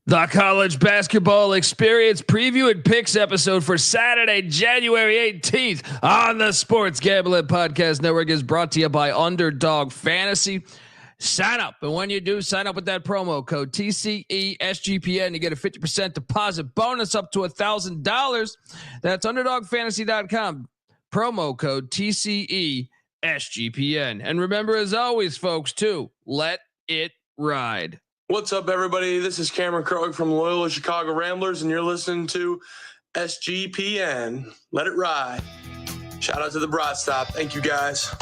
The college basketball experience preview and picks episode for Saturday, January 18th on the Sports Gambling Podcast Network is brought to you by Underdog Fantasy. Sign up. And when you do, sign up with that promo code TCESGPN. You get a 50% deposit bonus up to $1,000. That's UnderdogFantasy.com. Promo code TCESGPN. And remember, as always, folks, too, let it ride. What's up, everybody? This is Cameron Krog from Loyola Chicago Ramblers, and you're listening to SGPN. Let it ride. Shout out to the Broad Stop. Thank you, guys.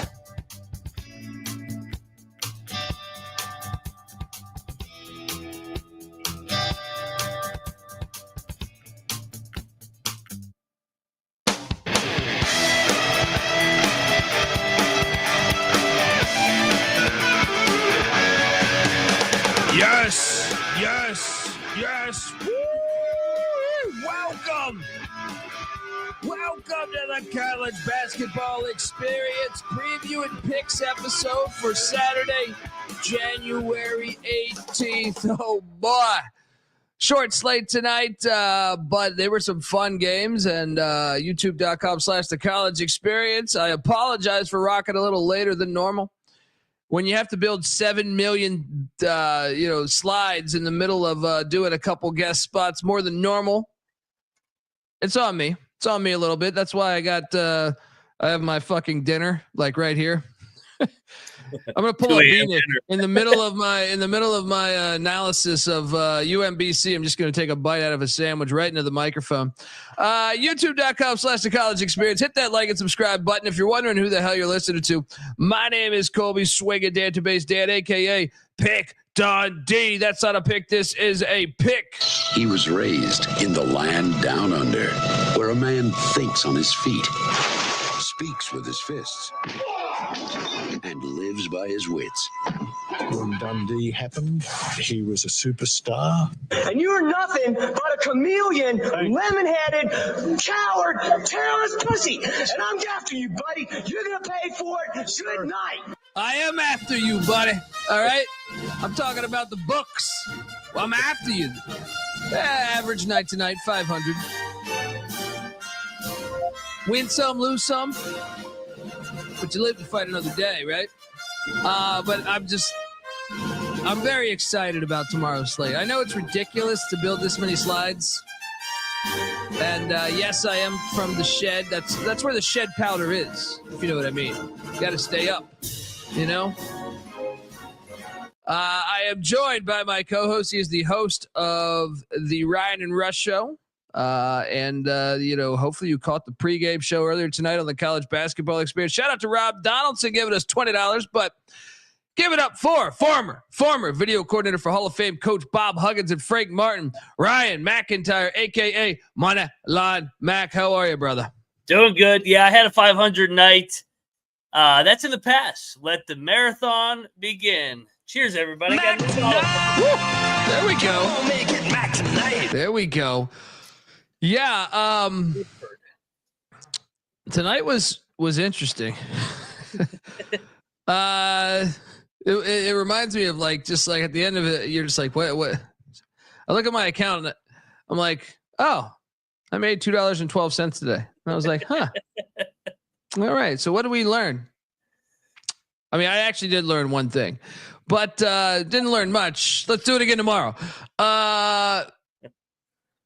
Yes. Woo! Welcome to the college basketball experience preview and picks episode for Saturday, January 18th. Oh boy. Short slate tonight, but there were some fun games, and youtube.com/the college experience. I apologize for rocking a little later than normal. When you have to build 7 million, slides in the middle of doing a couple guest spots more than normal, it's on me. It's on me a little bit. That's why I have my fucking dinner like right here. I'm gonna pull up Bieniek in the middle of my analysis of UMBC. I'm just gonna take a bite out of a sandwich right into the microphone. YouTube.com/the college experience. Hit that like and subscribe button if you're wondering who the hell you're listening to. My name is Colby Dant, Dan, aka Pick Dundee. That's not a pick. This is a pick. He was raised in the land down under, where a man thinks on his feet, speaks with his fists, and lives by his wits. When Dundee happened, he was a superstar. And you're nothing but a chameleon, lemon-headed, coward, terrorist pussy. And I'm after you, buddy. You're going to pay for it. Good night. I am after you, buddy. All right? I'm talking about the books. Well, I'm after you. Average night tonight, 500. Win some, lose some. But you live to fight another day, right? But I'm very excited about tomorrow's slate. I know it's ridiculous to build this many slides. And yes, I am from the shed. That's where the shed powder is, if you know what I mean. You got to stay up, you know? I am joined by my co-host. He is the host of the Ryan and Rush Show. Hopefully you caught the pregame show earlier tonight on the college basketball experience. Shout out to Rob Donaldson giving us $20, but give it up for former video coordinator for Hall of Fame coach Bob Huggins and Frank Martin, Ryan McIntyre, a.k.a. Moneyline Mac. How are you, brother? Doing good. Yeah, I had a 500 night. That's in the past. Let the marathon begin. Cheers, everybody. There we go. Make it back tonight. There we go. Yeah, tonight was interesting. It reminds me of just at the end of it, you're just like, what? I look at my account and I'm like, oh, I made $2.12 today. And I was like, huh. All right. So what did we learn? I mean, I actually did learn one thing, but didn't learn much. Let's do it again tomorrow.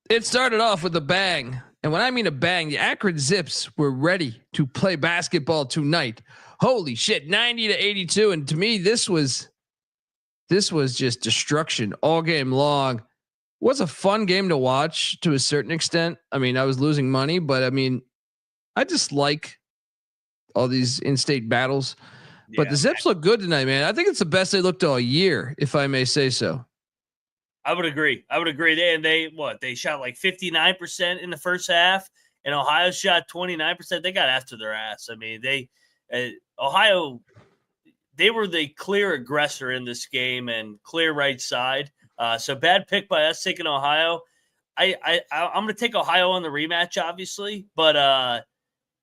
It started off with a bang. And when I mean a bang, the Akron Zips were ready to play basketball tonight. Holy shit, 90-82. And to me, this was just destruction all game long. It was a fun game to watch to a certain extent. I mean, I was losing money, but I mean, I just like all these in-state battles. But the Zips look good tonight, man. I think it's the best they looked all year, if I may say so. I would agree. They shot like 59% in the first half, and Ohio shot 29%. They got after their ass. I mean, Ohio, they were the clear aggressor in this game and clear right side. So bad pick by us taking Ohio. I'm going to take Ohio on the rematch, obviously, but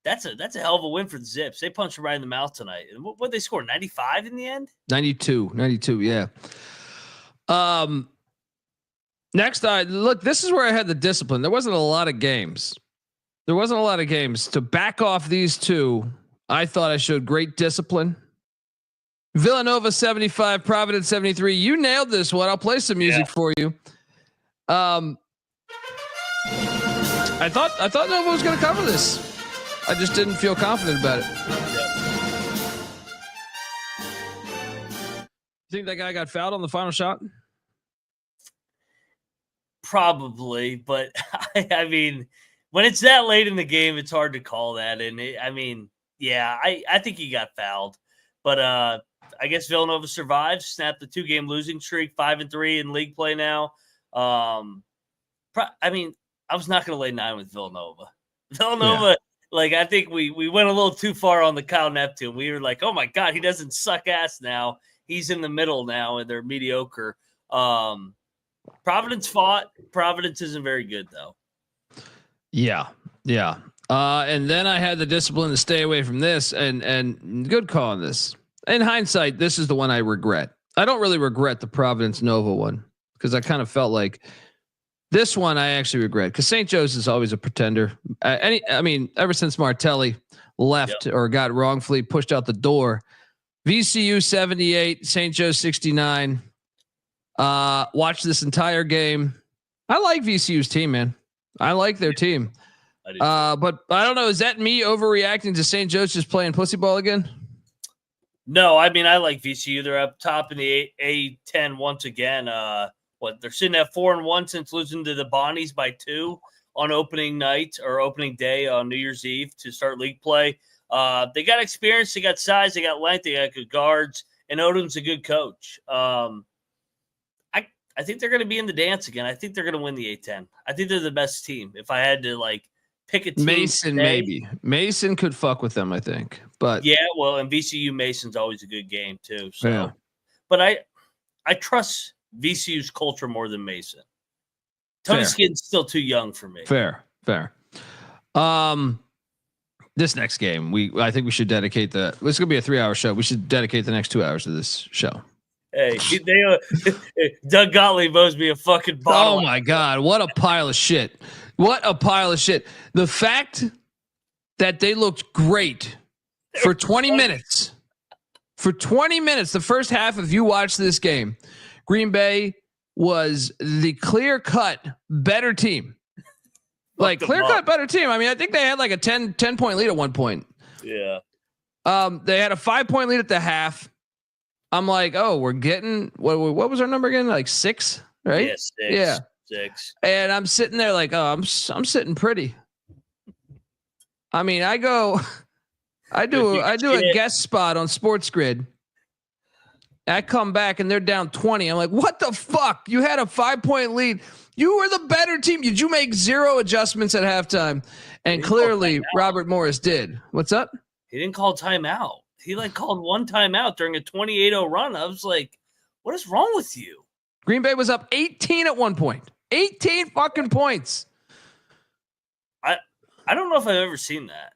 that's a hell of a win for the Zips. They punched right in the mouth tonight. And what they score? 95 in the end? 92, yeah. Next, look, this is where I had the discipline. There wasn't a lot of games. To back off these two. I thought I showed great discipline. Villanova 75, Providence 73. You nailed this one. I'll play some music for you. I thought Nova was going to cover this. I just didn't feel confident about it. You think that guy got fouled on the final shot? Probably, but I mean, when it's that late in the game, it's hard to call that. And I think he got fouled, but I guess Villanova survived, snapped the 2-game losing streak, 5-3 in league play now. I was not going to lay 9 with Villanova. Like, I think we went a little too far on the Kyle Neptune. We were like, oh my God, he doesn't suck ass now. He's in the middle now and they're mediocre. Providence fought. Providence isn't very good though. Yeah. And then I had the discipline to stay away from this and good call on this. In hindsight, this is the one I regret. I don't really regret the Providence Nova one because I kind of felt like this one I actually regret because St. Joe's is always a pretender. Ever since Martelli left or got wrongfully pushed out the door, VCU 78, St. Joe 69. Watch this entire game. I like VCU's team, man. I like their team. But I don't know. Is that me overreacting to St. Joe's just playing pussy ball again? No, I mean, I like VCU. They're up top in the A10 once again. They're sitting at 4-1 since losing to the Bonnies by 2 on opening night or opening day on New Year's Eve to start league play. They got experience, they got size, they got length, they got good guards, and Odom's a good coach. I think they're going to be in the dance again. I think they're going to win the A10. I think they're the best team. If I had to pick a team, Mason today, maybe Mason could fuck with them. I think, but yeah, well, and VCU Mason's always a good game too. So, but I trust VCU's culture more than Mason. Tony Skin's still too young for me. Fair. This next game, I think we should dedicate this is gonna be a 3-hour show. We should dedicate the next 2 hours to this show. Hey, Doug Gottlieb owes me a fucking bottle. Oh my God, what a pile of shit! The fact that they looked great for 20 minutes. For 20 minutes, the first half, if you watch this game, Green Bay was the clear-cut better team. Clear-cut better team. I mean, I think they had a 10-point lead at one point. Yeah. They had a 5-point lead at the half. I'm like, oh, we're getting what was our number again? 6, right? Yeah, 6. And I'm sitting there I'm sitting pretty. I mean, I do a guest spot on Sports Grid. I come back and they're down 20. I'm like, what the fuck? You had a 5-point lead. You were the better team. Did you make 0 adjustments at halftime? And clearly Robert Morris did. What's up? He didn't call timeout. He called one timeout during a 28-0 run. I was like, what is wrong with you? Green Bay was up 18 at one point. 18 fucking points. I don't know if I've ever seen that.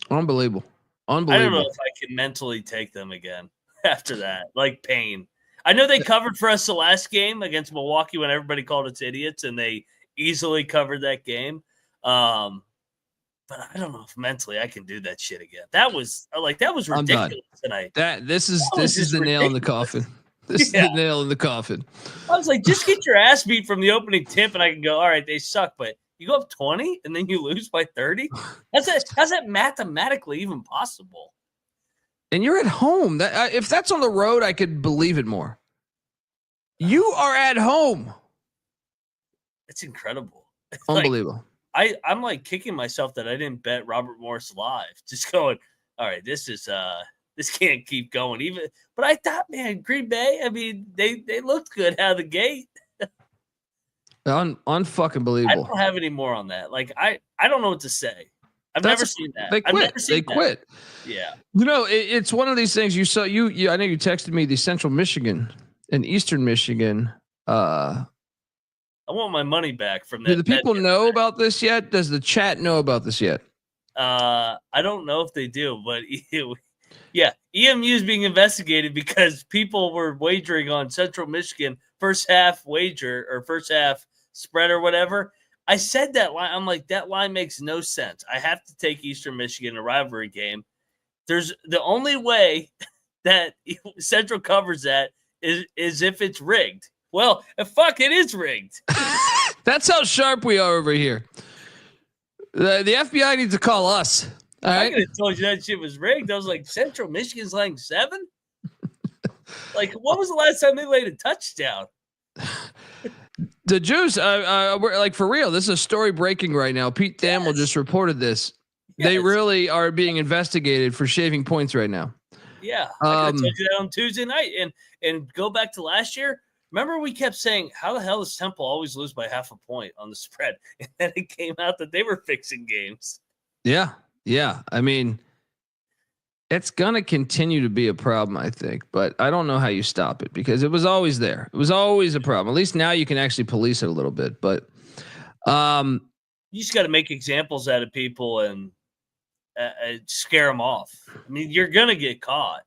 Unbelievable. I don't know if I can mentally take them again after that. Pain. I know they covered for us the last game against Milwaukee when everybody called us idiots, and they easily covered that game. But I don't know if mentally I can do that shit again. That was ridiculous tonight. This is the nail in the coffin. This is the nail in the coffin. I was like, just get your ass beat from the opening tip, and I can go, all right, they suck, but you go up 20 and then you lose by 30. How's that mathematically even possible? And you're at home. If that's on the road, I could believe it more. You are at home. It's incredible. Unbelievable. I'm kicking myself that I didn't bet Robert Morris live. Just going, all right, this can't keep going. But I thought, man, Green Bay, I mean, they looked good out of the gate. Unfucking believable. I don't have any more on that. I don't know what to say. I've never seen that. They quit. Quit. Yeah. It's one of these things you saw. I know you texted me the Central Michigan and Eastern Michigan. I want my money back from that. Do the people know about this yet? Does the chat know about this yet? I don't know if they do, but Yeah, EMU is being investigated because people were wagering on Central Michigan first half wager or first half spread or whatever. I said that line. I'm like, that line makes no sense. I have to take Eastern Michigan, a rivalry game. There's the only way that Central covers that is if it's rigged. Well, fuck, it is rigged. That's how sharp we are over here. The FBI needs to call us. All right. I could have told you that shit was rigged. I was like, Central Michigan's laying 7? Like, what was the last time they laid a touchdown? The Jews, we're like, for real, this is a story breaking right now. Pete Thamel just reported this. Yes. They really are being investigated for shaving points right now. Yeah, I could have told you that on Tuesday night. And go back to last year. Remember, we kept saying, how the hell does Temple always lose by half a point on the spread? And then it came out that they were fixing games. Yeah. Yeah. I mean, it's going to continue to be a problem, I think, but I don't know how you stop it because it was always there. It was always a problem. At least now you can actually police it a little bit, but you just got to make examples out of people and scare them off. I mean, you're going to get caught.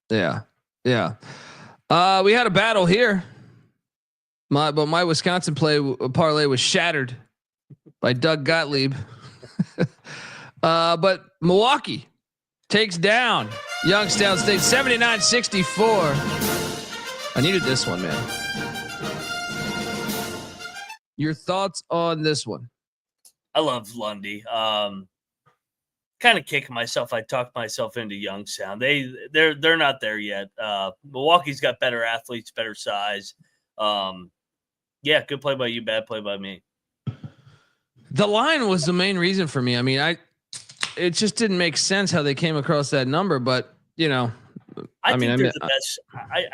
Yeah. Yeah. We had a battle here. My Wisconsin parlay was shattered by Doug Gottlieb. But Milwaukee takes down Youngstown State 79-64. I needed this one, man. Your thoughts on this one? I love Lundy. Kind of kicking myself. I talked myself into Youngstown. They're not there yet. Milwaukee's got better athletes, better size. Yeah, good play by you, bad play by me. The line was the main reason for me. I mean, it just didn't make sense how they came across that number, but I think they're the best.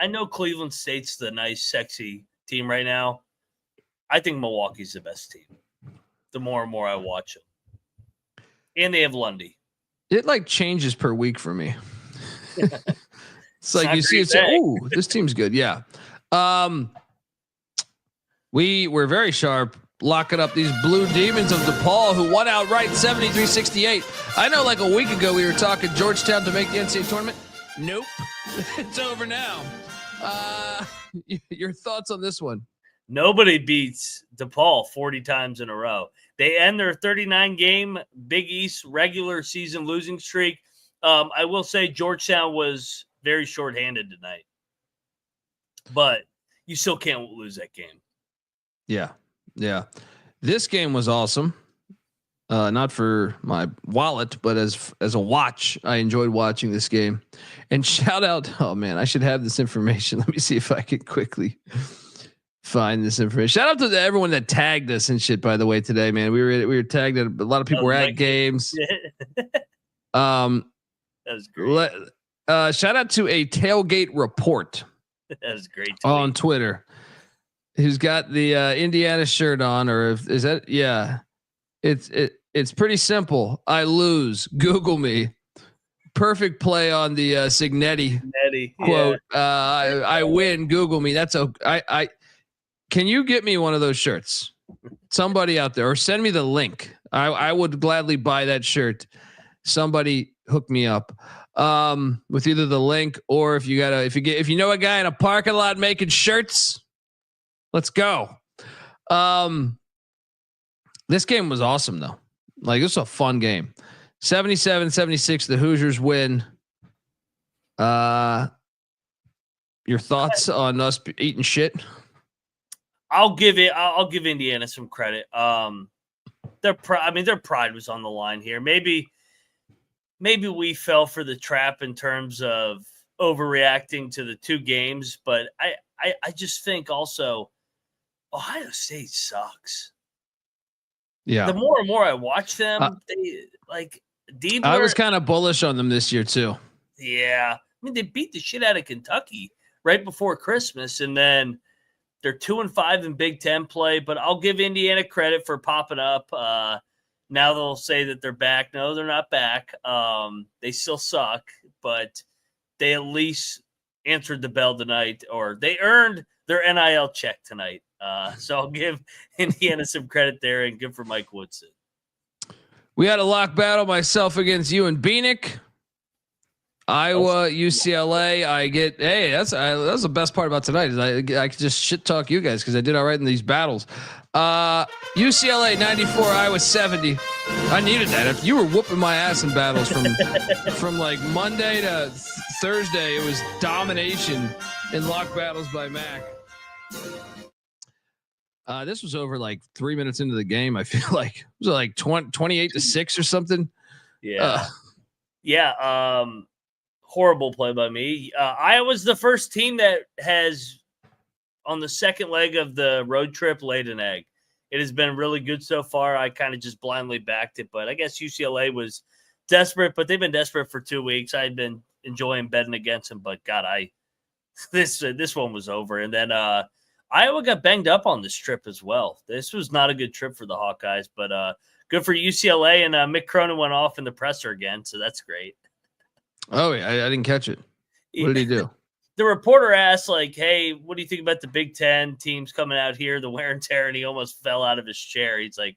I know Cleveland State's the nice, sexy team right now. I think Milwaukee's the best team. The more and more I watch them, and they have Lundy. It like changes per week for me. It's like you see, it's oh, this team's good. Yeah. We were very sharp. Locking up these Blue Demons of DePaul, who won outright 73-68. I know like a week ago we were talking Georgetown to make the NCAA tournament. Nope. It's over now. Your thoughts on this one? Nobody beats DePaul 40 times in a row. They end their 39-game Big East regular season losing streak. I will say Georgetown was very shorthanded tonight. But you still can't lose that game. Yeah. Yeah. This game was awesome. Not for my wallet, but as a watch, I enjoyed watching this game. And shout out, oh man, I should have this information. Let me see if I can quickly find this information. Shout out to everyone that tagged us and shit, by the way, today, man. We were tagged at a lot of people were at games. That was great. Shout out to a tailgate report. That was great on Twitter. Who's got the Indiana shirt on, or is that? Yeah, it's pretty simple. I lose. Google me. Perfect play on the Signetti quote. Yeah. I win. Google me. That's I can you get me one of those shirts? Somebody out there, or send me the link. I would gladly buy that shirt. Somebody hook me up with either the link or if you know a guy in a parking lot making shirts. Let's go. This game was awesome though. Like this was a fun game. 77-76, the Hoosiers win. Your thoughts on us eating shit? I'll give Indiana some credit. Their pride was on the line here. Maybe we fell for the trap in terms of overreacting to the two games, but I just think also Ohio State sucks. Yeah. The more and more I watch them, they like Diebler. I was kind of bullish on them this year too. Yeah. I mean, they beat the shit out of Kentucky right before Christmas, and then they're 2-5 in Big Ten play, but I'll give Indiana credit for popping up. Now they'll say that they're back. No, they're not back. They still suck, but they at least answered the bell tonight, or they earned their NIL check tonight. So I'll give Indiana some credit there, and good for Mike Woodson. We had a lock battle, myself against you and Bieniek. Iowa, UCLA. That's the best part about tonight is I can just shit talk you guys because I did all right in these battles. UCLA 94, Iowa 70. I needed that. If you were whooping my ass in battles from like Monday to Thursday, it was domination in lock battles by Mac. This was over like 3 minutes into the game. I feel like it was like 28-6 or something. Yeah. Horrible play by me. Iowa's the first team that has, on the second leg of the road trip, laid an egg. It has been really good so far. I kind of just blindly backed it, but I guess UCLA was desperate, but they've been desperate for 2 weeks. I had been enjoying betting against them, but God, this one was over. And then Iowa got banged up on this trip as well. This was not a good trip for the Hawkeyes, but good for UCLA. And Mick Cronin went off in the presser again, so that's great. Oh, yeah, I didn't catch it. What did he do? The reporter asked, like, hey, what do you think about the Big Ten teams coming out here, the wear and tear? And he almost fell out of his chair. He's like,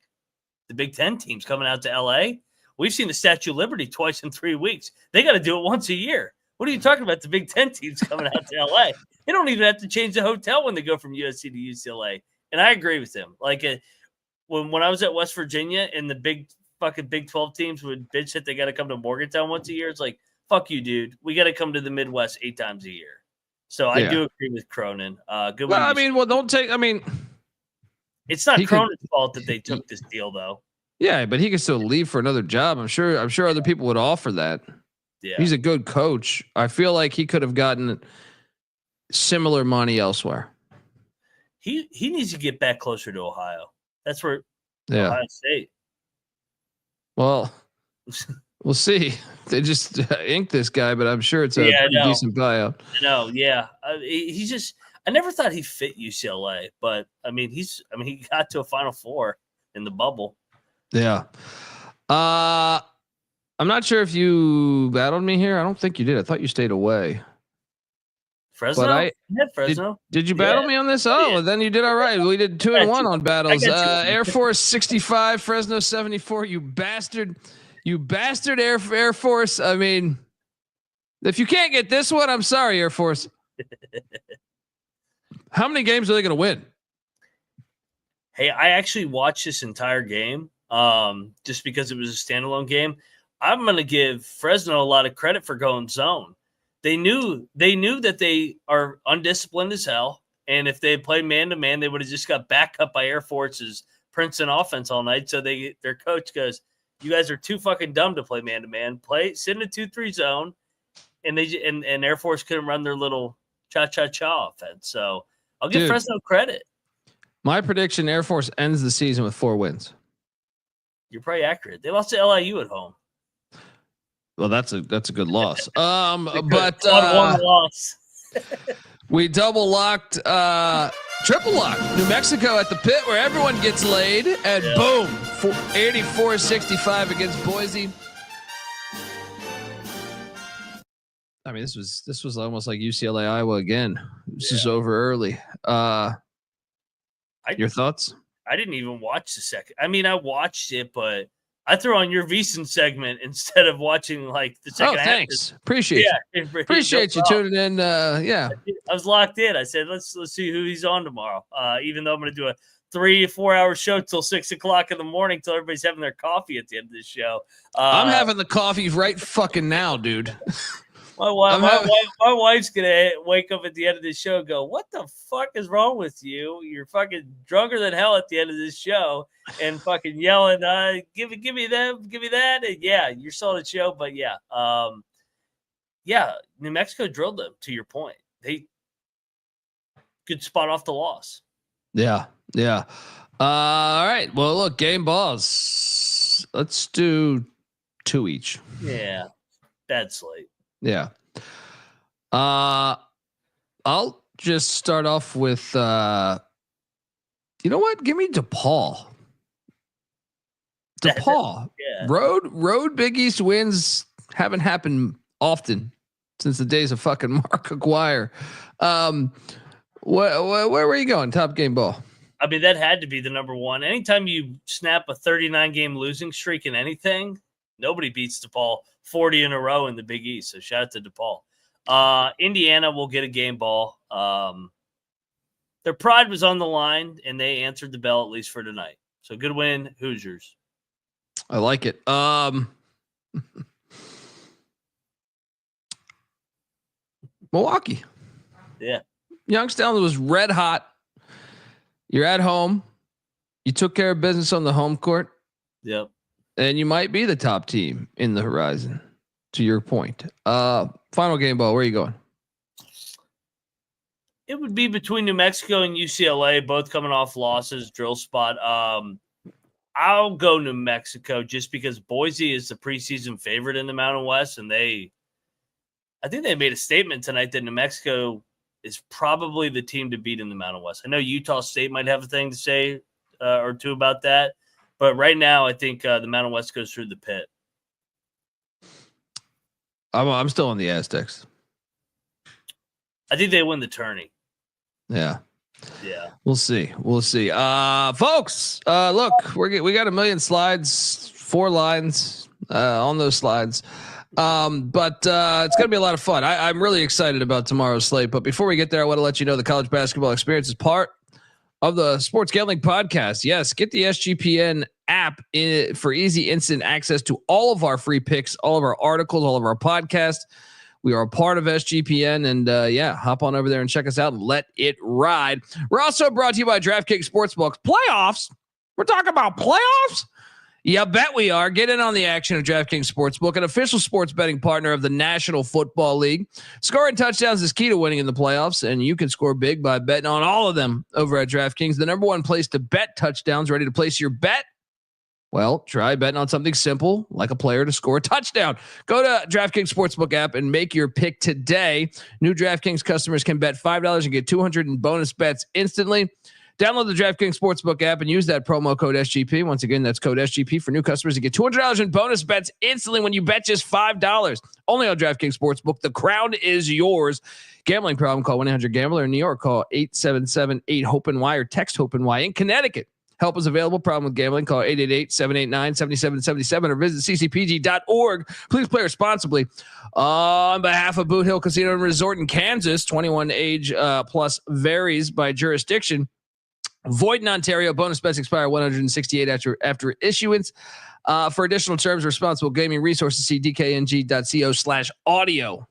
the Big Ten teams coming out to L.A.? We've seen the Statue of Liberty twice in 3 weeks. They got to do it once a year. What are you talking about, the Big Ten teams coming out to L.A.? They don't even have to change the hotel when they go from USC to UCLA. And I agree with him. Like, when I was at West Virginia and the Big 12 teams would bitch that they got to come to Morgantown once a year, it's like, fuck you, dude. We got to come to the Midwest 8 times a year. So I do agree with Cronin. Good. Well, it's not Cronin's fault that they took this deal, though. Yeah, but he could still leave for another job. I'm sure other people would offer that. Yeah, he's a good coach. I feel like he could have gotten similar money elsewhere. He needs to get back closer to Ohio. That's where Ohio State. Well. We'll see. They just inked this guy, but I'm sure it's a decent buyout. No, yeah. He's just. I never thought he fit UCLA, but he got to a Final Four in the bubble. Yeah. I'm not sure if you battled me here. I don't think you did. I thought you stayed away. Fresno. But I had Fresno. Did you battle me on this? Oh, well, then you did all right. We did 2-1 on battles. Air Force 65, Fresno 74. You bastard. You bastard Air Force. I mean, if you can't get this one, I'm sorry, Air Force. How many games are they going to win? Hey, I actually watched this entire game just because it was a standalone game. I'm going to give Fresno a lot of credit for going zone. They knew that they are undisciplined as hell, and if they played man-to-man, they would have just got backed up by Air Force's Princeton offense all night. So their coach goes, you guys are too fucking dumb to play man-to-man. Sit in a 2-3 zone, and Air Force couldn't run their little cha-cha-cha offense. So I'll give Fresno credit. My prediction, Air Force ends the season with 4 wins. You're probably accurate. They lost to LIU at home. Well, that's a good loss. But one loss. We double locked, triple locked New Mexico at the pit where everyone gets laid, and boom, 84-65 against Boise. I mean, this was almost like UCLA Iowa again. This is over early. Your thoughts? I didn't even watch the second. I mean, I watched it, but I threw on your VSiN segment instead of watching like the second half. Thanks. Appreciate you tuning in. I was locked in. I said, let's see who he's on tomorrow. Even though I'm going to do a 3-4 hour show till 6 o'clock in the morning till everybody's having their coffee at the end of the show. I'm having the coffee right fucking now, dude. My wife's gonna wake up at the end of this show and go, "What the fuck is wrong with you? You're fucking drunker than hell at the end of this show and fucking yelling, give me that." And yeah, you're solid show, but New Mexico drilled them. To your point, they could spot off the loss. Yeah. All right. Well, look, game balls. Let's do 2 each. Yeah, bad slate. Yeah. I'll just start off with you know what? Give me DePaul. Yeah. Road Big East wins haven't happened often since the days of fucking Mark Aguirre. Where were you going? Top game ball. I mean, that had to be the number one. Anytime you snap a 39 game losing streak in anything, Nobody beats DePaul 40 in a row in the Big East. So shout out to DePaul. Indiana will get a game ball. Their pride was on the line, and they answered the bell, at least for tonight. So good win, Hoosiers. I like it. Milwaukee. Yeah. Youngstown was red hot. You're at home. You took care of business on the home court. Yep. And you might be the top team in the horizon, to your point. Final game ball. Where are you going? It would be between New Mexico and UCLA, both coming off losses, drill spot. I'll go New Mexico just because Boise is the preseason favorite in the Mountain West, and I think they made a statement tonight that New Mexico is probably the team to beat in the Mountain West. I know Utah State might have a thing to say or two about that, but right now I think the Mountain West goes through the pit. I'm still on the Aztecs. I think they win the tourney. Yeah. Yeah. We'll see. Folks, look, we got a million slides, 4 lines on those slides. But it's going to be a lot of fun. I'm really excited about tomorrow's slate. But before we get there, I want to let you know the college basketball experience is part of the Sports Gambling Podcast. Yes, get the SGPN app for easy instant access to all of our free picks, all of our articles, all of our podcasts. We are a part of SGPN, and hop on over there and check us out and let it ride. We're also brought to you by DraftKings Sportsbook. Playoffs? We're talking about playoffs? Yeah, bet we are. Get in on the action of DraftKings Sportsbook, an official sports betting partner of the National Football League. Scoring touchdowns is key to winning in the playoffs, and you can score big by betting on all of them over at DraftKings, the number one place to bet touchdowns. Ready to place your bet? Well, try betting on something simple like a player to score a touchdown. Go to DraftKings Sportsbook app and make your pick today. New DraftKings customers can bet $5 and get $200 in bonus bets instantly. Download the DraftKings Sportsbook app and use that promo code SGP. Once again, that's code SGP for new customers to get $200 in bonus bets instantly when you bet just $5. Only on DraftKings Sportsbook. The crown is yours. Gambling problem? Call 1-800-GAMBLER. In New York, call 877-8-HOPE-NY or text HOPE-NY. In Connecticut, help is available. Problem with gambling? Call 888-789-7777 or visit ccpg.org. Please play responsibly. On behalf of Boot Hill Casino and Resort in Kansas, 21 age plus varies by jurisdiction. Void in Ontario. Bonus bets expire 168 after issuance. For additional terms, responsible gaming resources, see dkng.co/audio.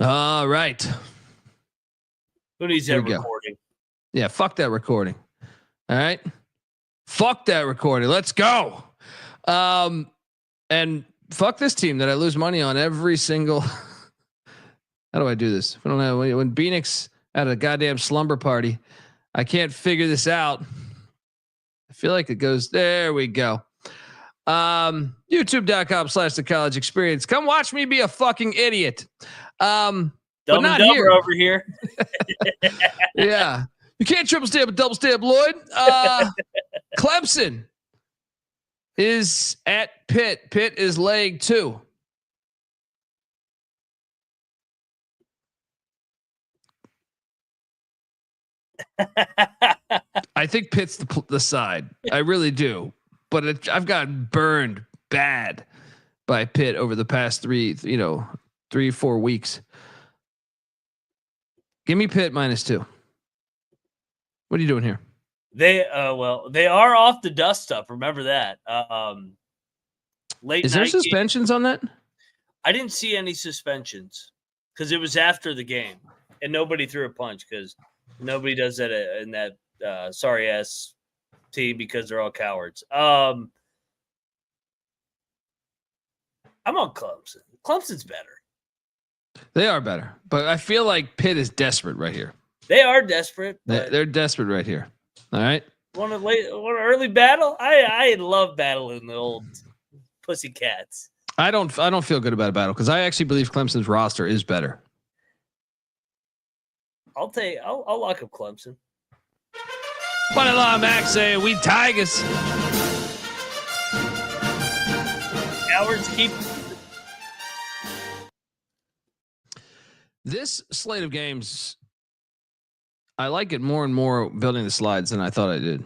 All right. Who needs that recording? Yeah, fuck that recording. All right. Fuck that recording. Let's go. And fuck this team that I lose money on every single. How do I do this? I don't know. When Bieniek's at a goddamn slumber party, I can't figure this out. I feel like it goes. There we go. YouTube.com/the college experience. Come watch me be a fucking idiot. Dumb and dumber over here. Yeah. You can't triple stab a double stab, Lloyd. Clemson is at Pitt. Pitt is leg 2. I think Pitt's the side. I really do. But I've gotten burned bad by Pitt over the past 3-4 weeks. Give me Pitt -2. What are you doing here? They are off the dust up. Remember that. Late. Is there suspensions on that? I didn't see any suspensions because it was after the game and nobody threw a punch because nobody does that in that sorry ass team because they're all cowards. I'm on Clemson. Clemson's better. They are better, but I feel like Pitt is desperate right here. They are desperate. They're desperate right here. All right. Want an early battle? I love battling the old Pussycats. I don't feel good about a battle because I actually believe Clemson's roster is better. I'll lock up Clemson. What a Max saying we Tigers. Cowards keep. This slate of games, I like it more and more building the slides than I thought I did.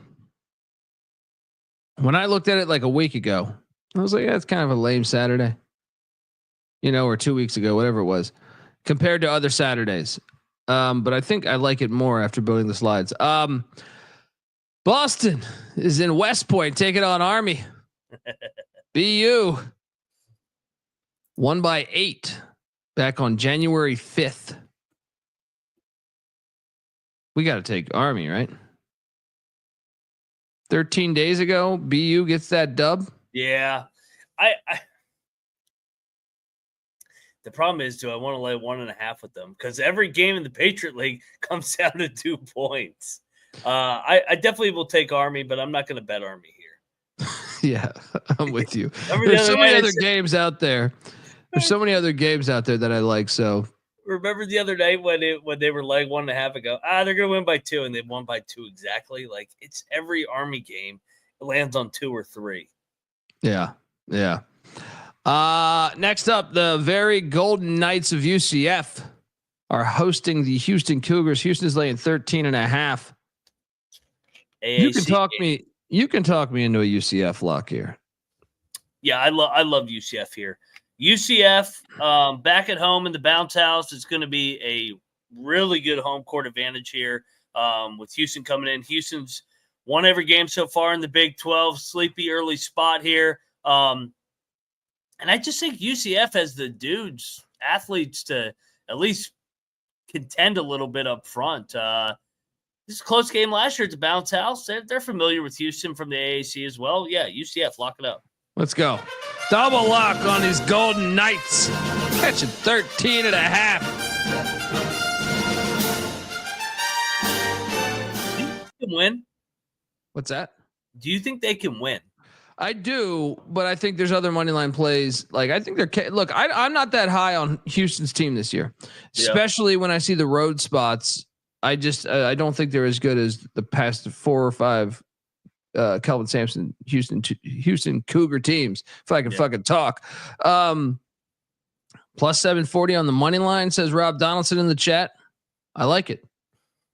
When I looked at it like a week ago, I was like, yeah, it's kind of a lame Saturday, or 2 weeks ago, whatever it was, compared to other Saturdays. But I think I like it more after building the slides. Boston is in West Point, taking on Army. BU won by 8 back on January 5th. We got to take Army, right? 13 days ago, BU gets that dub. Yeah. I the problem is, do I want to lay 1.5 with them? Because every game in the Patriot League comes down to 2 points. I definitely will take Army, but I'm not going to bet Army here. Yeah, I'm with you. There's so many other games out there. There's so many other games out there that I like. So remember the other night when they were laying 1.5 ago? They're going to win by 2, and they won by 2 exactly. Like, it's every Army game it lands on 2 or 3. Yeah. Next up, the very Golden Knights of UCF are hosting the Houston Cougars. Houston is laying 13.5. You can talk me into a UCF lock here. Yeah, I love UCF here. UCF back at home in the bounce house. It's going to be a really good home court advantage here with Houston coming in. Houston's won every game so far in the Big 12. Sleepy early spot here. And I just think UCF has the athletes to at least contend a little bit up front. This is a close game last year at the bounce house. They're familiar with Houston from the AAC as well. Yeah, UCF, lock it up. Let's go. Double lock on these Golden Knights. Catching 13.5. Do you think they can win? What's that? Do you think they can win? I do, but I think there's other money line plays. Like, I think I'm not that high on Houston's team this year, especially when I see the road spots. I don't think they're as good as the past 4 or 5 Kelvin Sampson Houston Cougar teams. If I can fucking talk. Plus 740 on the money line, says Rob Donaldson in the chat. I like it.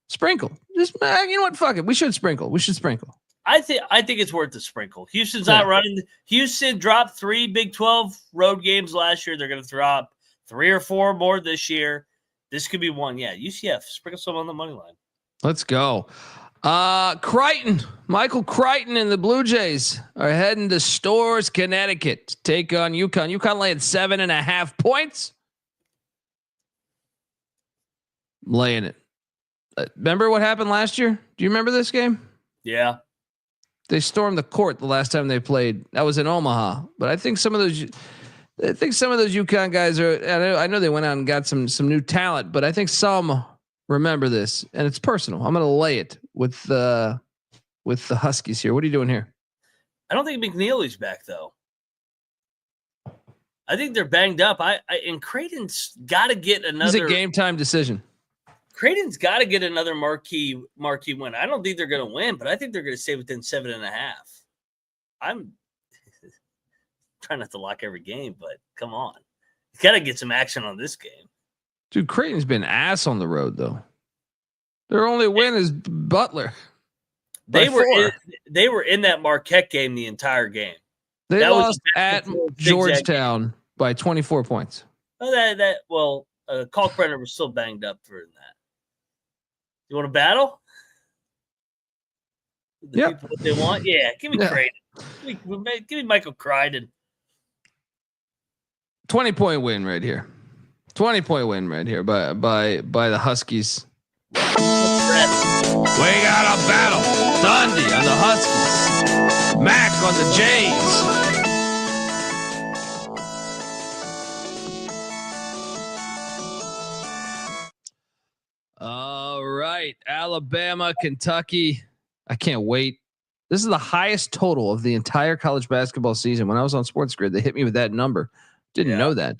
Sprinkle. Just you know what? Fuck it. We should sprinkle. I think it's worth the sprinkle. Houston's not running. Houston dropped 3 Big 12 road games last year. They're going to drop 3 or 4 more this year. This could be one. Yeah, UCF, sprinkle some on the money line. Let's go. Crichton, Michael Crichton and the Blue Jays are heading to Storrs, Connecticut to take on UConn. UConn laying 7.5 points. Laying it. Remember what happened last year? Do you remember this game? Yeah. They stormed the court the last time they played. That was in Omaha. But I think some of those UConn guys are. I know they went out and got some new talent, but I think some remember this, and it's personal. I'm going to lay it with the Huskies here. What are you doing here? I don't think McNeely's back though. I think they're banged up. And Creighton's got to get another. It's a game time decision. Creighton's got to get another marquee win. I don't think they're going to win, but I think they're going to stay within 7.5. I'm trying not to lock every game, but come on. You got to get some action on this game. Dude, Creighton's been ass on the road, though. Their only win is Butler. They were in that Marquette game the entire game. They lost at Georgetown by 24 points. Oh, Kalkbrenner was still banged up for that. You want to battle? Yeah. What they want? Yeah, give me Creighton. Give me Michael Crichton. 20-point win right here. 20-point win right here by the Huskies. We got a battle. Dundee on the Huskies. Mac on the Jays. All right. Alabama, Kentucky. I can't wait. This is the highest total of the entire college basketball season. When I was on Sports Grid, they hit me with that number. Didn't know that.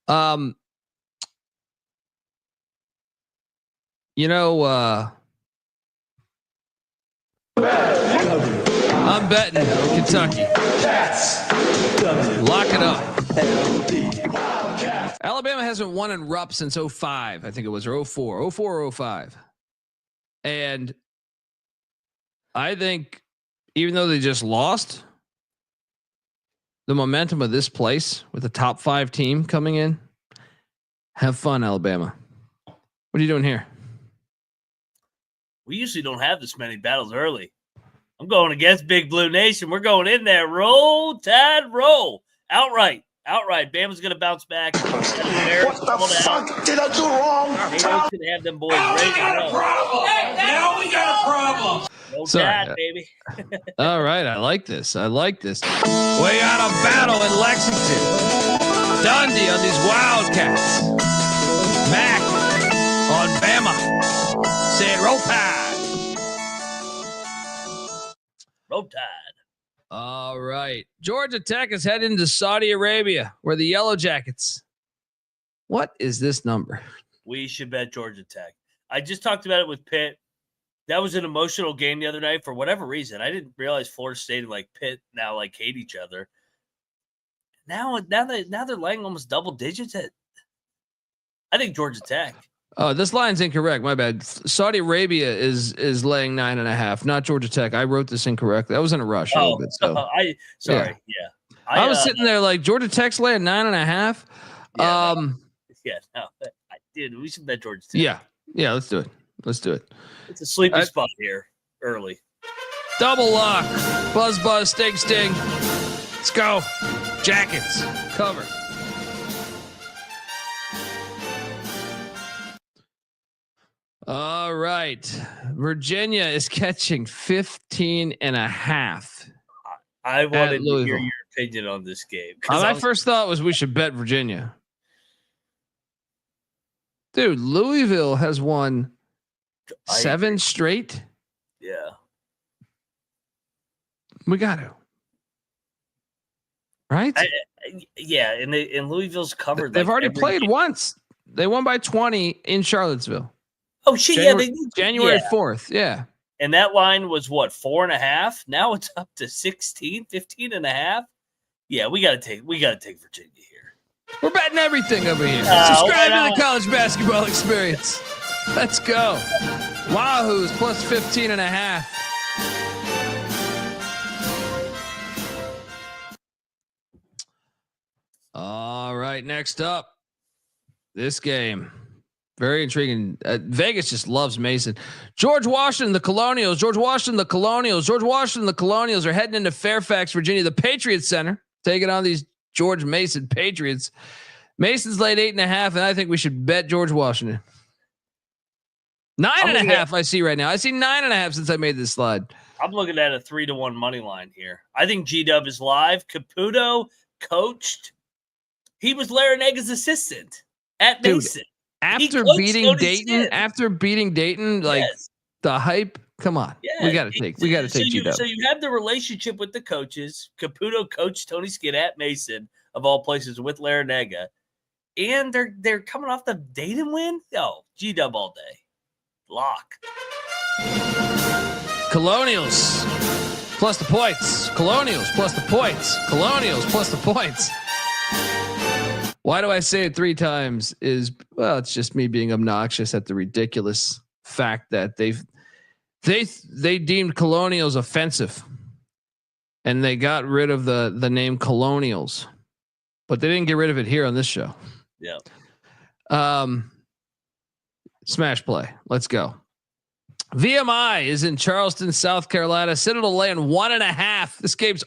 I'm betting Kentucky. Lock it up. Alabama hasn't won in Rupp since 05. I think it was, or 04 or 05. And I think even though they just lost, the momentum of this place with the top 5 team coming in. Have fun, Alabama. What are you doing here? We usually don't have this many battles early. I'm going against Big Blue Nation. We're going in there. Roll, Tide, roll. Outright. Bama's going to bounce back. What the fuck did I do wrong? They going to have them boys ready to go. Now we got a problem. Roll Tide, baby. All right. I like this. We got a battle in Lexington. Dundee on these Wildcats. Mac on Bama. Saying roll Tide. Roll Tide. All right. Georgia Tech is heading to Saudi Arabia, where the Yellow Jackets. What is this number? We should bet Georgia Tech. I just talked about it with Pitt. That was an emotional game the other night for whatever reason. I didn't realize Florida State and Pitt now hate each other. Now they're laying almost double digits. I think Georgia Tech. Oh, this line's incorrect. My bad. Saudi Arabia is laying 9.5, not Georgia Tech. I wrote this incorrectly. I was in a rush a little bit. So sorry. Yeah. I was sitting there like Georgia Tech's laying 9.5. Dude, we should bet Georgia Tech. Yeah. Let's do it. It's a sleepy spot here early. Double lock. Buzz, sting. Let's go. Jackets cover. All right. Virginia is catching 15.5. I wanted to hear your opinion on this game. My first thought was we should bet Virginia. Dude, Louisville has won 7 straight. Yeah. We got to. Right? And Louisville's covered. They've already played once. They won by 20 in Charlottesville. Oh, shit. January 4th. Yeah. And that line was what, 4.5? Now it's up to 16, 15.5. Yeah, we gotta take Virginia here. We're betting everything over here. Subscribe to the college basketball experience. Let's go. Wahoo's plus 15.5. All right, next up, this game. Very intriguing. Vegas just loves Mason. George Washington, the Colonials. George Washington, the Colonials are heading into Fairfax, Virginia, the Patriots Center, taking on these George Mason Patriots. Mason's laid 8.5, and I think we should bet George Washington. 9.5. I see right now. I see 9.5 since I made this slide. I'm looking at a 3-1 money line here. I think G-Dub is live. Caputo coached. He was Larinaga's assistant at Mason. After beating Dayton, like the hype. Come on, we got to take G-Dub. So you have the relationship with the coaches. Caputo coached Tony Skid at Mason, of all places, with Larinaga, and they're coming off the Dayton win. Oh, G-Dub all day, lock. Colonials plus the points. Colonials plus the points. Colonials plus the points. Why do I say it 3 times? It's just me being obnoxious at the ridiculous fact that they deemed Colonials offensive, and they got rid of the name Colonials, but they didn't get rid of it here on this show. Yeah. Smash play. Let's go. VMI is in Charleston, South Carolina. Citadel laying 1.5. This game's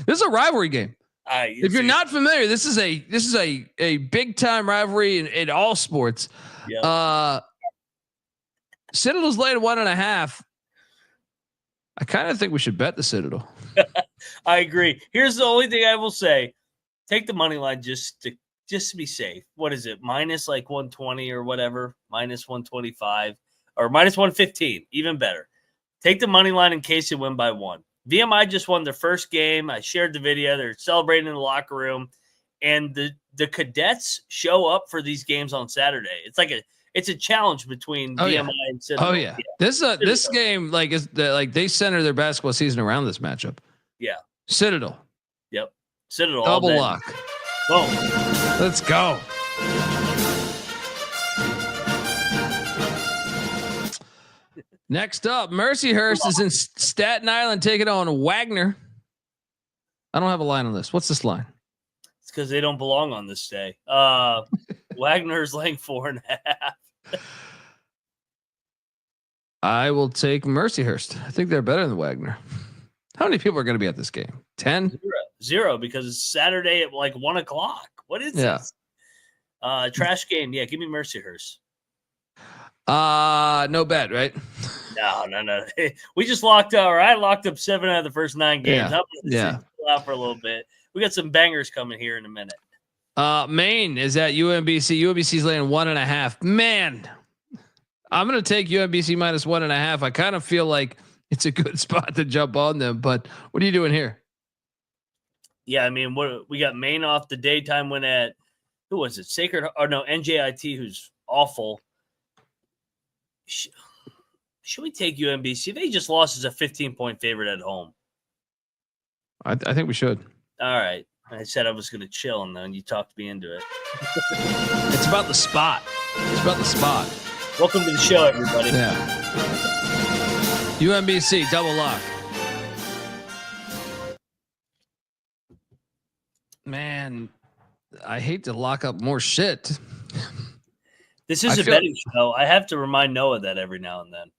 this is a rivalry game. If you're not familiar, this is a big time rivalry in all sports. Yep. Citadel's laying 1.5. I kind of think we should bet the Citadel. I agree. Here's the only thing I will say: take the money line just to be safe. What is it? Minus like 120 or whatever. Minus 125 or minus 115. Even better. Take the money line in case you win by 1. VMI just won their first game. I shared the video. They're celebrating in the locker room, and the cadets show up for these games on Saturday. It's a challenge between VMI and Citadel. Oh yeah. This game they center their basketball season around this matchup. Yeah. Citadel. Yep. Citadel. Double lock. Boom. Let's go. Next up, Mercyhurst is in Staten Island taking on Wagner. I don't have a line on this. What's this line? It's because they don't belong on this day. Wagner's laying 4.5. I will take Mercyhurst. I think they're better than Wagner. How many people are going to be at this game? 10? Zero, because it's Saturday at like 1:00. What is this? Trash game. Yeah, give me Mercyhurst. No bet, right? No. We just locked up, or I locked up 7 out of the first 9 games. Yeah. Out for a little bit. We got some bangers coming here in a minute. Maine is at UMBC. UMBC's laying 1.5. Man, I'm going to take UMBC minus 1.5. I kind of feel like it's a good spot to jump on them, but what are you doing here? Yeah, I mean, what we got Maine off the daytime win at, who was it? Sacred, or no, NJIT, who's awful. Should we take UMBC? They just lost as a 15-point favorite at home. I think we should. All right. I said I was going to chill, and then you talked me into it. It's about the spot. Welcome to the show, everybody. Yeah. UMBC, double lock. Man, I hate to lock up more shit. This is a betting show. I have to remind Noah that every now and then.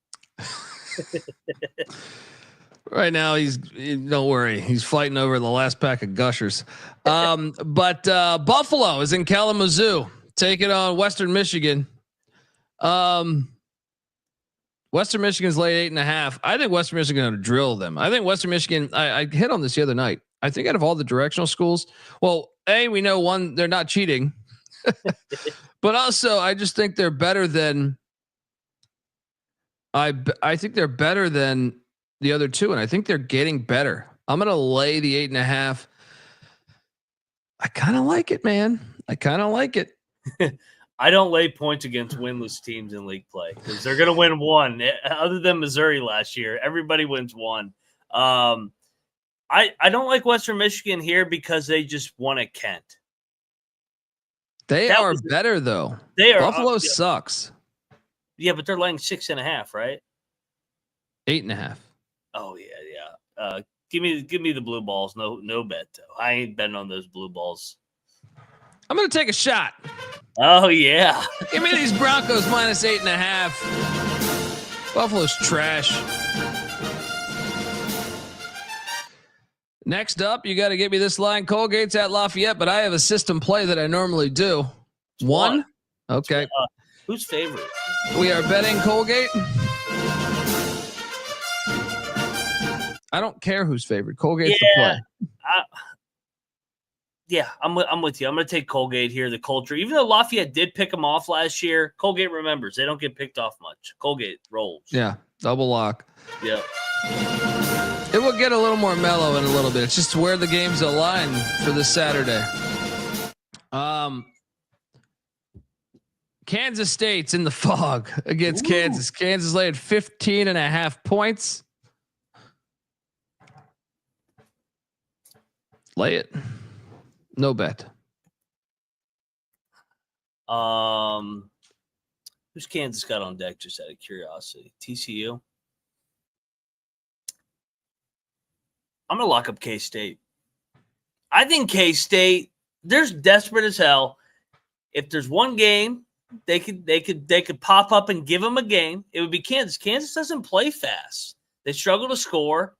Right now, don't worry. He's fighting over the last pack of Gushers. But Buffalo is in Kalamazoo taking on Western Michigan. Western Michigan's late 8.5. I think Western Michigan going to drill them. I think Western Michigan, I hit on this the other night. I think out of all the directional schools, well, we know one, they're not cheating, but also I just think they're better than, I think they're better than the other two. And I think they're getting better. I'm going to lay the 8.5. I kind of like it, man. I kind of like it. I don't lay points against winless teams in league play because they're going to win one. Other than Missouri last year, everybody wins one. I don't like Western Michigan here because they just won at Kent. They are better though. They are. Buffalo sucks. Yeah, but they're laying 6.5, right? 8.5. Oh yeah. Give me the blue balls. No bet though. I ain't betting on those blue balls. I'm gonna take a shot. Oh yeah. Give me these Broncos minus 8.5. Buffalo's trash. Next up, you got to get me this line. Colgate's at Lafayette, but I have a system play that I normally do. One. Okay. Who's favorite? We are betting Colgate. I don't care who's favorite. Colgate's the play. I'm with you. I'm going to take Colgate here. The culture, even though Lafayette did pick them off last year, Colgate remembers they don't get picked off much. Colgate rolls. Yeah, double lock. Yeah. It will get a little more mellow in a little bit. It's just where the games align for this Saturday. Kansas State's in the fog against Kansas. Kansas laid 15.5 points. Lay it. No bet. Who's Kansas got on deck? Just out of curiosity. TCU. I'm gonna lock up K-State. I think K-State, they're desperate as hell. If there's one game they could pop up and give them a game, it would be Kansas. Kansas doesn't play fast. They struggle to score.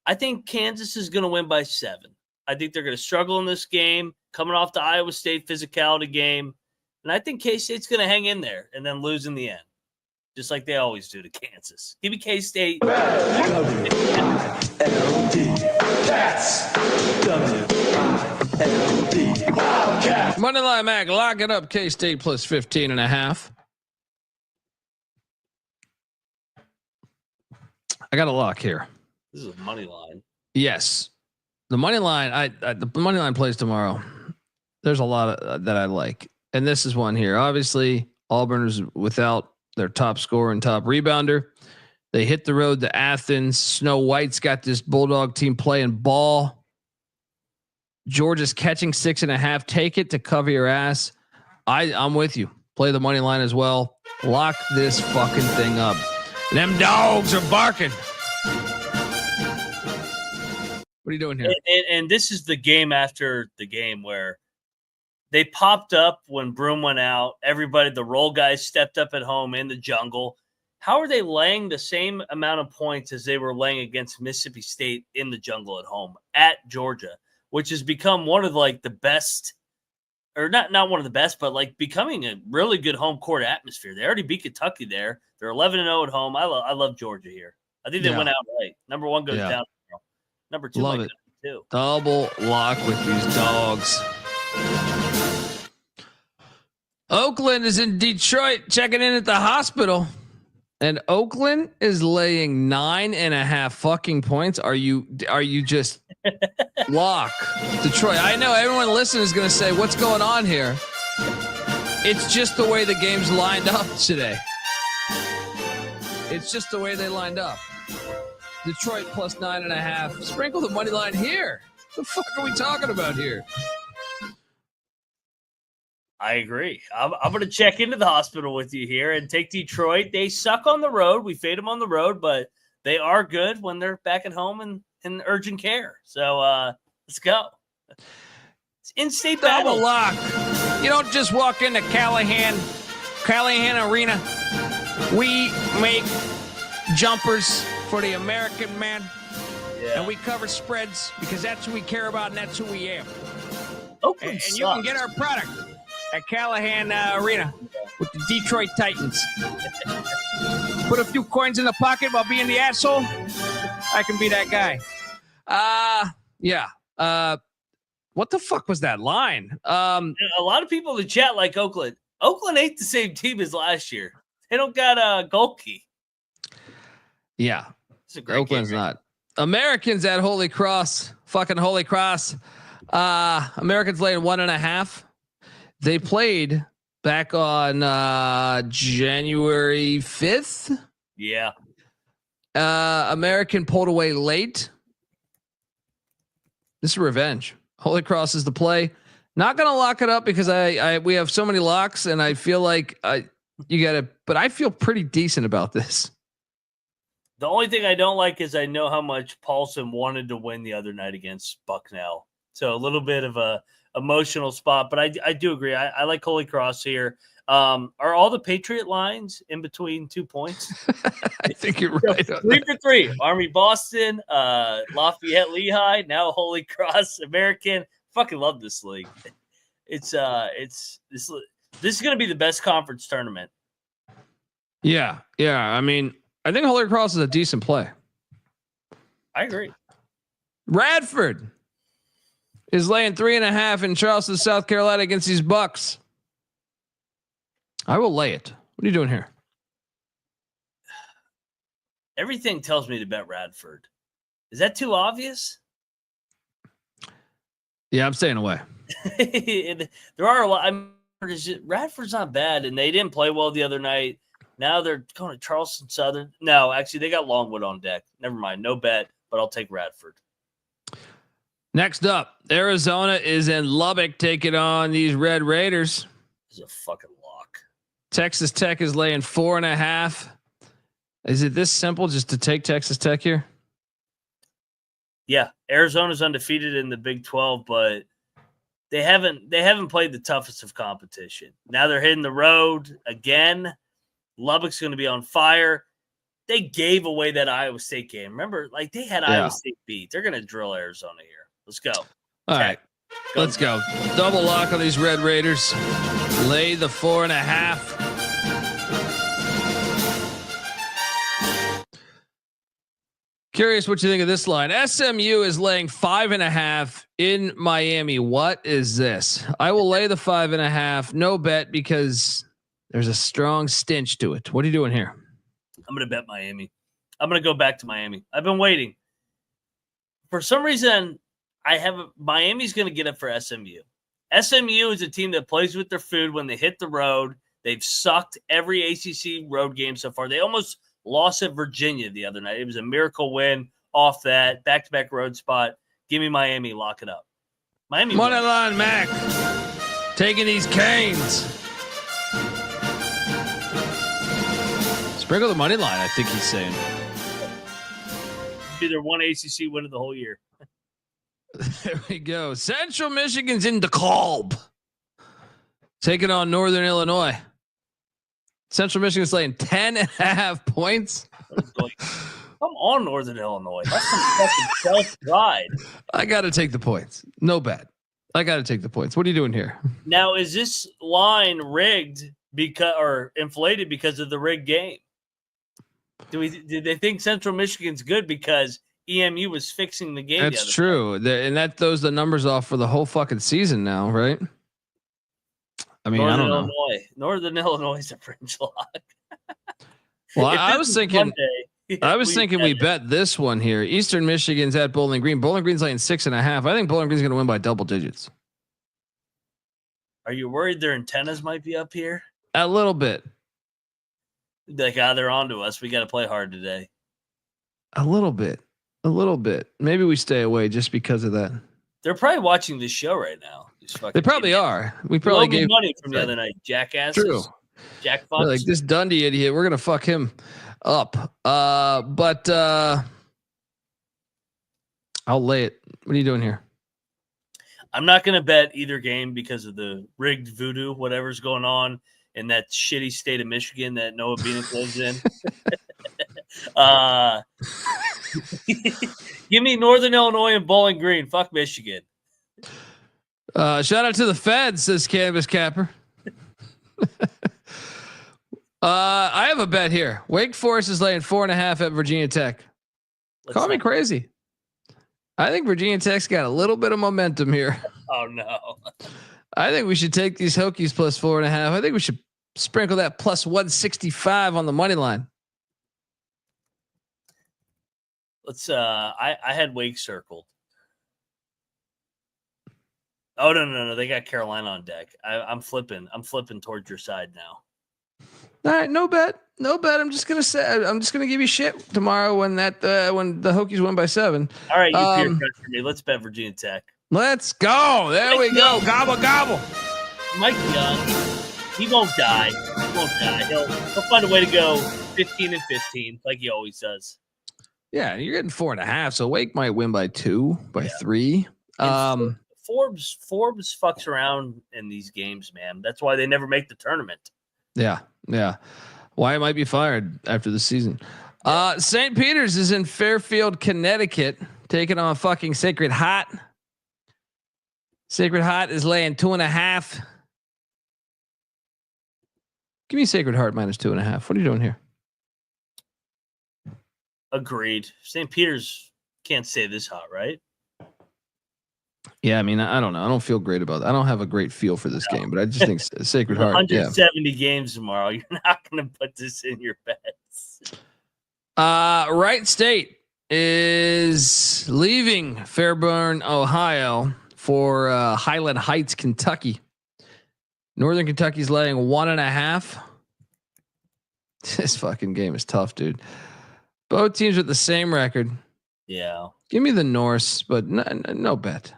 I think Kansas is gonna win by 7. I think they're gonna struggle in this game, coming off the Iowa State physicality game. And I think K-State's gonna hang in there and then lose in the end. Just like they always do to Kansas. Give me K-State. Moneyline Mac, lock it up. K-State plus 15.5. I got a lock here. This is a money line. Yes. The money line, the money line plays tomorrow. There's a lot of that I like. And this is one here. Obviously, Auburn is without their top scorer and top rebounder. They hit the road to Athens. Snow White's got this Bulldog team playing ball. Georgia's catching 6.5. Take it to cover your ass. I'm with you. Play the money line as well. Lock this fucking thing up. Them dogs are barking. What are you doing here? And this is the game after the game where they popped up when Broom went out. Everybody, the roll guys stepped up at home in the jungle. How are they laying the same amount of points as they were laying against Mississippi State in the jungle at home at Georgia, which has become one of like the best, or not one of the best, but like becoming a really good home court atmosphere. They already beat Kentucky there. They're 11-0 at home. I love Georgia here. I think they went out right. Number 1 goes down. Number 2 love might it. go down too. Double lock with these dogs. Oakland is in Detroit checking in at the hospital. And Oakland is laying 9.5 fucking points. Are you just lock Detroit? I know everyone listening is going to say, what's going on here? It's just the way the game's lined up today. It's just the way they lined up. Detroit plus 9.5. Sprinkle the money line here. What the fuck are we talking about here? I agree. I'm going to check into the hospital with you here and take Detroit. They suck on the road. We fade them on the road, but they are good when they're back at home and in urgent care. So let's go. It's in-state Double battle. lock. You don't just walk into Callahan Arena. We make jumpers for the American man. Yeah. And we cover spreads because that's who we care about and that's who we am. Oakland And you can get our product at Callahan Arena with the Detroit Titans. Put a few coins in the pocket while being the asshole. I can be that guy. Yeah. What the fuck was that line? A lot of people in the chat like Oakland. Oakland ain't the same team as last year. They don't got a Golke. Yeah. It's a great Oakland's game, right? not. Americans at Holy Cross. Fucking Holy Cross. Americans laying 1.5. They played back on January 5th. Yeah. American pulled away late. This is revenge. Holy Cross is the play. Not gonna lock it up because we have so many locks, and I feel like but I feel pretty decent about this. The only thing I don't like is I know how much Paulson wanted to win the other night against Bucknell. So a little bit of a emotional spot, but I do agree. I like Holy Cross here. Are all the Patriot lines in between 2 points? I think you're right. 3 for 3. Army Boston, Lafayette Lehigh, now Holy Cross American. Fucking love this league. This is going to be the best conference tournament. Yeah. I mean, I think Holy Cross is a decent play. I agree. Radford is laying 3.5 in Charleston, South Carolina against these Bucks. I will lay it. What are you doing here? Everything tells me to bet Radford. Is that too obvious? Yeah, I'm staying away. There are a lot. Radford's not bad, and they didn't play well the other night. Now they're going to Charleston Southern. No, actually, they got Longwood on deck. Never mind. No bet, but I'll take Radford. Next up, Arizona is in Lubbock taking on these Red Raiders. This is a fucking lock. Texas Tech is laying 4.5. Is it this simple just to take Texas Tech here? Yeah, Arizona's undefeated in the Big 12, but they haven't played the toughest of competition. Now they're hitting the road again. Lubbock's going to be on fire. They gave away that Iowa State game. Remember, like they had Iowa State beat. They're going to drill Arizona here. Let's go. All right, let's go. Double lock on these Red Raiders. Lay the 4.5. Curious what you think of this line. SMU is laying 5.5 in Miami. What is this? I will lay the 5.5. No bet because there's a strong stench to it. What are you doing here? I'm going to bet Miami. I'm going to go back to Miami. I've been waiting. For some reason, Miami's going to get up for SMU. SMU is a team that plays with their food when they hit the road. They've sucked every ACC road game so far. They almost lost at Virginia the other night. It was a miracle win off that back-to-back road spot. Give me Miami. Lock it up. Miami. Money line, Mac. Taking these Canes. Sprinkle the money line, I think he's saying. Be their one ACC win of the whole year. There we go. Central Michigan's in DeKalb. Taking on Northern Illinois. Central Michigan's laying 10.5 points. Come on, Northern Illinois. That's some fucking self-pride. I got to take the points. No bet. I got to take the points. What are you doing here? Now, is this line rigged or inflated because of the rigged game? Did they think Central Michigan's good because EMU was fixing the game? That's true. And that throws the numbers off for the whole fucking season now, right? I mean, I don't know. Northern Illinois is a fringe lock. Well, I was thinking we bet this one here. Eastern Michigan's at Bowling Green. Bowling Green's laying 6.5. I think Bowling Green's going to win by double digits. Are you worried their antennas might be up here? A little bit. Like, they're on to us. We got to play hard today. A little bit. Maybe we stay away just because of that. They're probably watching this show right now. They probably are. We probably gave money from the other night. Jackasses. True. Jack Fox. Like this Dundee idiot. We're gonna fuck him up. But I'll lay it. What are you doing here? I'm not gonna bet either game because of the rigged voodoo, whatever's going on in that shitty state of Michigan that Noah Bieniek lives in. Give me Northern Illinois and Bowling Green. Fuck Michigan. Shout out to the Feds, says Cannabis Capper. I have a bet here. Wake Forest is laying 4.5 at Virginia Tech. Call me crazy. I think Virginia Tech's got a little bit of momentum here. Oh no. I think we should take these Hokies plus 4.5. I think we should sprinkle that plus 165 on the money line. Let's I had Wake circled. Oh no. They got Carolina on deck. I'm flipping towards your side now. All right, no bet. I'm just gonna give you shit tomorrow when the Hokies win by 7. All right, you peer pressure me. Let's bet Virginia Tech. Let's go. There we go. Gobble gobble. Mike Young, he won't die. He'll find a way to go 15-15 like he always does. Yeah, you're getting 4.5, so Wake might win by 2, by 3. Forbes fucks around in these games, man. That's why they never make the tournament. Yeah. Why might be fired after the season. St. Peter's is in Fairfield, Connecticut, taking on fucking Sacred Heart. Sacred Heart is laying 2.5. Give me Sacred Heart minus 2.5. What are you doing here? Agreed. St. Peter's can't stay this hot, right? Yeah, I mean, I don't know. I don't feel great about that. I don't have a great feel for this game, but I just think Sacred Heart. 170 games tomorrow. You're not going to put this in your bets. Wright State is leaving Fairburn, Ohio for Highland Heights, Kentucky. Northern Kentucky's laying 1.5. This fucking game is tough, dude. Both teams with the same record. Yeah. Give me the Norse, but no bet.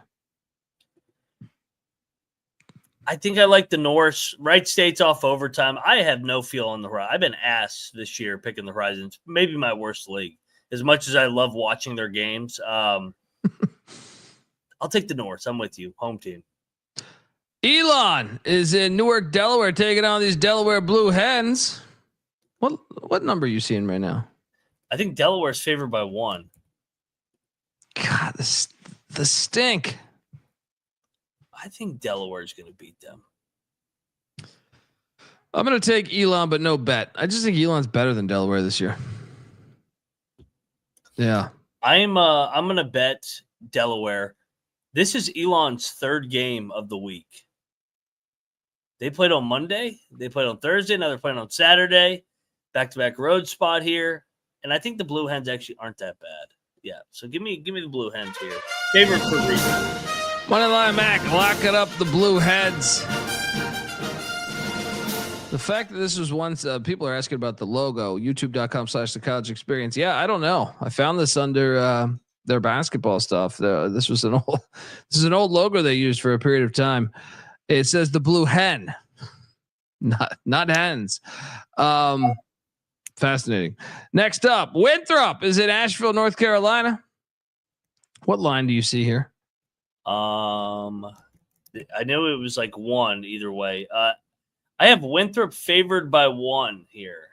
I think I like the Norse. Wright State's off overtime. I have no feel on the Horizon. I've been ass this year picking the Horizons. Maybe my worst league. As much as I love watching their games, I'll take the Norse. I'm with you. Home team. Elon is in Newark, Delaware, taking on these Delaware Blue Hens. What number are you seeing right now? I think Delaware's favored by 1. God, the stink. I think Delaware's going to beat them. I'm going to take Elon, but no bet. I just think Elon's better than Delaware this year. Yeah. I'm going to bet Delaware. This is Elon's 3rd game of the week. They played on Monday. They played on Thursday. Now they're playing on Saturday. Back-to-back road spot here. And I think the Blue Hens actually aren't that bad. Yeah. So give me the Blue Hens here. Favorite for a reason. Moneyline Mac, lock it up, the Blue Heads. The fact that this was once, people are asking about the logo, youtube.com/the college experience. Yeah, I don't know. I found this under their basketball stuff. This is an old logo they used for a period of time. It says the Blue Hen, not hens. Fascinating. Next up, Winthrop is in Asheville, North Carolina. What line do you see here? I know it was like 1 either way. I have Winthrop favored by 1 here.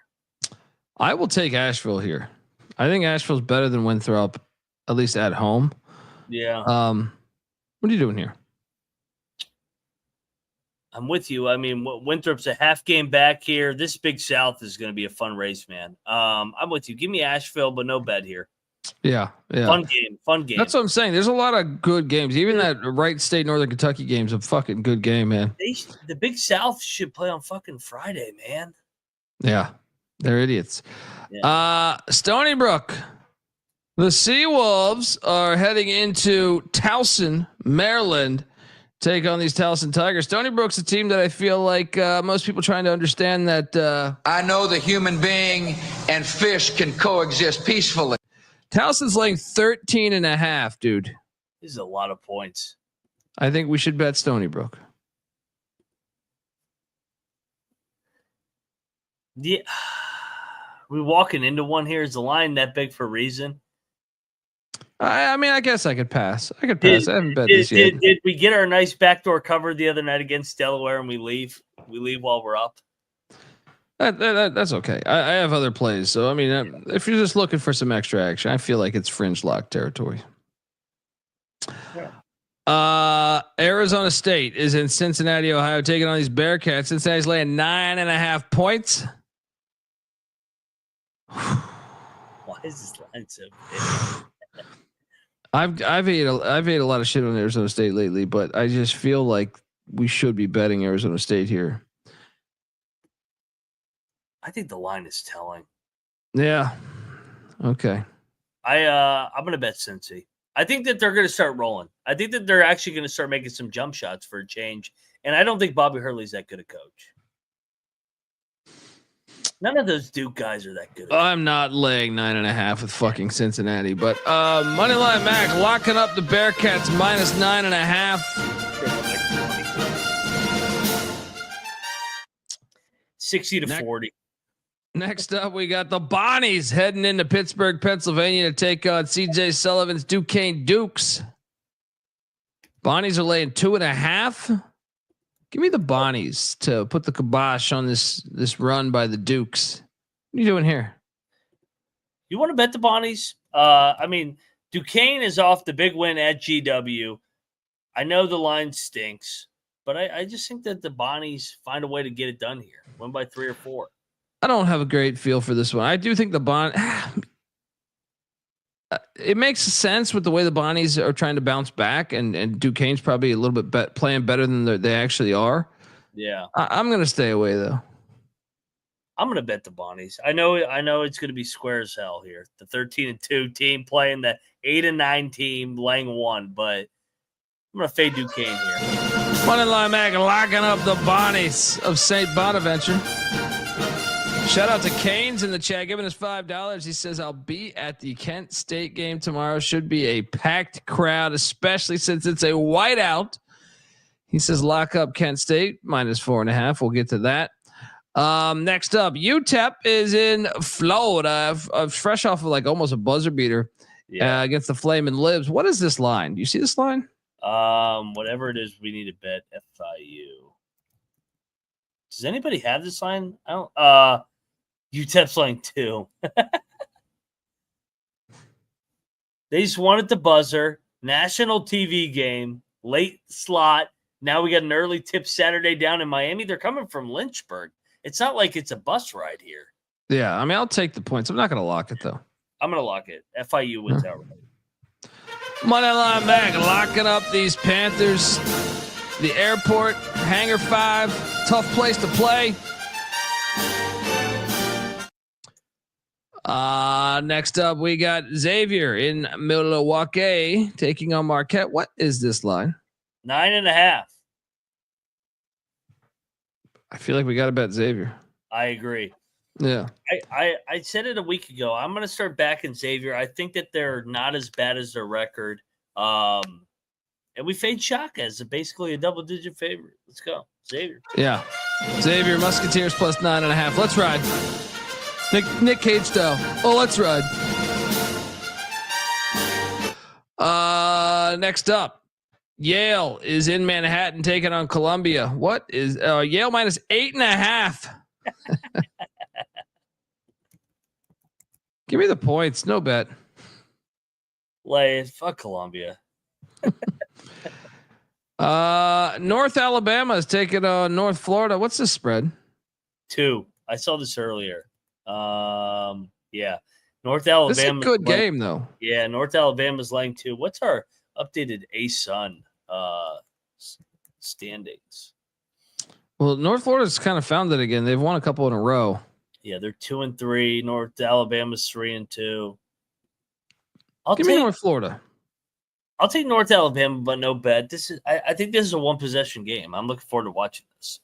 I will take Asheville here. I think Asheville's better than Winthrop, at least at home. Yeah. What are you doing here? I'm with you. I mean, Winthrop's a half game back here. This Big South is going to be a fun race, man. I'm with you. Give me Asheville, but no bet here. Yeah. Fun game. That's what I'm saying. There's a lot of good games. Even that Wright State, Northern Kentucky game's a fucking good game, man. The Big South should play on fucking Friday, man. Yeah. They're idiots. Yeah. Stony Brook. The Seawolves are heading into Towson, Maryland. Take on these Towson Tigers. Stony Brook's a team that I feel like most people trying to understand that. I know the human being and fish can coexist peacefully. Towson's laying 13.5, dude. This is a lot of points. I think we should bet Stony Brook. Yeah. We walking into one here. Is the line that big for a reason? I mean, I guess I could pass. I haven't bet this yet. Did we get our nice backdoor cover the other night against Delaware and we leave? We leave while we're up. That's okay. I have other plays. So, I mean, if you're just looking for some extra action, I feel like it's fringe lock territory. Yeah. Arizona State is in Cincinnati, Ohio, taking on these Bearcats. Cincinnati's laying 9.5 points. Why is this line so big? I've ate a lot of shit on Arizona State lately, but I just feel like we should be betting Arizona State here. I think the line is telling. Yeah. Okay. I'm gonna bet Cincy. I think that they're gonna start rolling. I think that they're actually gonna start making some jump shots for a change. And I don't think Bobby Hurley's that good a coach. None of those Duke guys are that good. I'm not laying 9.5 with fucking Cincinnati, but Moneyline Mac locking up the Bearcats minus 9.5. 60-40. Next up, we got the Bonnies heading into Pittsburgh, Pennsylvania to take on CJ Sullivan's Duquesne Dukes. Bonnies are laying 2.5. Give me the Bonnies to put the kibosh on this run by the Dukes. What are you doing here? You want to bet the Bonnies? I mean, Duquesne is off the big win at GW. I know the line stinks, but I just think that the Bonnies find a way to get it done here. Win by 3 or 4. I don't have a great feel for this one. I do think the it makes sense with the way the Bonnies are trying to bounce back, and Duquesne's probably a little bit playing better than they actually are. Yeah, I'm going to stay away though. I'm going to bet the Bonnies. I know it's going to be square as hell here. The 13-2 team playing the 8-9 team laying 1, but I'm going to fade Duquesne here. Moneyline Mac locking up the Bonnies of St. Bonaventure. Shout out to Canes in the chat, giving us $5. He says, I'll be at the Kent State game tomorrow. Should be a packed crowd, especially since it's a whiteout. He says, lock up Kent State, minus 4.5. We'll get to that. Next up, UTEP is in Florida, fresh off of like almost a buzzer beater against the Flamin' Libs. What is this line? Do you see this line? Whatever it is, we need to bet FIU. Does anybody have this line? I don't. UTEP's line 2. They just wanted the buzzer. National TV game, late slot. Now we got an early tip Saturday down in Miami. They're coming from Lynchburg. It's not like it's a bus ride here. Yeah, I mean, I'll take the points. I'm not going to lock it though. I'm going to lock it. FIU wins outright. Moneyline back, locking up these Panthers. The airport, Hangar 5, tough place to play. Next up, we got Xavier in Milwaukee taking on Marquette. What is this line? 9.5. I feel like we got to bet Xavier. I agree. Yeah. I said it a week ago. I'm going to start backing Xavier. I think that they're not as bad as their record. And we fade Shaka as basically a double-digit favorite. Let's go. Xavier. Yeah. Xavier Musketeers plus 9.5. Let's ride. Nick Cage style. Oh, let's ride. Next up, Yale is in Manhattan taking on Columbia. What is Yale minus 8.5? Give me the points. No bet. Lay fuck Columbia. North Alabama is taking on North Florida. What's the spread? 2. I saw this earlier. Yeah. North Alabama. This is a good game, though. Yeah, North Alabama's laying 2. What's our updated ASUN standings? Well, North Florida's kind of found it again. They've won a couple in a row. Yeah, they're 2-3. North Alabama's 3-2. Give me North Florida. I'll take North Alabama, but no bet. I think this is a 1-possession game. I'm looking forward to watching this.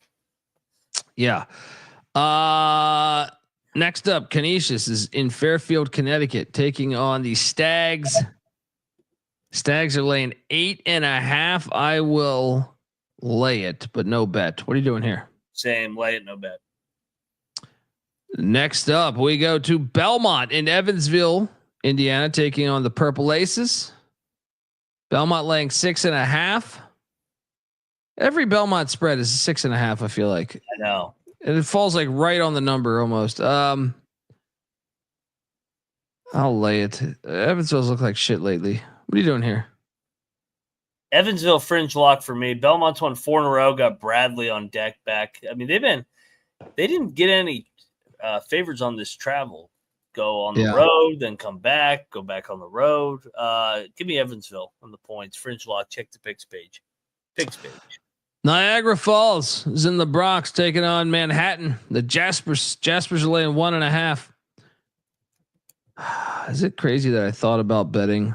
Yeah. Next up, Canisius is in Fairfield, Connecticut, taking on the Stags. Stags are laying 8.5. I will lay it, but no bet. What are you doing here? Same, lay it, no bet. Next up, we go to Belmont in Evansville, Indiana, taking on the Purple Aces. Belmont laying 6.5. Every Belmont spread is 6.5. I feel like. I know. And it falls like right on the number almost. I'll lay it. Evansville's look like shit lately. What are you doing here? Evansville fringe lock for me. Belmont's won 4 in a row. Got Bradley on deck back. I mean, they didn't get any favors on this travel. Go on the road, then come back. Go back on the road. Give me Evansville on the points. Fringe lock. Check the picks page. Picks page. Niagara Falls is in the Bronx taking on Manhattan. The Jaspers are laying 1.5. Is it crazy that I thought about betting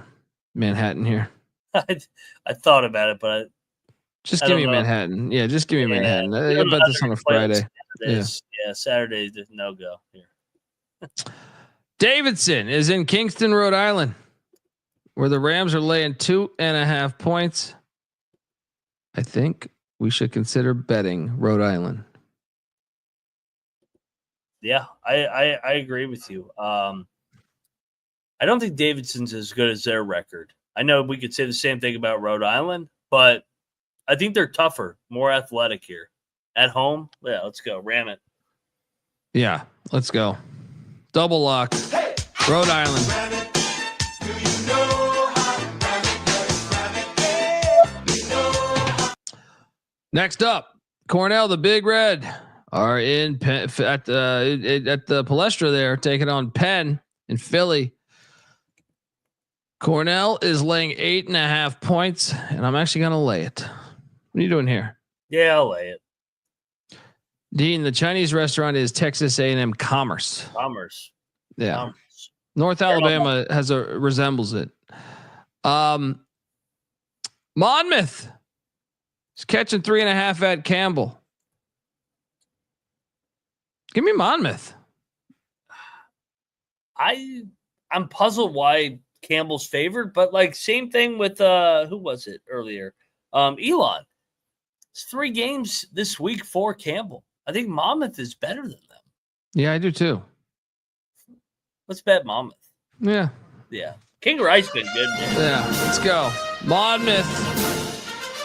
Manhattan here? I thought about it, but just give me Manhattan. Yeah, just give me Manhattan. I bet this on a Friday. Saturday is no go here. Davidson is in Kingston, Rhode Island, where the Rams are laying 2.5 points. I think we should consider betting Rhode Island. Yeah, I agree with you. I don't think Davidson's as good as their record. I know we could say the same thing about Rhode Island, but I think they're tougher, more athletic here. At home, yeah, let's go. Ram it. Yeah, let's go. Double lock. Rhode Island. Next up, Cornell, the Big Red, are in at the Palestra there, taking on Penn in Philly. Cornell is laying 8.5 points, and I'm actually going to lay it. What are you doing here? Yeah, I'll lay it. Dean, the Chinese restaurant is Texas A&M Commerce. Yeah. Commerce. North Alabama resembles it. Monmouth is catching 3.5 at Campbell. Give me Monmouth. I'm puzzled why Campbell's favored, but like same thing with who was it earlier? Elon. It's 3 games this week for Campbell. I think Monmouth is better than them. Yeah, I do too. Let's bet Monmouth. Yeah. King Rice been good, man. Yeah, let's go. Monmouth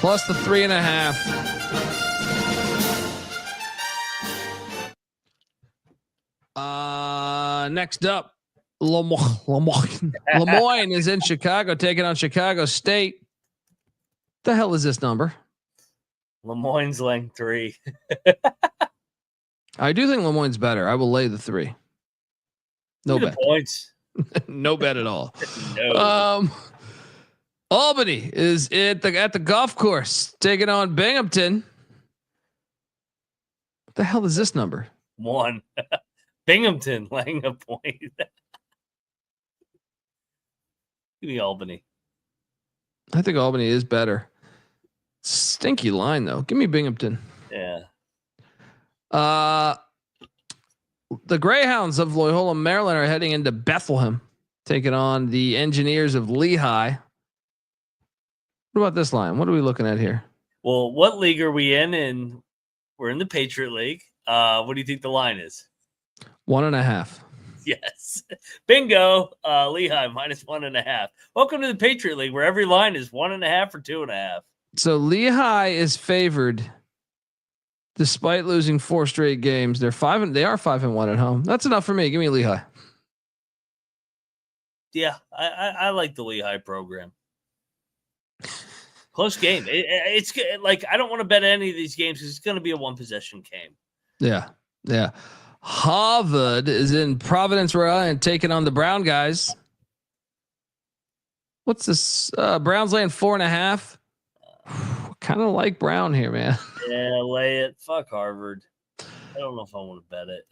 plus the 3.5. Next up, Lemoyne is in Chicago taking on Chicago State. The hell is this number? Lemoyne's laying 3. I do think Lemoyne's better. I will lay the 3. No bet. Points. No bet at all. No. Albany is at the golf course taking on Binghamton. What the hell is this number? 1. Binghamton laying a point. Give me Albany. I think Albany is better. Stinky line though. Give me Binghamton. Yeah. The Greyhounds of Loyola, Maryland are heading into Bethlehem, taking on the Engineers of Lehigh. What about this line? What are we looking at here? Well, what league are we in? And we're in the Patriot League. What do you think the line is? 1.5. Yes. Bingo. Lehigh -1.5. Welcome to the Patriot League, where every line is 1.5 or 2.5. So Lehigh is favored despite losing 4 straight games. They are 5-1 at home. That's enough for me. Give me Lehigh. Yeah, I like the Lehigh program. Close game. It's like I don't want to bet any of these games because it's going to be a 1-possession game. Yeah. Harvard is in Providence, Rhode Island, taking on the Brown guys. What's this? Brown's laying 4.5. Kind of like Brown here, man. Yeah, lay it. Fuck Harvard. I don't know if I want to bet it.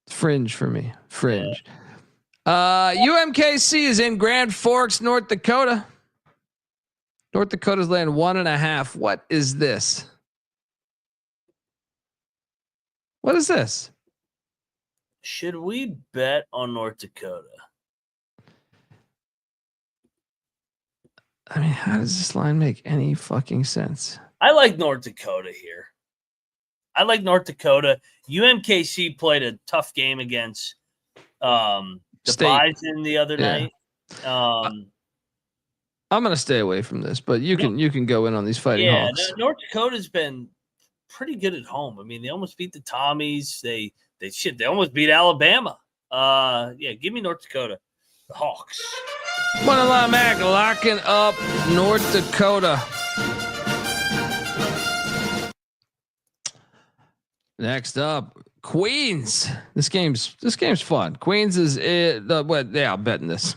Fringe for me. Fringe. Yeah. UMKC is in Grand Forks, North Dakota. North Dakota's laying 1.5. What is this? What is this? Should we bet on North Dakota? I mean, how does this line make any fucking sense? I like North Dakota here. I like North Dakota. UMKC played a tough game against the Bison the other night. I'm gonna stay away from this, but you can go in on these Fighting Hawks. North Dakota's been pretty good at home. I mean, they almost beat the Tommies. They almost beat Alabama. Give me North Dakota. The Hawks. Moneyline Mac locking up North Dakota. Next up, Queens. This game's fun. Queens is I'm betting this.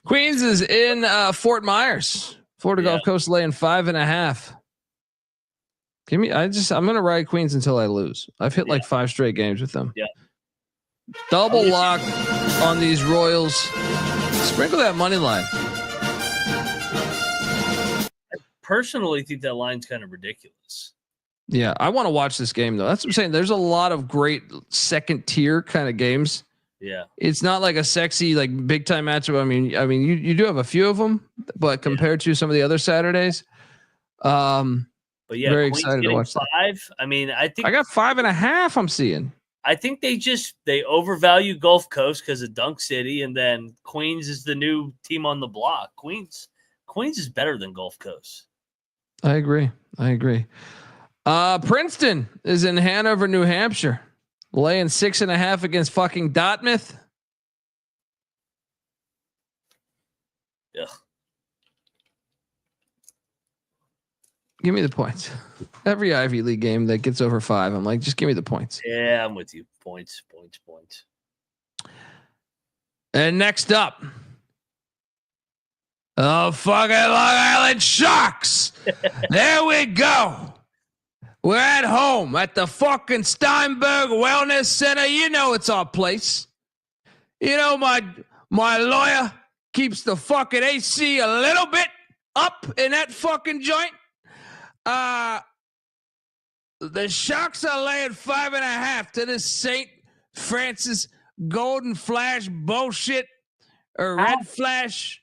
Queens is in Fort Myers. Florida Gulf Coast laying 5.5. I'm gonna ride Queens until I lose. I've hit like 5 straight games with them. Yeah. Double lock on these Royals. Sprinkle that money line. I personally think that line's kind of ridiculous. Yeah, I want to watch this game though. That's what I'm saying. There's a lot of great second tier kind of games. Yeah, it's not like a sexy like big time matchup. I mean, you do have a few of them, but compared to some of the other Saturdays, but yeah, very Queen's excited to watch 5. that. I mean, I think I got 5.5. I'm seeing. I think they overvalue Gulf Coast because of Dunk City, and then Queens is the new team on the block. Queens is better than Gulf Coast. I agree. Princeton is in Hanover, New Hampshire, laying 6.5 against fucking Dartmouth. Yeah. Give me the points. Every Ivy League game that gets over 5, I'm like, just give me the points. Yeah, I'm with you. Points. And next up, fucking Long Island Sharks. There we go. We're at home at the fucking Steinberg Wellness Center. You know it's our place. You know my lawyer keeps the fucking AC a little bit up in that fucking joint. The Sharks are laying 5.5 to this St. Francis Golden Flash bullshit or Red Flash.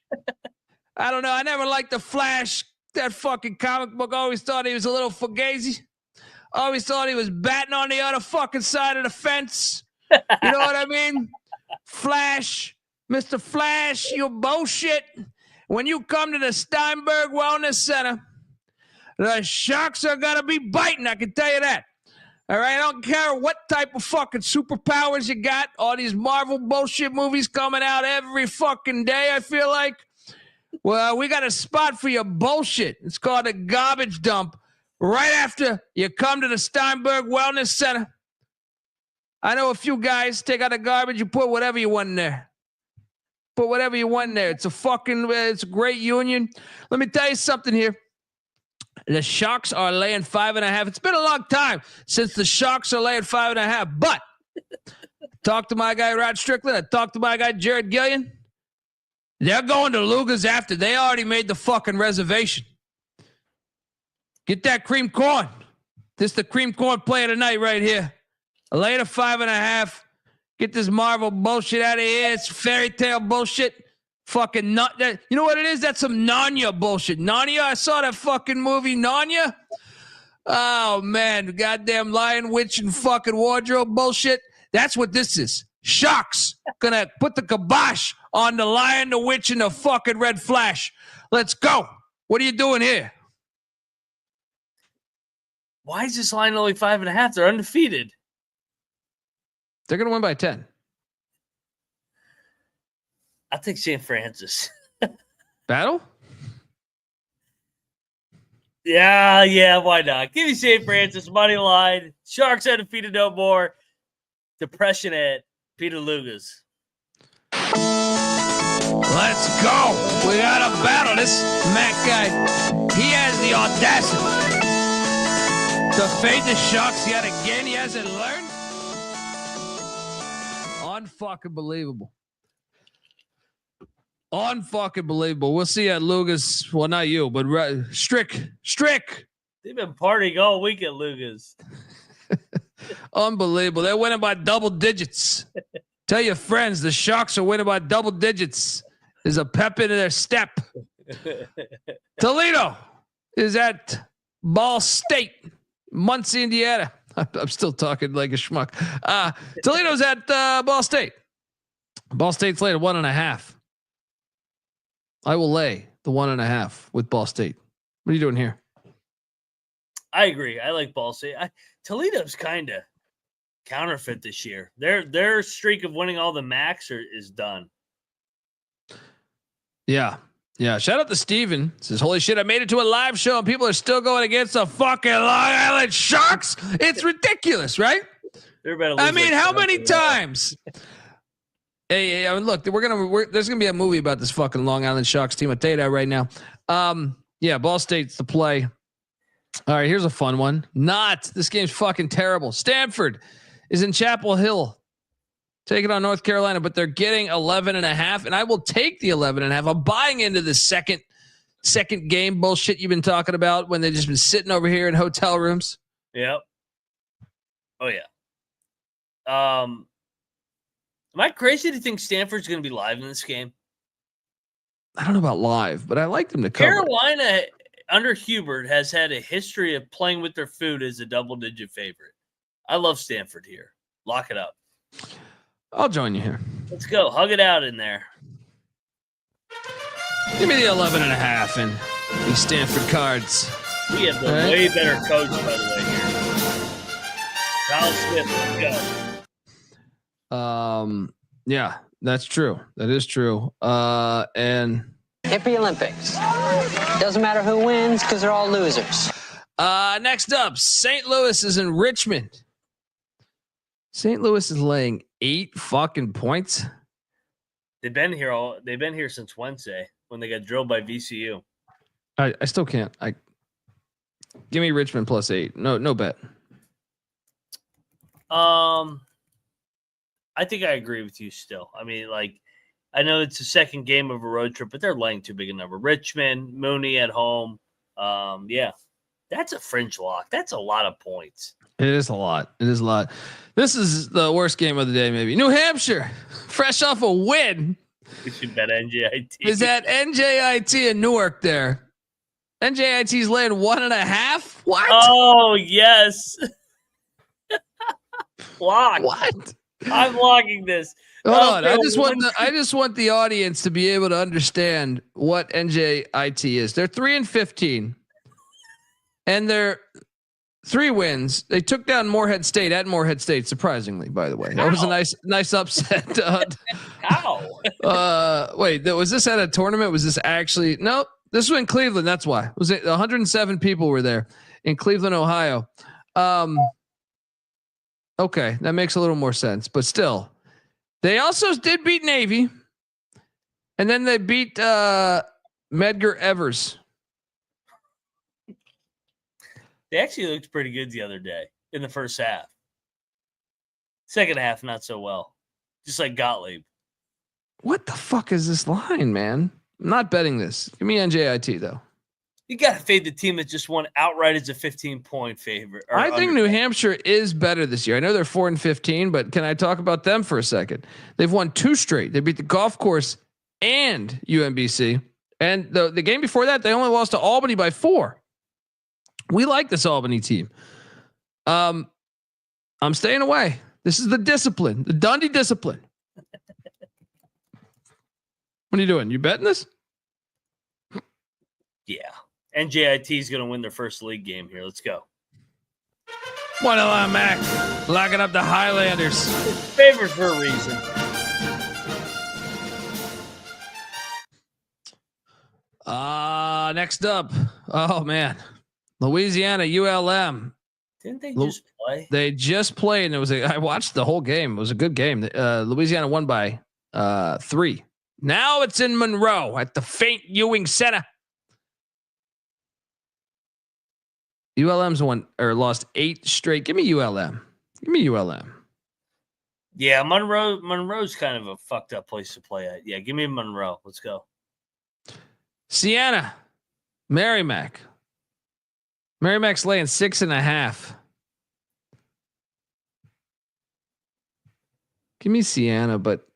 I don't know. I never liked the Flash. That fucking comic book. Always thought he was a little fugazi. Always thought he was batting on the other fucking side of the fence. You know what I mean? Flash, Mr. Flash, you bullshit. When you come to the Steinberg Wellness Center, the Sharks are going to be biting. I can tell you that. All right. I don't care what type of fucking superpowers you got. All these Marvel bullshit movies coming out every fucking day, I feel like. Well, we got a spot for your bullshit. It's called a garbage dump. Right after you come to the Steinberg Wellness Center. I know a few guys take out the garbage. You put whatever you want in there. Put whatever you want in there. It's a great union. Let me tell you something here. The Sharks are laying 5.5. It's been a long time since the Sharks are laying 5.5. But talk to my guy Rod Strickland. I talked to my guy Jared Gillian. They're going to Luger's after. They already made the fucking reservation. Get that cream corn. This is the cream corn play of the night right here. A lay to 5.5. Get this Marvel bullshit out of here. It's fairy tale bullshit. Fucking nut. You know what it is? That's some Narnia bullshit. Narnia. I saw that fucking movie Narnia. Oh man, goddamn lion, witch, and fucking wardrobe bullshit. That's what this is. Sharks gonna put the kibosh on the Lion, the Witch, and the fucking Red Flash. Let's go. What are you doing here? Why is this line only 5.5? They're undefeated. They're gonna win by 10. I'll take St. Francis. Battle? Yeah, why not? Give me St. Francis, money line. Sharks undefeated no more. Depression at Peter Luger's. Let's go. We got a battle. This Mac guy, he has the audacity to fade the Sharks yet again. He hasn't learned. Unfucking believable. Unfucking believable. We'll see at Luger's. Well, not you, but Strick. They've been partying all week at Luger's. Unbelievable. They're winning by double digits. Tell your friends the Sharks are winning by double digits. There's a pep into their step. Toledo is at Ball State, Muncie, Indiana. I'm still talking like a schmuck. Toledo's at Ball State. Ball State's laid at 1.5. I will lay the 1.5 with Ball State. What are you doing here? I agree. I like Ball State. Toledo's kind of counterfeit this year. Their streak of winning all the MACs is done. Yeah. Shout out to Steven. Says, holy shit, I made it to a live show and people are still going against the fucking Long Island Sharks. It's ridiculous, right? I mean, how many times? Hey, look, there's gonna be a movie about this fucking Long Island Sharks team. I'll tell you that right now. Yeah, Ball State's the play. All right, here's a fun one. This game's fucking terrible. Stanford is in Chapel Hill, taking on North Carolina, but they're getting 11.5, and I will take the 11.5. I'm buying into the second game bullshit you've been talking about when they've just been sitting over here in hotel rooms. Yep. Oh yeah. Am I crazy to think Stanford's going to be live in this game? I don't know about live, but I like them to cover. Carolina under Hubert has had a history of playing with their food as a double-digit favorite. I love Stanford here. Lock it up. I'll join you here. Let's go. Hug it out in there. Give me the 11.5 and these Stanford cards. We have the way better coach, by the way, here. Kyle Smith, let's go. Yeah, that's true. That is true. And Hippie Olympics. Doesn't matter who wins because they're all losers. Next up, St. Louis is in Richmond. St. Louis is laying 8 fucking points. They've been here since Wednesday when they got drilled by VCU. I still can't. Give me Richmond plus 8. No bet. I think I agree with you still. I mean, I know it's the second game of a road trip, but they're laying too big a number. Richmond, Mooney at home. Yeah, that's a fringe lock. That's a lot of points. It is a lot. This is the worst game of the day, maybe. New Hampshire, fresh off a win. We should bet NJIT. Is that NJIT in Newark there? NJIT's laying 1.5? What? Oh, yes. Lock. What? I'm logging this. Hold on. I just want the audience to be able to understand what NJIT is. They're 3-15, and they're 3 wins. They took down Morehead State at Morehead State. Surprisingly, by the way, that was a nice upset. How? Wait, was this at a tournament? Was this actually? Nope. This was in Cleveland. That's why. Was it 107 people were there in Cleveland, Ohio? Okay, that makes a little more sense, but still, they also did beat Navy, and then they beat Medgar Evers. They actually looked pretty good the other day in the first half. Second half, not so well. Just like Gottlieb. What the fuck is this line, man? I'm not betting this. Give me NJIT, though. You got to fade the team that just won outright as a 15-point favorite. I think New Hampshire is better this year. I know they're 4-15, but can I talk about them for a second? They've won 2 straight. They beat the Golf Course and UMBC. And the game before that, they only lost to Albany by 4. We like this Albany team. I'm staying away. This is the discipline, the Dundee discipline. What are you doing? You betting this? Yeah. NJIT is going to win their first league game here. Let's go. 1-0 Mac. Locking up the Highlanders. Favorite for a reason. Next up. Oh, man. Louisiana, ULM. Didn't they just play? They just played, and it was I watched the whole game. It was a good game. Louisiana won by 3. Now it's in Monroe at the Faint Ewing Center. ULM's lost 8 straight. Give me ULM. Give me ULM. Yeah, Monroe's kind of a fucked up place to play at. Yeah, give me Monroe. Let's go. Siena, Merrimack. Merrimack's laying 6.5. Give me Siena, but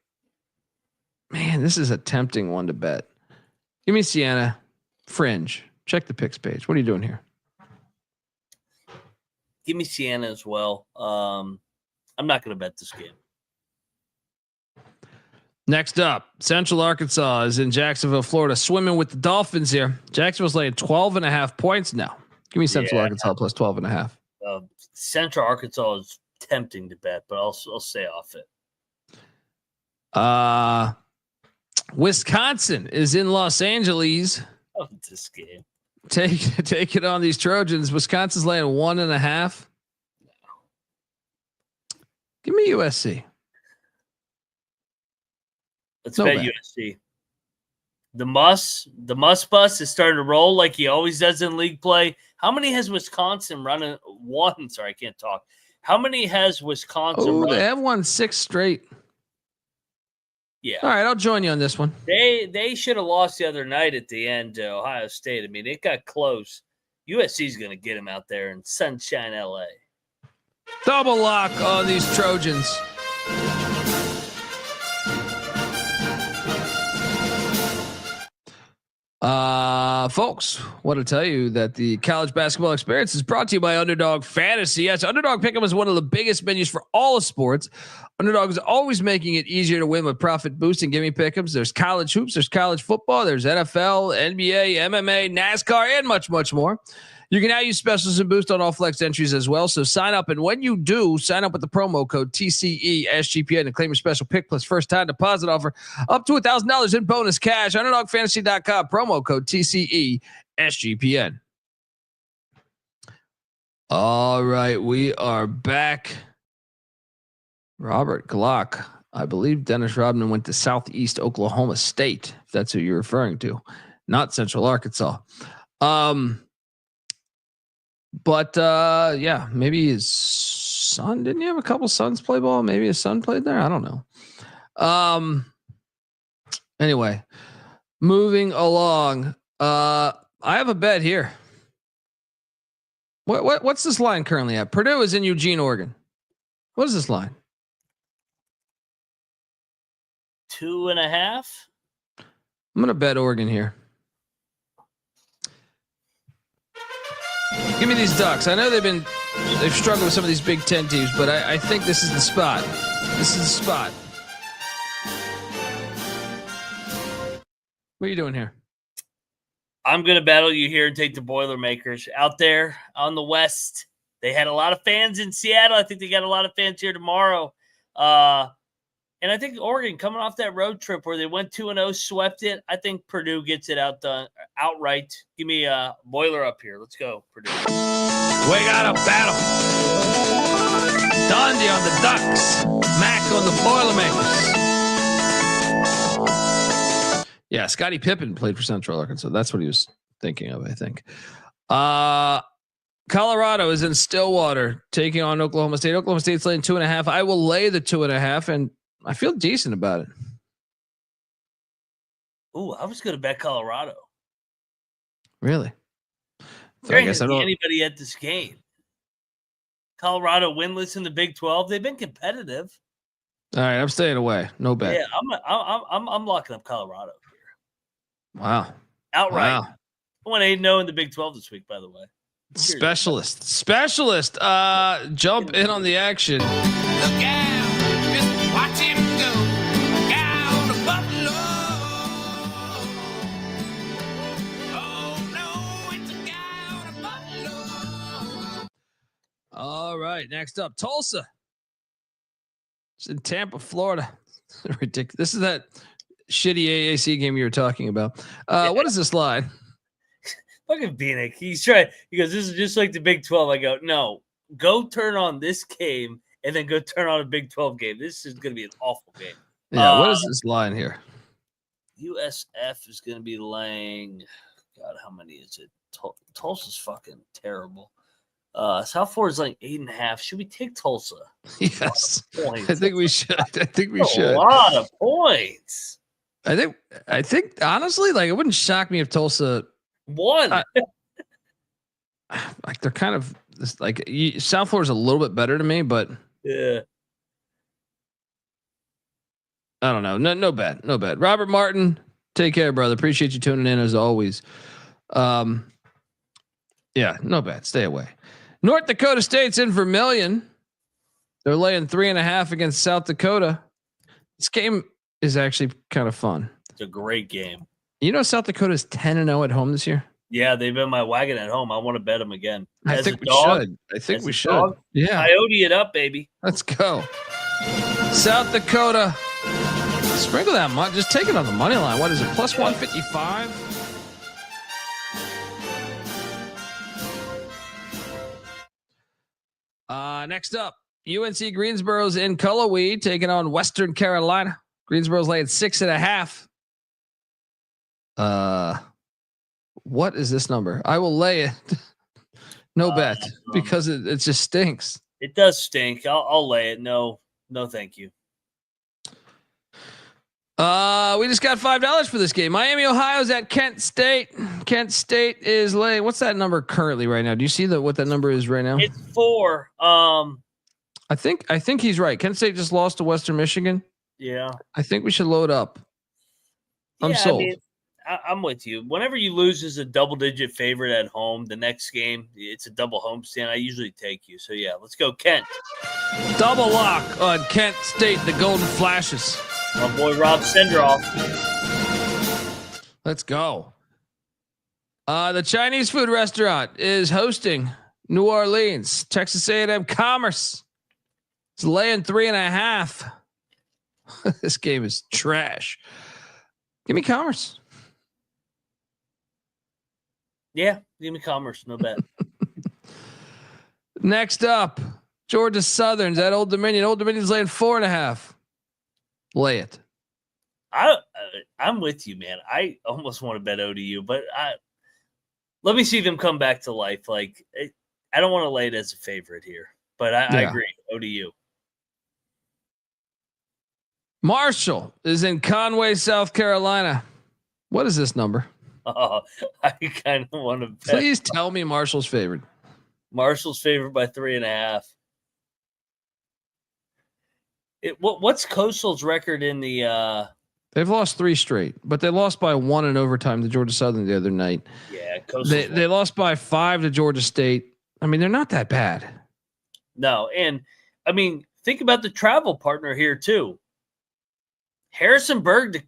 man, this is a tempting one to bet. Give me Siena. Fringe. Check the picks page. What are you doing here? Give me Siena as well. I'm not going to bet this game. Next up, Central Arkansas is in Jacksonville, Florida, swimming with the Dolphins here. Jacksonville's laying 12.5 points now. Give me Central Arkansas plus 12.5. Central Arkansas is tempting to bet, but I'll stay off it. Wisconsin is in Los Angeles. Oh, this game. Take it on these Trojans. Wisconsin's laying 1.5. Give me USC. Let's bet USC. The Muss bus is starting to roll like he always does in league play. How many has Wisconsin running? One. Sorry, I can't talk. How many has Wisconsin? They have won 6 straight. Yeah. All right, I'll join you on this one. They should have lost the other night at the end to Ohio State. I mean, it got close. USC's going to get him out there in sunshine LA. Double lock on these Trojans. Folks, want to tell you that the college basketball experience is brought to you by Underdog Fantasy. Yes, Underdog Pick'em is one of the biggest venues for all of sports. Underdog is always making it easier to win with profit boosting gimme pick'ems. There's college hoops, there's college football, there's NFL, NBA, MMA, NASCAR, and much, much more. You can now use specials and boost on all flex entries as well. So sign up, and when you do, sign up with the promo code TCESGPN and claim your special pick plus first time deposit offer up to $1,000 in bonus cash. UnderdogFantasy.com, promo code TCESGPN. All right, we are back. Robert Glock. I believe Dennis Rodman went to Southeast Oklahoma State, if that's who you're referring to, not Central Arkansas. But yeah, maybe his son, didn't he have a couple sons play ball? Maybe his son played there. I don't know. Anyway, moving along. I have a bet here. What's this line currently at? Purdue is in Eugene, Oregon. What is this line? 2.5. I'm going to bet Oregon here. Give me these Ducks. I know they've struggled with some of these Big Ten teams, but I think this is the spot. This is the spot. What are you doing here? I'm going to battle you here and take the Boilermakers out there on the West. They had a lot of fans in Seattle. I think they got a lot of fans here tomorrow. And I think Oregon coming off that road trip where they went 2-0, swept it. I think Purdue gets it outright. Give me a Boiler up here. Let's go, Purdue. We got a battle. Dundee on the Ducks. Mac on the Boilermakers. Yeah, Scottie Pippen played for Central Arkansas. That's what he was thinking of, I think. Colorado is in Stillwater taking on Oklahoma State. Oklahoma State's laying 2.5. I will lay the 2.5, and I feel decent about it. Ooh, I was going to bet Colorado. Really? There ain't anybody at this game. Colorado winless in the Big 12. They've been competitive. All right, I'm staying away. No bet. Yeah, I'm locking up Colorado here. Wow. Outright. Wow. I went 8-0 in the Big 12 this week, by the way. Specialist. Jump in on the action. Look out, just watch him go. Down to Buffalo. Oh no, it's a guy out of Buffalo. All right, next up, Tulsa. It's in Tampa, Florida. Ridiculous. This is that shitty AAC game you were talking about. What is this line? Fucking Bieniek. He's trying. He goes, "This is just like the Big 12." I go, "No, go turn on this game and then go turn on a Big 12 game. This is going to be an awful game." Yeah, what is this line here? USF is going to be laying. God, how many is it? Tulsa's fucking terrible. South Florida's like 8.5. Should we take Tulsa? Yes, I think we should. I think we should. A lot of points. I think honestly, like it wouldn't shock me if Tulsa won. Like they're kind of like South Florida's a little bit better to me, but yeah, I don't know. No bad. Robert Martin, take care, brother. Appreciate you tuning in as always. Yeah, no bad. Stay away. North Dakota State's in Vermilion. They're laying 3.5 against South Dakota. This game is actually kind of fun. It's a great game. You know, South Dakota's 10-0 at home this year. Yeah, they've been my wagon at home. I want to bet them again. I think we should. Yeah. Coyote it up, baby. Let's go. South Dakota. Sprinkle that money. Just take it on the money line. What is it? Plus 155. Next up, UNC Greensboro's in Cullowhee taking on Western Carolina. Greensboro's laying 6.5. What is this number? I will lay it. No bet because it just stinks. It does stink. I'll lay it. No, thank you. We just got $5 for this game. Miami, Ohio's at Kent State. Kent State is laying. What's that number currently right now? Do you see what that number is right now? It's 4. I think he's right. Kent State just lost to Western Michigan. Yeah. I think we should load up. I'm sold. I'm with you. Whenever you lose as a double-digit favorite at home, the next game it's a double homestand. I usually take you. So yeah, let's go Kent. Double lock on Kent State. The Golden Flashes. My boy Rob Senderoff. Let's go. The Chinese food restaurant is hosting New Orleans. Texas A&M Commerce is laying 3.5. This game is trash. Give me Commerce. Yeah, give me Commerce. No bet. Next up, Georgia Southern's at Old Dominion. Old Dominion's laying 4.5. Lay it. I'm with you, man. I almost want to bet ODU, but let me see them come back to life. Like I don't want to lay it as a favorite here, but I agree. ODU. Marshall is in Conway, South Carolina. What is this number? Oh, I kind of want to bet. Please tell me Marshall's favored. Marshall's favored by 3.5. What's Coastal's record in the? They've lost 3 straight, but they lost by 1 in overtime to Georgia Southern the other night. Yeah, they lost by 5 to Georgia State. I mean, they're not that bad. No, and I mean, think about the travel partner here too. Harrisonburg to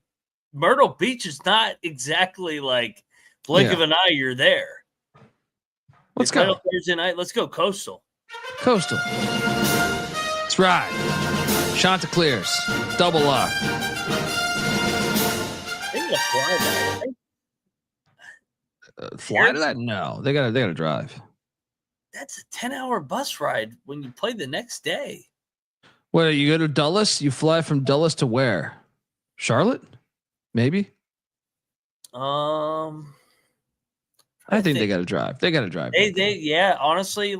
Myrtle Beach is not exactly like blink of an eye. You're there. Let's go Thursday night. Let's go Coastal. Coastal. Let's ride. Chanticleers. Double lock. They got to fly that. Fly to that? No, they gotta drive. That's a 10-hour bus ride when you play the next day. Where you go to Dulles? You fly from Dulles to where? Charlotte? Maybe. I think they got to drive. They got to drive. Yeah. Honestly,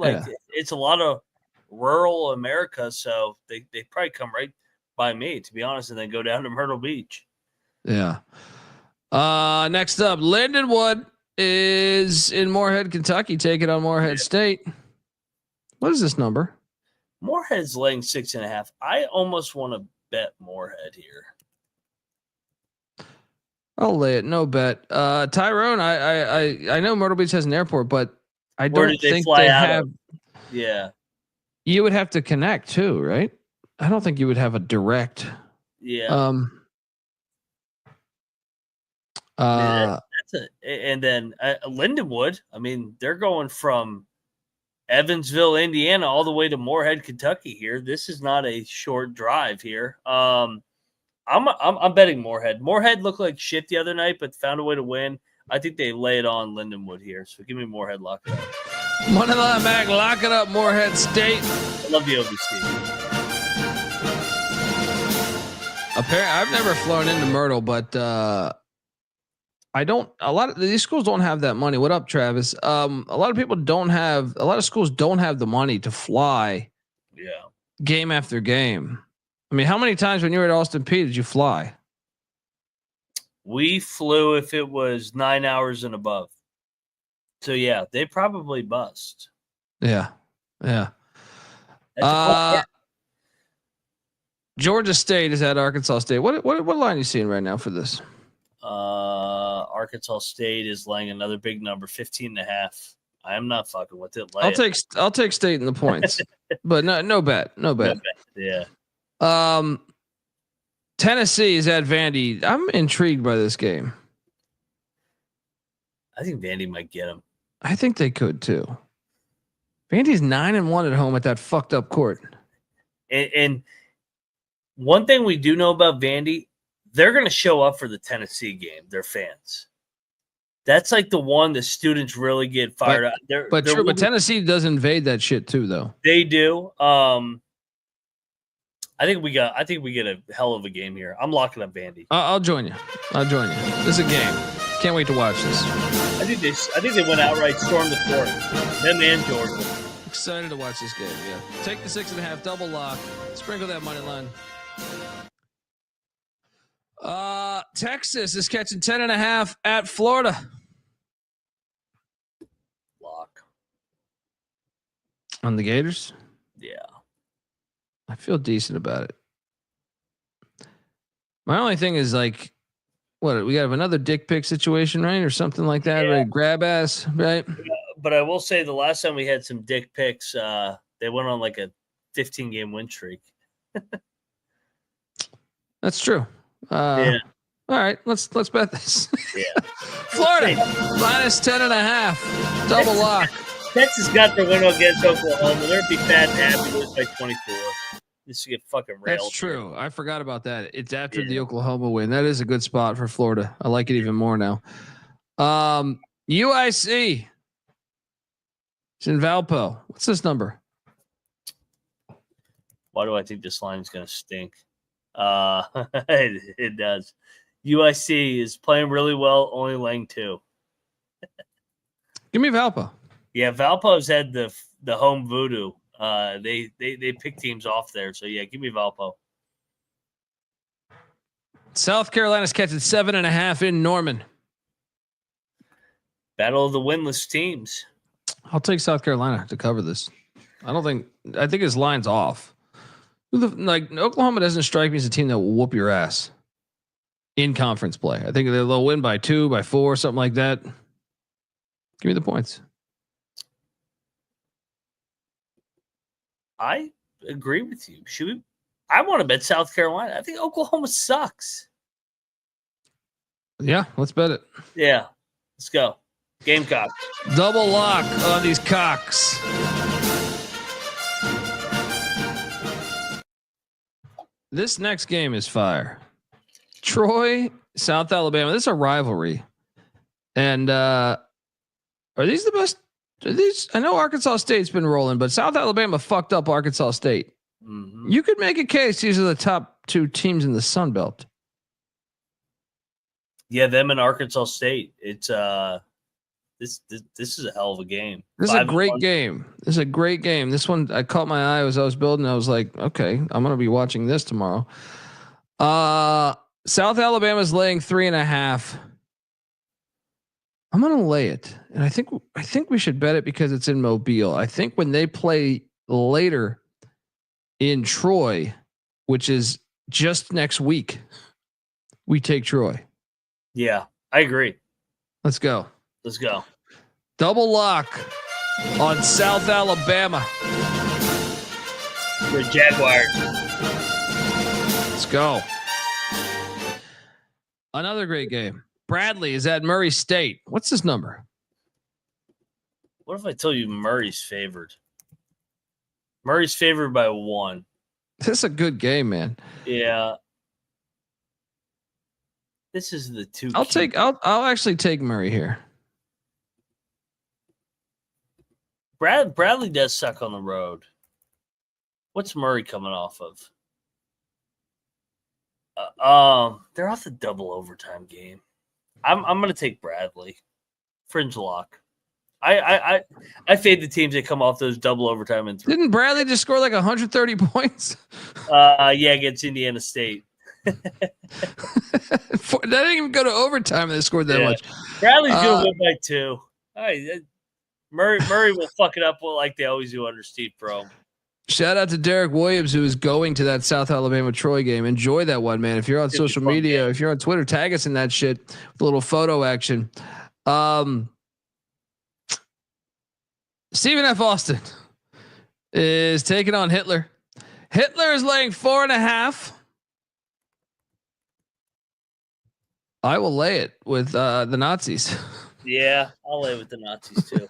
it's a lot of rural America, so they probably come right by me, to be honest, and then go down to Myrtle Beach. Yeah. Next up, Lindenwood is in Moorhead, Kentucky, taking on Moorhead State. What is this number? Moorhead's laying 6.5. I almost want to bet Moorhead here. I'll lay it. No bet. Tyrone, I know Myrtle Beach has an airport, but I don't think they have. Yeah. You would have to connect too, right? I don't think you would have a direct. Yeah. That's and then Lindenwood. I mean, they're going from Evansville, Indiana, all the way to Moorhead, Kentucky. Here, this is not a short drive here. I'm betting Moorhead. Moorhead looked like shit the other night, but found a way to win. I think they lay it on Lindenwood here. So give me Moorhead, lock it up. Money line, Mac, lock it up, Moorhead State. I love the OVC. Apparently, I've never flown into Myrtle, but I don't. A lot of these schools don't have that money. What up, Travis? A lot of people don't have. A lot of schools don't have the money to fly. Yeah. Game after game. I mean, how many times when you were at Austin Peay did you fly? We flew if it was 9 hours and above. So yeah, they probably bust. Yeah. Georgia State is at Arkansas State. What line are you seeing right now for this? Arkansas State is laying another big number, 15.5. I am not fucking with it. I'll take State in the points, but no bet. Yeah. Tennessee is at Vandy. I'm intrigued by this game. I think Vandy might get them. I think they could too. Vandy's 9-1 at home at that fucked up court. And one thing we do know about Vandy, they're going to show up for the Tennessee game. Their fans. That's like the one the students really get fired up. But Tennessee does invade that shit too, though. They do. I think we get a hell of a game here. I'm locking up Vandy. I'll join you. This is a game. Can't wait to watch this. I think they went outright, stormed the court. Them and Georgia. Excited to watch this game. Yeah. Take the 6.5 double lock. Sprinkle that money line. Texas is catching 10.5 at Florida. Lock. On the Gators? Yeah. I feel decent about it. My only thing is like, what, we have another dick pic situation, right? Or something like that, right? Grab ass, right? But I will say the last time we had some dick pics, they went on like a 15-game win streak. That's true. Yeah. All right, let's bet this. Yeah. Florida minus 10.5, double lock. Texas got their win against Oklahoma. They'd be fat and happy to lose by 24. This should get fucking railed. That's true. I forgot about that. It's after the Oklahoma win. That is a good spot for Florida. I like it even more now. UIC. It's in Valpo. What's this number? Why do I think this line is going to stink? It does. UIC is playing really well, only laying 2. Give me Valpo. Yeah, Valpo's had the home voodoo. They pick teams off there. So yeah, give me Valpo. South Carolina's catching 7.5 in Norman. Battle of the winless teams. I'll take South Carolina to cover this. I think his line's off. Like Oklahoma doesn't strike me as a team that will whoop your ass in conference play. I think they'll win by 2, by 4, something like that. Give me the points. I agree with you. I want to bet South Carolina. I think Oklahoma sucks. Yeah, let's bet it. Yeah, let's go. Gamecock. Double lock on these cocks. This next game is fire. Troy, South Alabama. This is a rivalry. And are these the best? I know Arkansas State's been rolling, but South Alabama fucked up Arkansas State. Mm-hmm. You could make a case these are the top 2 teams in the Sun Belt. Yeah, them and Arkansas State. It's this is a hell of a game. This is a great game. This one I caught my eye as I was building. I was like, okay, I'm gonna be watching this tomorrow. South Alabama's laying 3.5. I'm gonna lay it, and I think we should bet it because it's in Mobile. I think when they play later in Troy, which is just next week, we take Troy. Yeah, I agree. Let's go. Double lock on South Alabama. The Jaguars. Let's go. Another great game. Bradley is at Murray State. What's his number? What if I told you Murray's favored? Murray's favored by 1. This is a good game, man. Yeah. This is the 2. I'll actually take Murray here. Bradley does suck on the road. What's Murray coming off of? They're off the double overtime game. I'm going to take Bradley. Fringe lock. I fade the teams that come off those double overtime and Didn't Bradley just score like 130 points? Yeah, against Indiana State. That didn't even go to overtime. They scored that much. Bradley's going to win by 2. All right, Murray will fuck it up like they always do under Steve Prohm. Shout out to Derek Williams, who is going to that South Alabama Troy game. Enjoy that one, man. If you're on social media, if you're on Twitter, tag us in that shit with a little photo action. Stephen F. Austin is taking on Hitler. Hitler is laying 4.5. I will lay it with the Nazis. Yeah, I'll lay with the Nazis too.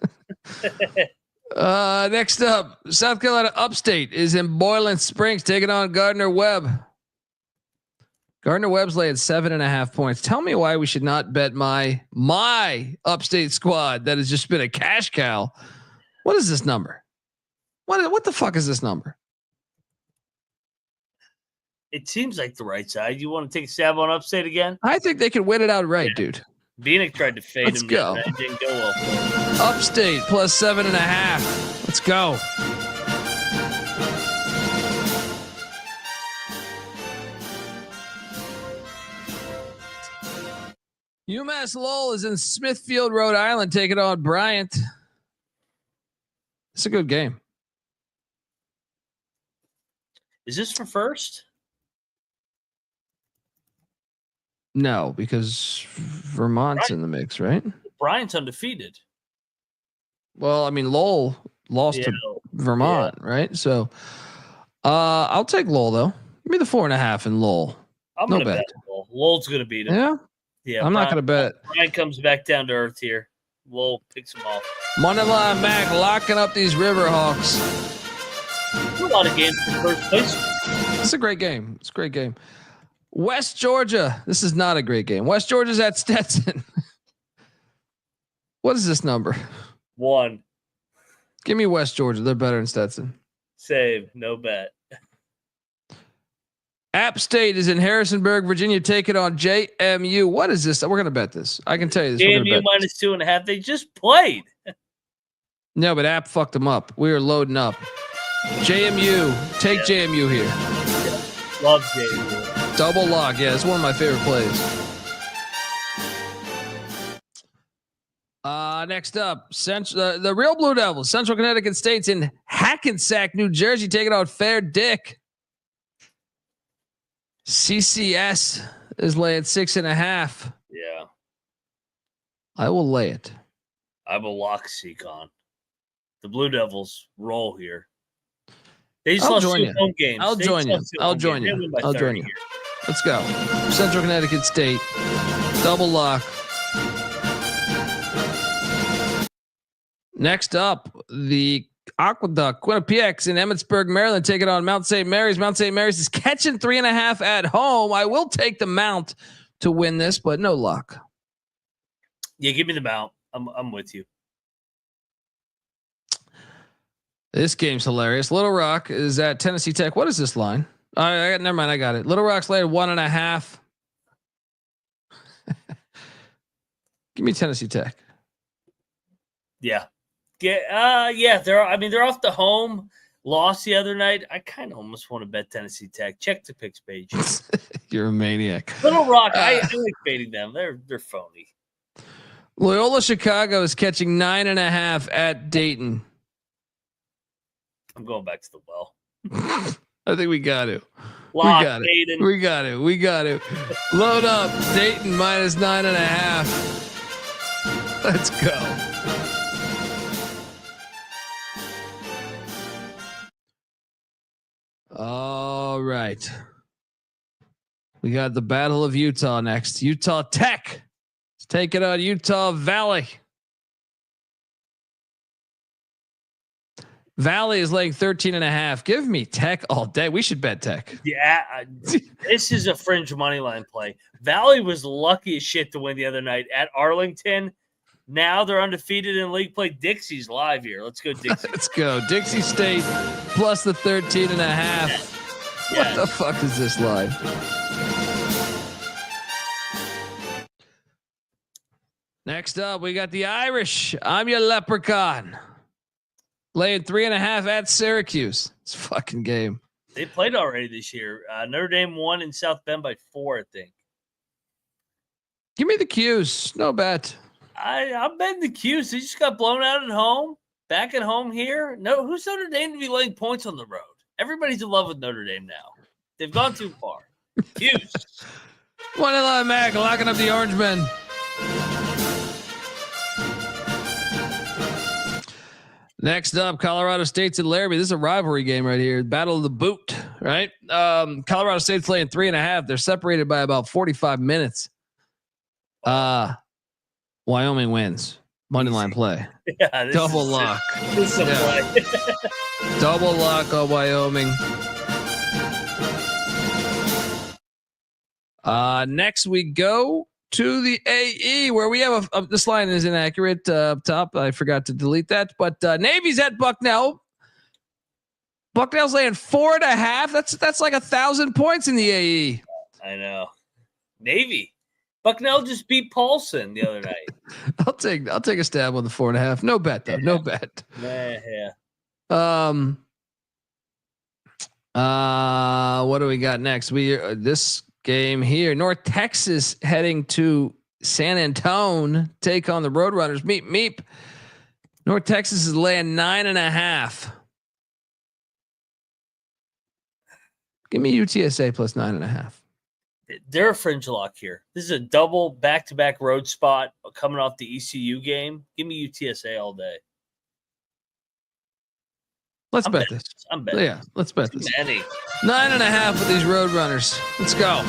Next up, South Carolina Upstate is in Boiling Springs taking on Gardner Webb. Gardner Webb's laying 7.5 points. Tell me why we should not bet my Upstate squad that has just been a cash cow. What is this number? What the fuck is this number? It seems like the right side. You want to take a stab on Upstate again? I think they could win it outright, dude. Bieniek tried to fade Let's him. go. It didn't go well for him. Upstate plus 7.5. Let's go. UMass Lowell is in Smithfield, Rhode Island, taking on Bryant. It's a good game. Is this for first? No, because Vermont's in the mix, right? Bryant's undefeated. Well, I mean, Lowell lost to Vermont, right? So I'll take Lowell, though. Give me the 4.5 in Lowell. I'm going to bet Lowell. Lowell's going to beat him. Yeah? Yeah. I'm not going to bet. Bryant comes back down to earth here. Lowell picks him off. Moneyline Mac locking up these Riverhawks. A lot of games for first place. It's a great game. It's a great game. West Georgia. This is not a great game. West Georgia's at Stetson. What is this number? 1. Give me West Georgia. They're better than Stetson. Save. No bet. App State is in Harrisonburg, Virginia, taking on JMU. What is this? We're going to bet this. I can tell you this. JMU minus 2.5. They just played. No, but App fucked them up. We are loading up. JMU. Take JMU here. Yeah. Love JMU. Double lock. Yeah, it's one of my favorite plays. Next up, the real Blue Devils, Central Connecticut State's in Hackensack, New Jersey, taking on Fair Dick. CCS is laying 6.5. Yeah. I will lay it. I will lock Seacon. The Blue Devils roll here. They just lost 2 home games. I'll join you. I'll join you. Let's go. Central Connecticut State. Double lock. Next up, the Aqueduct, Quinnipiac in Emmitsburg, Maryland, taking on Mount St. Mary's. Mount St. Mary's is catching 3.5 at home. I will take the Mount to win this, but no luck. Yeah, give me the Mount. I'm with you. This game's hilarious. Little Rock is at Tennessee Tech. What is this line? Never mind. I got it. Little Rock's laying 1.5. Give me Tennessee Tech. Yeah. Yeah. They're off the home loss the other night. I kind of almost want to bet Tennessee Tech. Check the picks page. You're a maniac. Little Rock, I like baiting them. They're phony. Loyola Chicago is catching 9.5 at Dayton. I'm going back to the well. I think we got to. Lock, we got it. Dayton. We got it. We got it. Load up. Dayton minus 9.5. Let's go. right. We got the Battle of Utah next. Utah Tech is taking on Utah Valley. Valley is laying 13.5. Give me Tech all day. We should bet Tech. Yeah, this is a fringe money line play. Valley was lucky as shit to win the other night at Arlington. Now they're undefeated in league play. Dixie's live here. Let's go, Dixie. Let's go. Dixie State plus the 13.5. Yeah. What the fuck is this line? Next up, we got the Irish. I'm your leprechaun. Laying 3.5 at Syracuse. It's a fucking game. They played already this year. Notre Dame won in South Bend by 4, I think. Give me the Qs. No bet. I'm betting the Qs. They just got blown out at home. Back at home here. No, who's Notre Dame to be laying points on the road? Everybody's in love with Notre Dame now. They've gone too far. Qs. 1-11 Mac locking up the Orange Men. Next up, Colorado State's at Laramie. This is a rivalry game right here. Battle of the boot, right? Colorado State's laying 3.5. They're separated by about 45 minutes. Wyoming wins. Money line play. Yeah, double luck. This is a play. Double luck on Wyoming. Next we go to the AE where we have this line is inaccurate up top. I forgot to delete that, but Navy's at Bucknell. Bucknell's laying 4.5. That's like 1,000 points in the AE. I know. Navy. Bucknell just beat Paulson the other night. I'll take a stab on the 4.5. No bet though. No bet. Yeah. What do we got next? This game here, North Texas heading to San Antone, take on the Roadrunners. Meep. North Texas is laying 9.5. Give me UTSA plus 9.5. They're a fringe lock here. This is a double back-to-back road spot coming off the ECU game. Give me UTSA all day. Let's bet this. I'm betting. Yeah, let's bet this. Many. 9.5 with these Roadrunners. Let's go.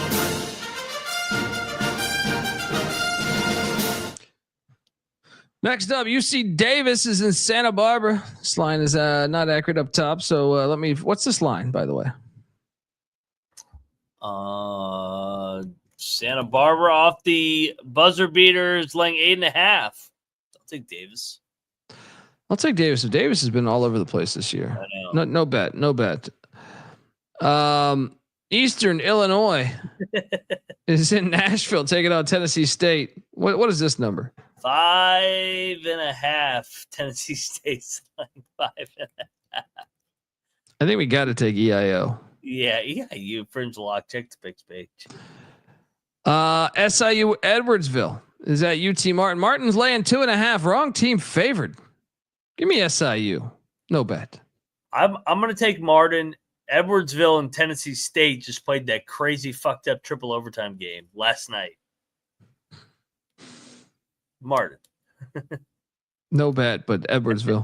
Next up, UC Davis is in Santa Barbara. This line is not accurate up top. So what's this line, by the way? Santa Barbara off the buzzer beaters, laying 8.5. I'll take Davis. I'll take Davis. Davis has been all over the place this year. I know. No bet. Eastern Illinois is in Nashville, taking on Tennessee State. What is this number? 5.5. Tennessee State's laying 5.5. I think we got to take EIO. Yeah, you fringe lock. Check the picks page. SIU Edwardsville is at UT Martin. Martin's laying 2.5. Wrong team favored. Give me SIU. No bet. I'm going to take Martin. Edwardsville and Tennessee State just played that crazy fucked up triple overtime game last night. Martin. No bet, but Edwardsville.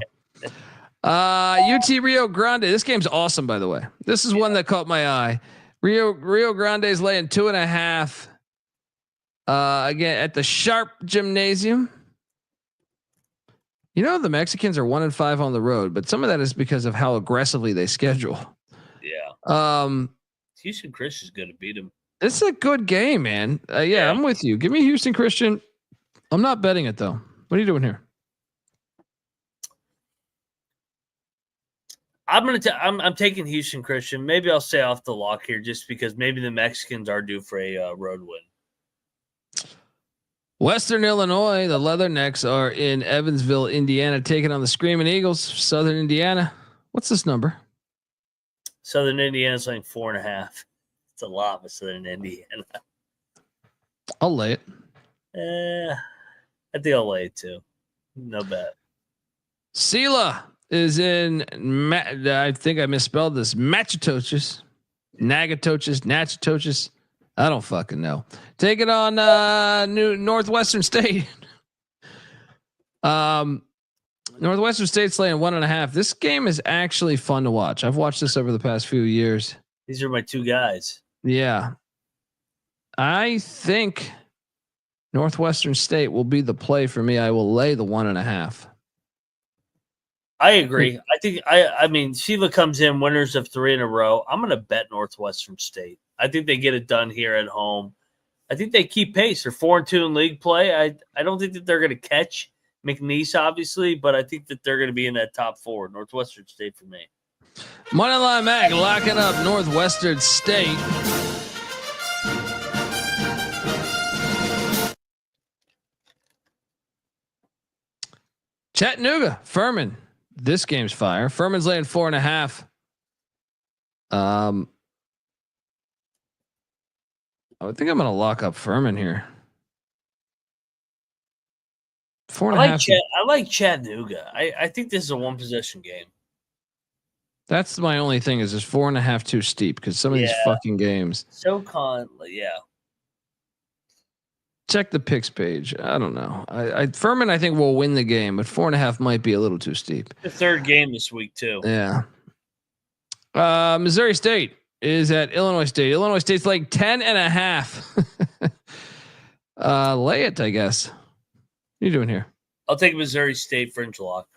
UT Rio Grande. This game's awesome, by the way. This is one that caught my eye. Rio Grande's laying 2.5. Again at the Sharp Gymnasium. You know the Mexicans are 1-5 on the road, but some of that is because of how aggressively they schedule. Yeah. Houston Christian's going to beat him. It's a good game, man. Yeah, I'm with you. Give me Houston Christian. I'm not betting it though. What are you doing here? I'm taking Houston Christian. Maybe I'll stay off the lock here just because maybe the Mexicans are due for a road win. Western Illinois, the Leathernecks are in Evansville, Indiana, taking on the Screaming Eagles, Southern Indiana. What's this number? Southern Indiana's like 4.5. It's a lot with Southern Indiana. I'll lay it. I think I'll lay it too. No bet. Sela is in. I think I misspelled this. Natchitoches. I don't fucking know. Take it on Northwestern State. Northwestern State's laying 1.5. This game is actually fun to watch. I've watched this over the past few years. These are my two guys. Yeah. I think Northwestern State will be the play for me. I will lay the 1.5. I agree. I mean, Sheila comes in winners of 3 in a row. I'm going to bet Northwestern State. I think they get it done here at home. I think they keep pace. They're 4-2 in league play. I don't think that they're going to catch McNeese, obviously, but I think that they're going to be in that top 4. Northwestern State for me. Moneyline Mag locking up Northwestern State. Chattanooga, Furman. This game's fire. Furman's laying 4.5. I think I'm going to lock up Furman here. 4.5. I like Chattanooga. I think this is a 1-possession game. That's my only thing is 4.5 too steep because some of these fucking games. Yeah. Check the picks page. I don't know. Furman I think will win the game, but 4.5 might be a little too steep. The third game this week too. Yeah. Missouri State is at Illinois State. Illinois State's like 10.5. Lay it, I guess. What are you doing here? I'll take Missouri State fringe lock.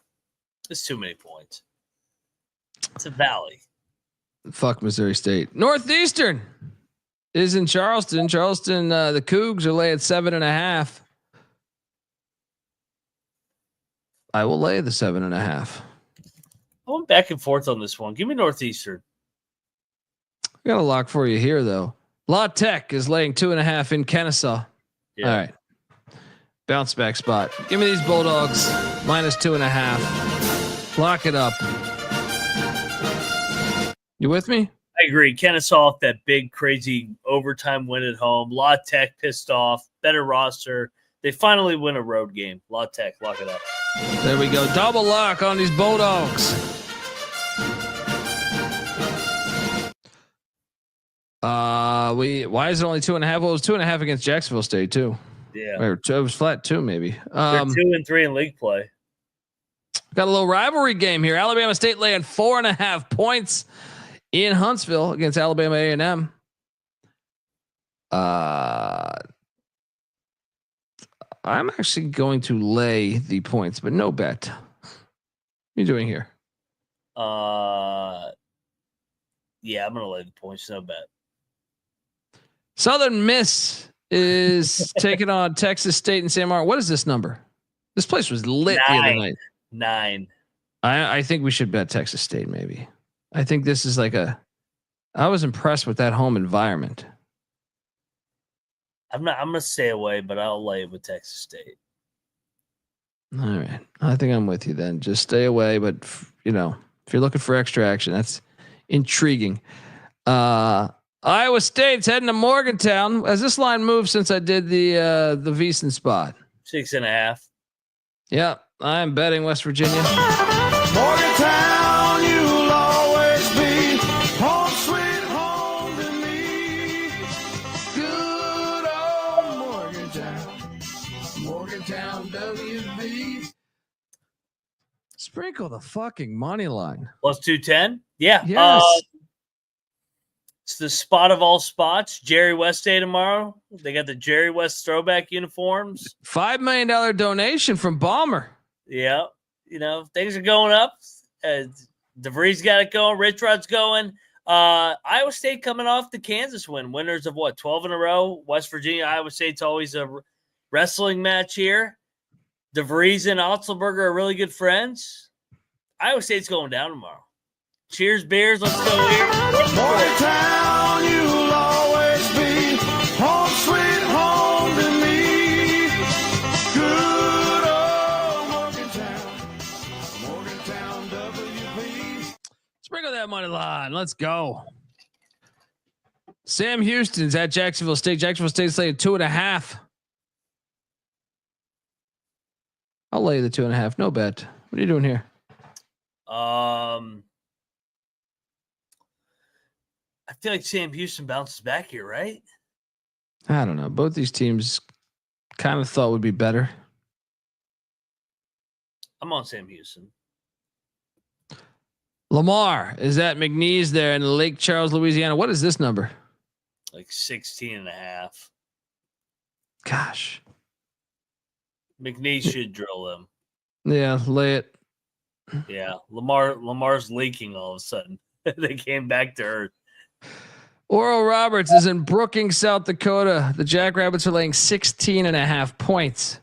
It's too many points. It's a valley. Fuck Missouri State. Northeastern is in Charleston. Charleston, the Cougs are laying 7.5. I will lay the 7.5. I went back and forth on this one. Give me Northeastern. I got a lock for you here, though. La Tech is laying 2.5 in Kennesaw. Yeah. All right. Bounce back spot. Give me these Bulldogs minus 2.5. Lock it up. You with me? I agree. Kennesaw off that big, crazy overtime win at home. La Tech pissed off. Better roster. They finally win a road game. La Tech, lock it up. There we go. Double lock on these Bulldogs. Why is it only 2.5? Well, it was 2.5 against Jacksonville State too. Yeah, or it was flat too, maybe. They're 2-3 in league play. Got a little rivalry game here. Alabama State laying 4.5 points in Huntsville against Alabama A&M. I'm actually going to lay the points, but no bet. What are you doing here? Yeah, I'm going to lay the points, no bet. Southern Miss is taking on Texas State and San Martin. What is this number? This place was lit the other night. 9. I think we should bet Texas State maybe. I think this is I was impressed with that home environment. I'm gonna stay away, but I'll lay it with Texas State. All right. I think I'm with you then. Just stay away, but if you're looking for extra action, that's intriguing. Iowa State's heading to Morgantown. Has this line moved since I did the VEASAN spot? 6.5. Yeah, I'm betting West Virginia. Morgantown, you'll always be home sweet home to me. Good old Morgantown, WV. Sprinkle the fucking money line. Plus 210. Yeah. Yes. It's the spot of all spots. Jerry West Day tomorrow. They got the Jerry West throwback uniforms. $5 million donation from Balmer. Yeah. Things are going up. DeVries got it going. Rich Rod's going. Iowa State coming off the Kansas win. Winners of 12 in a row. West Virginia, Iowa State's always a wrestling match here. DeVries and Otzelberger are really good friends. Iowa State's going down tomorrow. Cheers, beers. Let's go here. Morgantown, you'll always be home sweet home to me. Good old Morgantown, WP. Sprinkle that money line. Let's go. Sam Houston's at Jacksonville State. Jacksonville State's laying 2.5. I'll lay the 2.5. No bet. What are you doing here? I feel like Sam Houston bounces back here, right? I don't know. Both these teams kind of thought would be better. I'm on Sam Houston. Lamar is at McNeese there in Lake Charles, Louisiana. What is this number? Like 16.5. Gosh. McNeese should drill them. Yeah, lay it. Yeah, Lamar's leaking all of a sudden. They came back to earth. Oral Roberts is in Brookings, South Dakota. The Jackrabbits are laying 16.5 points.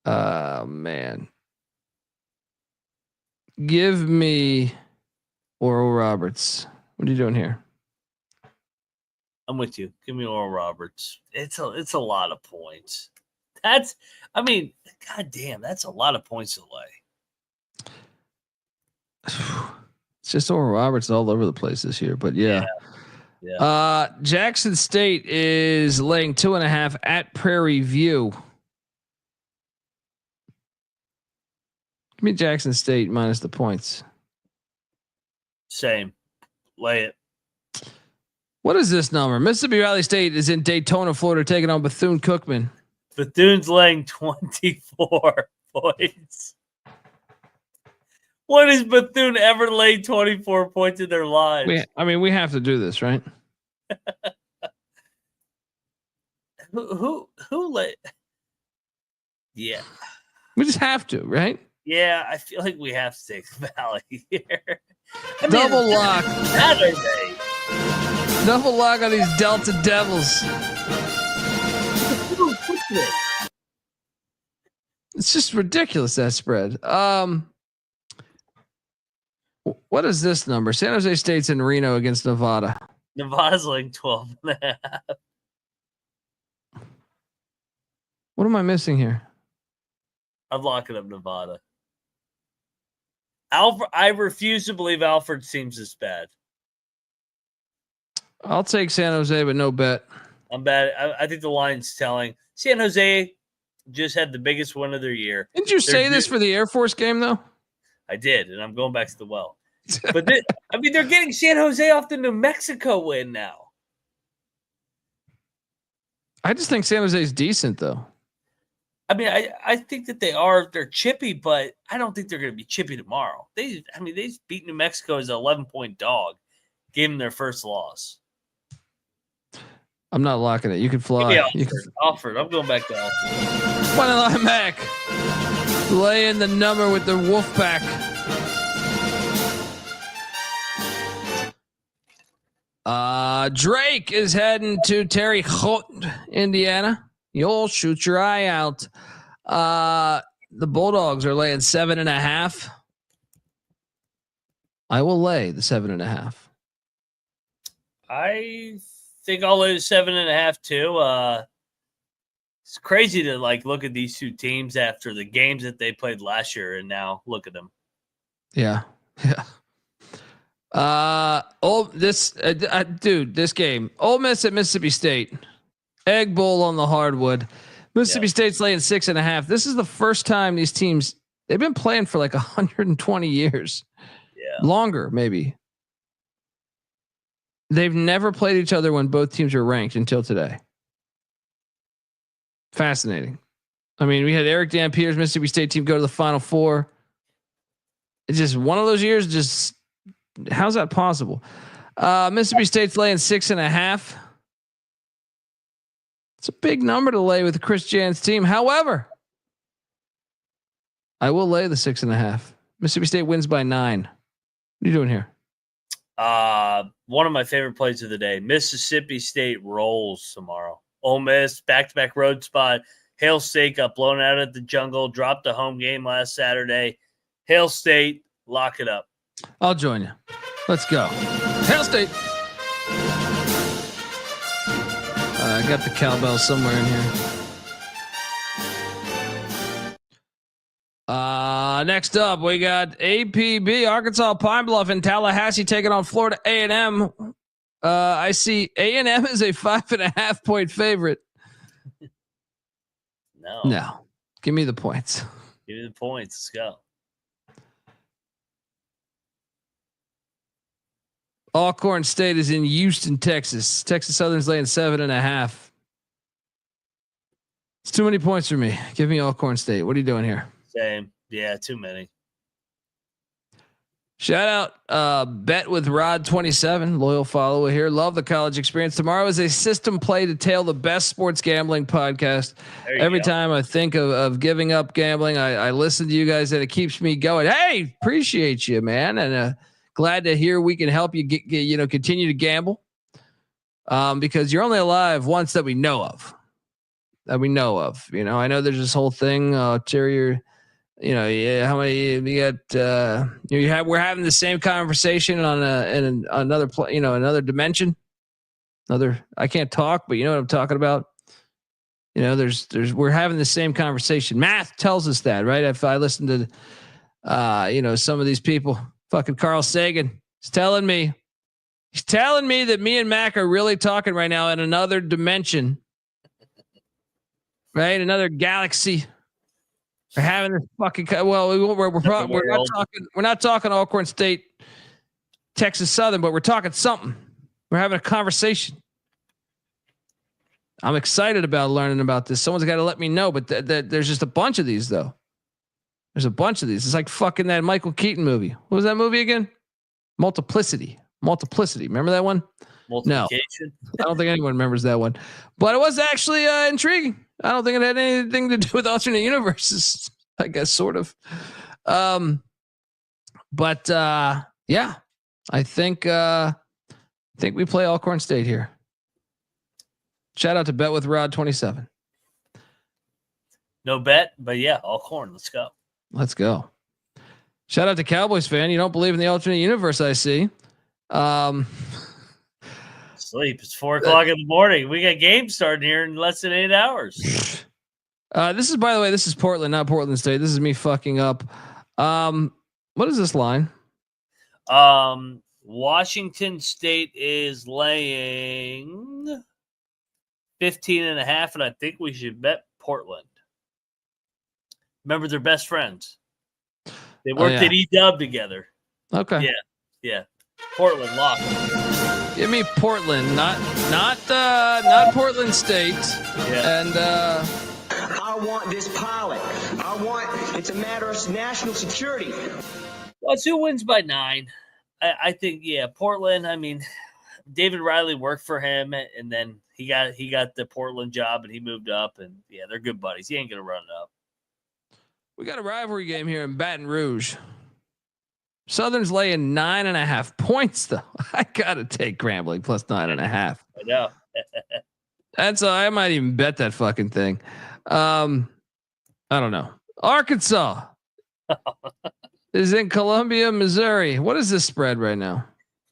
Man. Give me Oral Roberts. What are you doing here? I'm with you. Give me Oral Roberts. It's a lot of points. God damn, that's a lot of points to lay. It's just Oral Roberts all over the place this year, but yeah. Jackson State is laying 2.5 at Prairie View. Give me Jackson State minus the points. Same. Lay it. What is this number? Mississippi Valley State is in Daytona, Florida, taking on Bethune-Cookman. Bethune's laying 24 points. When has Bethune ever laid 24 points in their lives? We have to do this, right? Who laid? Yeah. We just have to, right? Yeah, I feel like we have to take the Valley here. Double lock. Saturday. Double lock on these Delta Devils. It's just ridiculous, that spread. What is this number? San Jose State's in Reno against Nevada. Nevada's like 12.5. What am I missing here? I'm locking up Nevada. I refuse to believe Alfred seems this bad. I'll take San Jose, but no bet. I'm bad. I think the line's telling. San Jose just had the biggest win of their year. Didn't you say this for the Air Force game, though? I did, and I'm going back to the well. But they're getting San Jose off the New Mexico win now. I just think San Jose's decent, though. I mean, I think that they're chippy, but I don't think they're going to be chippy tomorrow. They beat New Mexico as an 11-point dog, gave them their first loss. I'm not locking it. You can fly. Alfred. I'm going back to Alfred. One line back. Lay in the number with the Wolfpack. Drake is heading to Terre Haute, Indiana. You'll shoot your eye out. The Bulldogs are laying 7.5. I will lay the 7.5. I think I'll lay 7.5 too. It's crazy to look at these two teams after the games that they played last year, and now look at them. Yeah. This game, Ole Miss at Mississippi State, Egg Bowl on the hardwood. Mississippi State's laying 6.5. This is the first time these teams, they've been playing for like 120 years. Yeah. Longer, maybe. They've never played each other when both teams are ranked until today. Fascinating. I mean, we had Eric Dampier's Mississippi State team go to the Final Four. It's just one of those years. Just how's that possible? Mississippi State's laying 6.5. It's a big number to lay with Chris Jan's team. However, I will lay the 6.5. Mississippi State wins by 9. What are you doing here? One of my favorite plays of the day. Mississippi State rolls tomorrow. Ole Miss, back-to-back road spot. Hail State got blown out at the Jungle, dropped a home game last Saturday. Hail State, lock it up. I'll join you. Let's go. Hail State. I got the cowbell somewhere in here. Next up, we got APB, Arkansas Pine Bluff and Tallahassee taking on Florida A&M. I see A&M is a 5.5 point favorite. No. Give me the points. Give me the points. Let's go. Alcorn State is in Houston, Texas. Texas Southern's laying 7.5. It's too many points for me. Give me Alcorn State. What are you doing here? Same. Yeah, too many. Shout out Bet with Rod 27, loyal follower here. Love the college experience. Tomorrow is a system play to tail the best sports gambling podcast. Every time I think of giving up gambling, I listen to you guys and it keeps me going. Hey, appreciate you, man. And glad to hear we can help you get continue to gamble. Because you're only alive once that we know of. I know there's this whole thing, Terry, how many you got? We're having the same conversation on in another another dimension. I can't talk, but you know what I'm talking about. We're having the same conversation. Math tells us that, right? If I listen to, some of these people, fucking Carl Sagan is telling me, he's telling me that me and Mac are really talking right now in another dimension, right? Another galaxy. We're having this fucking we're not talking Alcorn State, Texas Southern, but we're talking something. We're having a conversation. I'm excited about learning about this. Someone's got to let me know, but there's just a bunch of these though. There's a bunch of these. It's like fucking that Michael Keaton movie. What was that movie again? Multiplicity. Remember that one? Multiplication. No, I don't think anyone remembers that one, but it was actually intriguing. I don't think it had anything to do with alternate universes. I guess sort of. Yeah, I think we play Alcorn State here. Shout out to Bet with Rod 27. No bet, but yeah, Alcorn. Let's go. Shout out to Cowboys fan. You don't believe in the alternate universe, I see. Sleep. It's 4:00 in the morning. We got games starting here in less than 8 hours. This is, by the way, this is Portland, not Portland State. This is me fucking up. What is this line? Washington State is laying 15.5, and I think we should bet Portland. Remember, they're best friends. They worked at EW together. Okay. Yeah. Portland lock. Give me Portland, not Portland State. Yeah. And I want this pilot. It's a matter of national security. Let's who wins by 9. I think, Portland. I mean, David Riley worked for him, and then he got the Portland job, and he moved up, and they're good buddies. He ain't gonna run it up. We got a rivalry game here in Baton Rouge. Southern's laying 9.5 points, though. I gotta take Grambling plus 9.5. I know. That's I might even bet that fucking thing. I don't know. Arkansas is in Columbia, Missouri. What is this spread right now?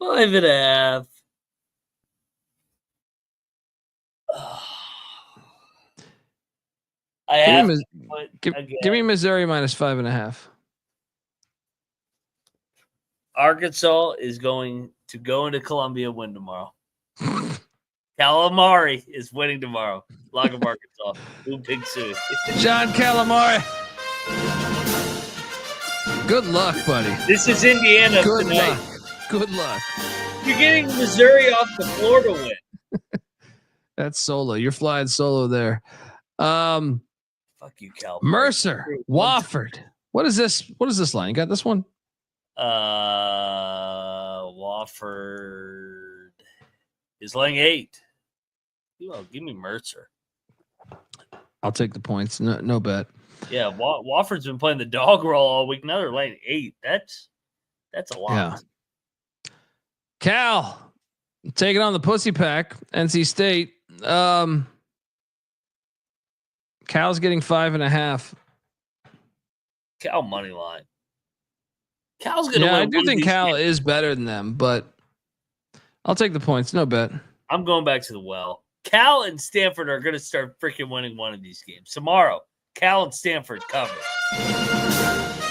5.5. Give me Missouri minus 5.5. Arkansas is going to go into Columbia, win tomorrow. Calamari is winning tomorrow. Lock of Arkansas. Ooh, big Sue. John Calamari. Good luck, buddy. This is Indiana tonight. Good luck. You're getting Missouri off the floor to win. That's solo. You're flying solo there. Fuck you, Cal. Mercer, Wofford. What is this? What is this line? You got this one? Wofford is laying 8. Well, give me Mercer. I'll take the points. No bet. Yeah, Wofford's been playing the dog roll all week. Now they're laying 8. That's a lot. Yeah. Cal taking on the Pussy Pack. NC State. Cal's getting 5.5. Cal money line. Cal's gonna win. I do think Cal is better than them, but I'll take the points. No bet. I'm going back to the well. Cal and Stanford are going to start freaking winning one of these games tomorrow. Cal and Stanford cover.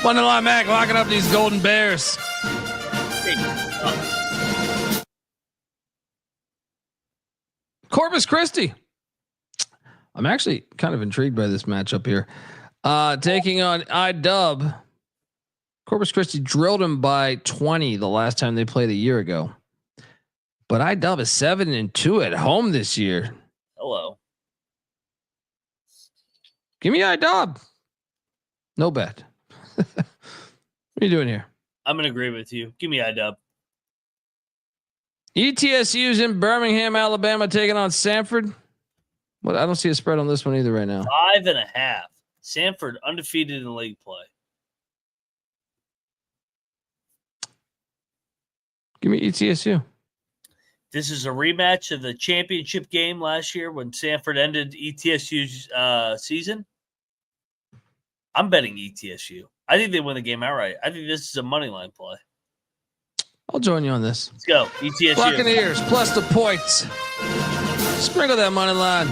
Money line Mac locking up these Golden Bears. Corpus Christi. I'm actually kind of intrigued by this matchup here. Taking on IDub. Corpus Christi drilled him by 20 the last time they played a year ago. But IDub is 7-2 at home this year. Hello. Give me IDub. No bet. What are you doing here? I'm going to agree with you. Give me IDub. ETSU's in Birmingham, Alabama, taking on Samford. Well, I don't see a spread on this one either right now. 5.5. Samford undefeated in league play. Give me ETSU. This is a rematch of the championship game last year when Samford ended ETSU's season. I'm betting ETSU. I think they win the game outright. I think this is a money line play. I'll join you on this. Let's go. ETSU. Buccaneers plus the points. Sprinkle that money line.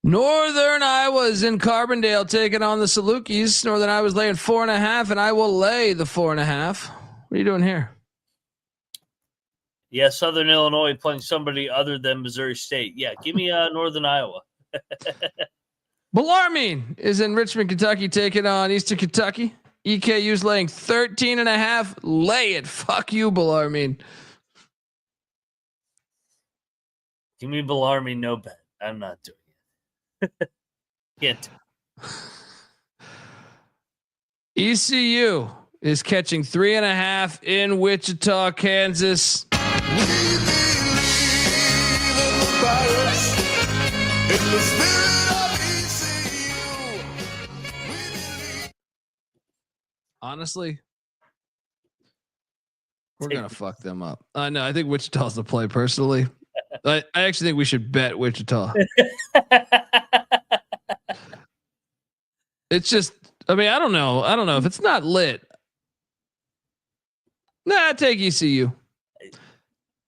Northern Iowa's in Carbondale taking on the Salukis. Northern Iowa's laying 4.5, and I will lay the 4.5. What are you doing here? Yeah, Southern Illinois playing somebody other than Missouri State. Yeah, give me Northern Iowa. Bellarmine is in Richmond, Kentucky, taking on Eastern Kentucky. EKU's laying 13.5. Lay it. Fuck you, Bellarmine. Give me Bellarmine, no bet. I'm not doing it. Can't. ECU is catching 3.5 in Wichita, Kansas. Honestly, we're going to fuck them up. No, I think Wichita's the play personally. I actually think we should bet Wichita. It's just, I mean, I don't know if it's not lit. Nah, take ECU.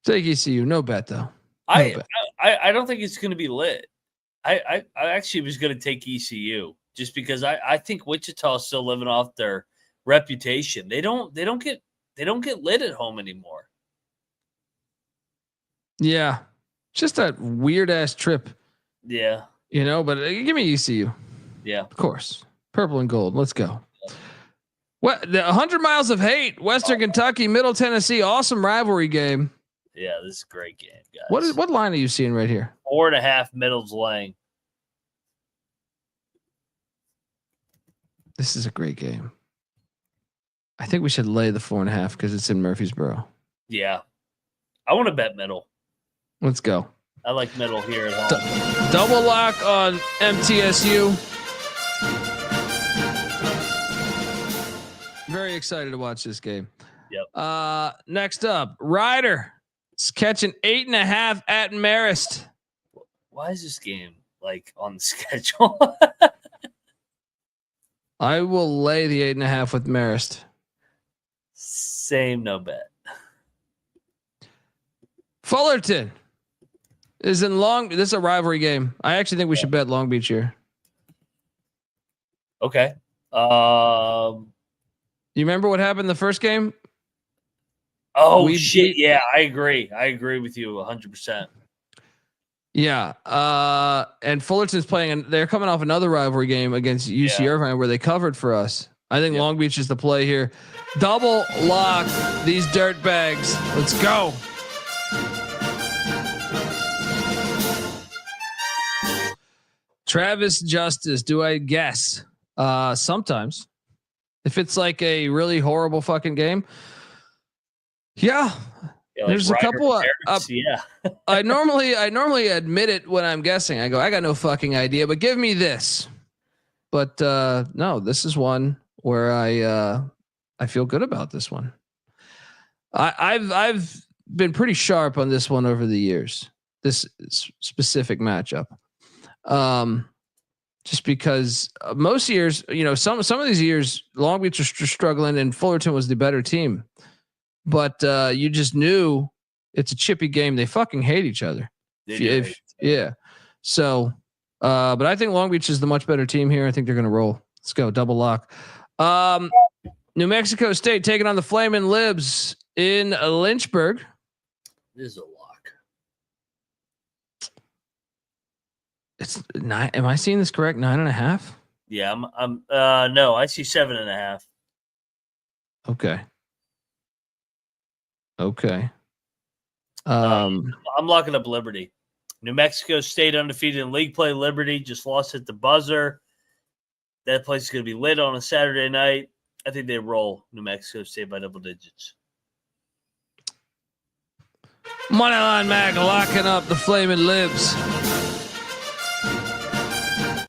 Take ECU. No bet though. I don't think it's going to be lit. I actually was going to take ECU just because I think Wichita is still living off their reputation. They don't get lit at home anymore. Yeah, just that weird ass trip. Yeah, but give me ECU. Yeah, of course. Purple and gold. Let's go. What the 100 miles of hate? Western Kentucky, Middle Tennessee. Awesome rivalry game. Yeah, this is a great game, guys. What line are you seeing right here? 4.5 Middle's laying. This is a great game. I think we should lay the 4.5 because it's in Murfreesboro. Yeah, I want to bet Middle. Let's go. I like Middle here at home. Double lock on MTSU. Very excited to watch this game. Yep. Next up, Ryder is catching 8.5 at Marist. Why is this game like on the schedule? I will lay the 8.5 with Marist. Same, no bet. Fullerton is in This is a rivalry game. I actually think we should bet Long Beach here. Okay. You remember what happened the first game? Oh, shit. Yeah, I agree. I agree with you 100%. Yeah. And Fullerton's playing, and they're coming off another rivalry game against UC Irvine where they covered for us. I think Long Beach is the play here. Double lock these dirt bags. Let's go. Travis Justice. Do I guess? Sometimes. If it's like a really horrible fucking game. Yeah. Like there's a couple of, yeah. I normally admit it when I'm guessing. I go, I got no fucking idea, but give me this. But no, this is one where I feel good about this one. I've been pretty sharp on this one over the years. This specific matchup. Just because most years, some of these years, Long Beach was struggling and Fullerton was the better team. But you just knew it's a chippy game. They fucking hate each other. Yeah. So, but I think Long Beach is the much better team here. I think they're going to roll. Let's go. Double lock. New Mexico State taking on the Flamin' Libs in Lynchburg. This is a lock. It's 9. Am I seeing this correct? 9.5? Yeah, no, I see 7.5. Okay. I'm locking up Liberty. New Mexico State undefeated in league play. Liberty just lost at the buzzer. That place is going to be lit on a Saturday night. I think they roll New Mexico State by double digits. Moneyline Mac locking up the Flaming Libs.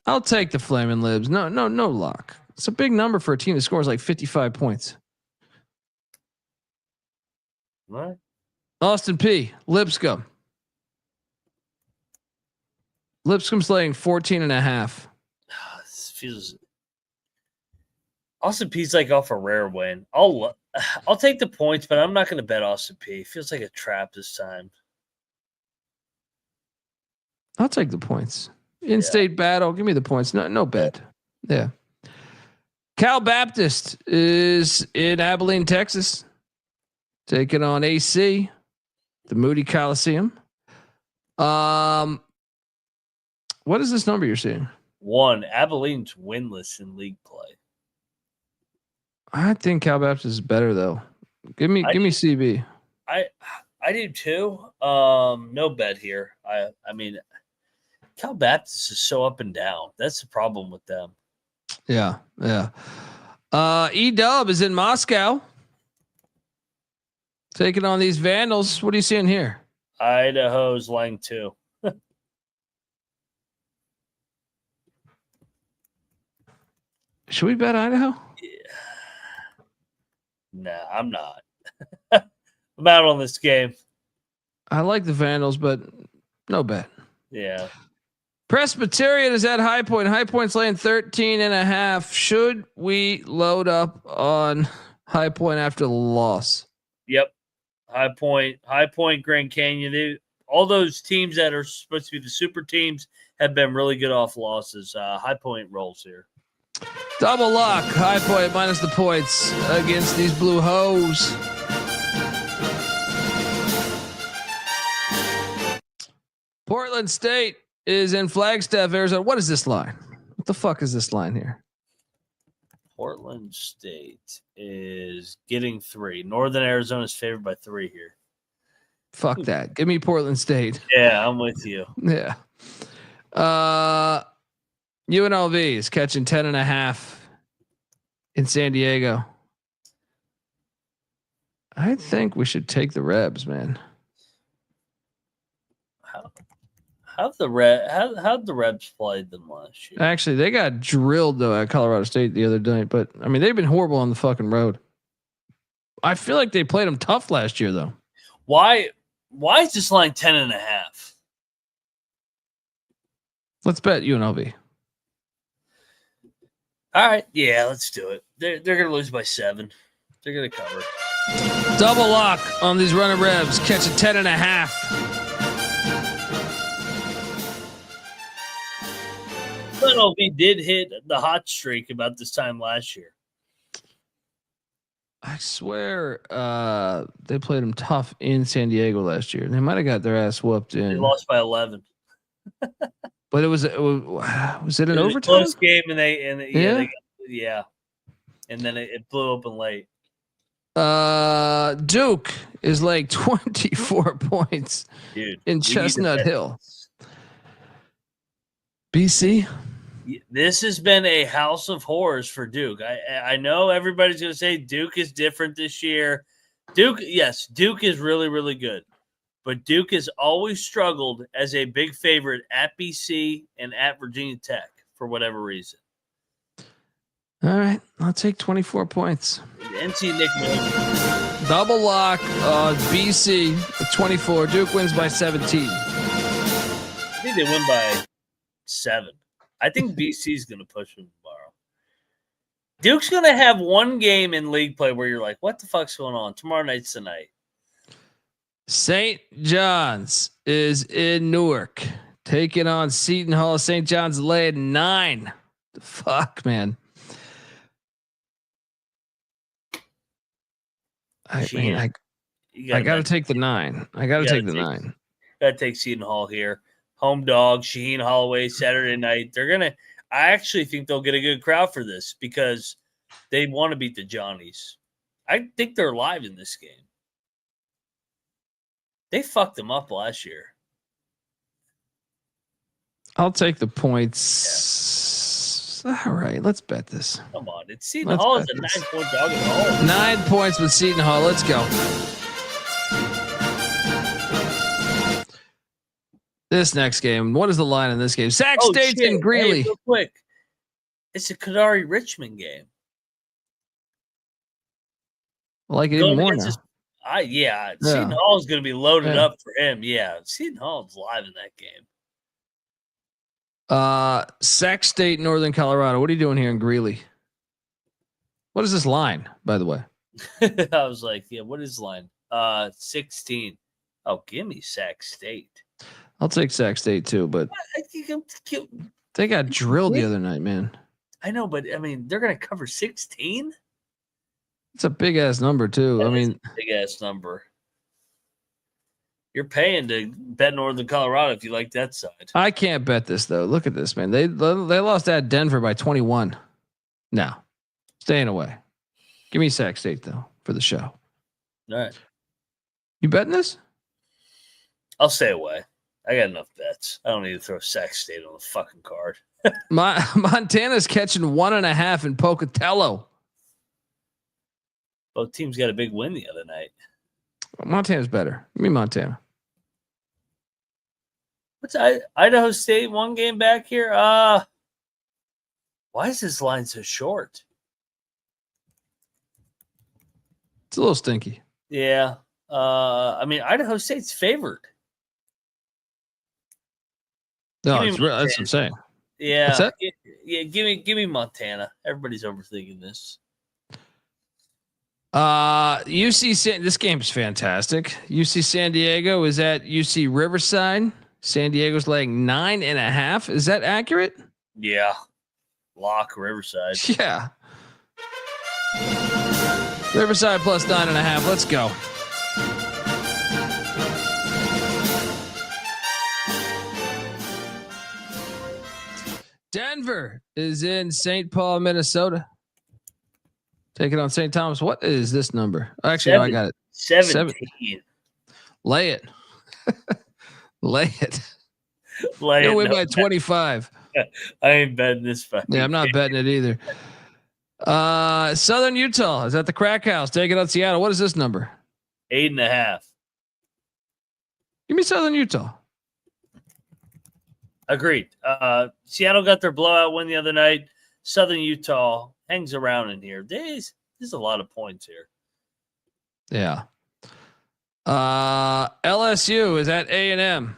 I'll take the Flaming Libs. No lock. It's a big number for a team that scores like 55 points. What? Austin P. Lipscomb. Lipscomb's laying 14.5. This feels. Austin P's like off a rare win. I'll take the points, but I'm not going to bet Austin P. Feels like a trap this time. I'll take the points. In-state battle. Give me the points. No bet. Yeah. Cal Baptist is in Abilene, Texas, taking on AC, the Moody Coliseum. What is this number you're seeing? 1. Abilene's winless in league play. I think Cal Baptist is better though. Give me CB. I do too. No bet here. I mean, Cal Baptist is so up and down. That's the problem with them. Yeah. E-Dub is in Moscow, taking on these Vandals. What are you seeing here? Idaho's laying 2. Should we bet Idaho? Nah, I'm not. I'm out on this game. I like the Vandals, but no bet. Yeah. Presbyterian is at High Point. High Point's laying 13.5. Should we load up on High Point after the loss? Yep. High Point, Grand Canyon. All those teams that are supposed to be the super teams have been really good off losses. High Point rolls here. Double lock. High Point minus the points against these Blue Hose. Portland State is in Flagstaff, Arizona. What is this line? What the fuck is this line here? Portland State is getting 3. Northern Arizona is favored by 3 here. Fuck that. Give me Portland State. Yeah, I'm with you. Yeah. UNLV is catching 10.5 in San Diego. I think we should take the Rebs, man. How'd the Rebs played them last year? Actually, they got drilled though at Colorado State the other night, but I mean they've been horrible on the fucking road. I feel like they played them tough last year though. Why is this line 10.5? Let's bet UNLV. All right, yeah, let's do it. They're gonna lose by 7. They're gonna cover. Double lock on these running Rebs, catching 10.5. UNLV did hit the hot streak about this time last year. I swear they played them tough in San Diego last year. They might have got their ass whooped in. They lost by 11. But was it an overtime? Close game, and yeah. And then it blew open late. Duke is like 24 points, dude, in Chestnut Hill. BC. This has been a house of horrors for Duke. I know everybody's going to say Duke is different this year. Duke is really, really good. But Duke has always struggled as a big favorite at BC and at Virginia Tech for whatever reason. All right, I'll take 24 points. NC Nick Miller. Double lock BC with 24. Duke wins by 17. I think they win by 7. I think BC is going to push them tomorrow. Duke's going to have one game in league play where you're like, what the fuck's going on? Tomorrow night's the night. St. John's is in Newark, taking on Seton Hall. St. John's laying 9. Fuck, man. I got to take the 9. I got to take the 9. Got to take Seton Hall here. Home dog, Shaheen Holloway, Saturday night. I actually think they'll get a good crowd for this because they want to beat the Johnnies. I think they're live in this game. They fucked them up last year. I'll take the points. All right, let's bet this. Come on, it's Seton Let's Hall is bet a this. 9-point dog at home. 9 points with Seton Hall. Let's go. This next game. What is the line in this game? Sac State's in Greeley. Hey, real quick. It's a Kadari Richmond game. I like it even more now. Seton Hall is going to be loaded up for him. Yeah, Seton Hall is live in that game. Sac State, Northern Colorado. What are you doing here in Greeley? What is this line, by the way? I was like, yeah, what is the line? 16. Oh, give me Sac State. I'll take Sac State too, but they got drilled the other night, man. I know, but I mean, they're going to cover 16. It's a big ass number too. I mean, big ass number. You're paying to bet Northern Colorado if you like that side. I can't bet this though. Look at this, man. They lost at Denver by 21. No, staying away. Give me Sac State though for the show. All right. You betting this? I'll stay away. I got enough bets. I don't need to throw Sac State on the fucking card. Montana's catching 1.5 in Pocatello. Both teams got a big win the other night. Montana's better. Give me Montana. What's Idaho State 1 game back here? Why is this line so short? It's a little stinky. Yeah. I mean, Idaho State's favored. No, that's what I'm saying. Yeah. What's that? Yeah, give me Montana. Everybody's overthinking this. UC this game's fantastic. UC San Diego is at UC Riverside. San Diego's laying 9.5. Is that accurate? Yeah. Lock Riverside. Yeah. Riverside plus 9.5. Let's go. Denver is in St. Paul, Minnesota. Taking on St. Thomas. What is this number? Actually, no, I got it. 17. Lay it. Lay it. Lay it. Win by 25. I ain't betting this fight. Yeah, I'm not betting it either. Southern Utah is at the Crack House. Taking on Seattle. What is this number? 8.5. Give me Southern Utah. Agreed. Seattle got their blowout win the other night. Southern Utah hangs around in here. There's a lot of points here. Yeah. LSU is at A&M.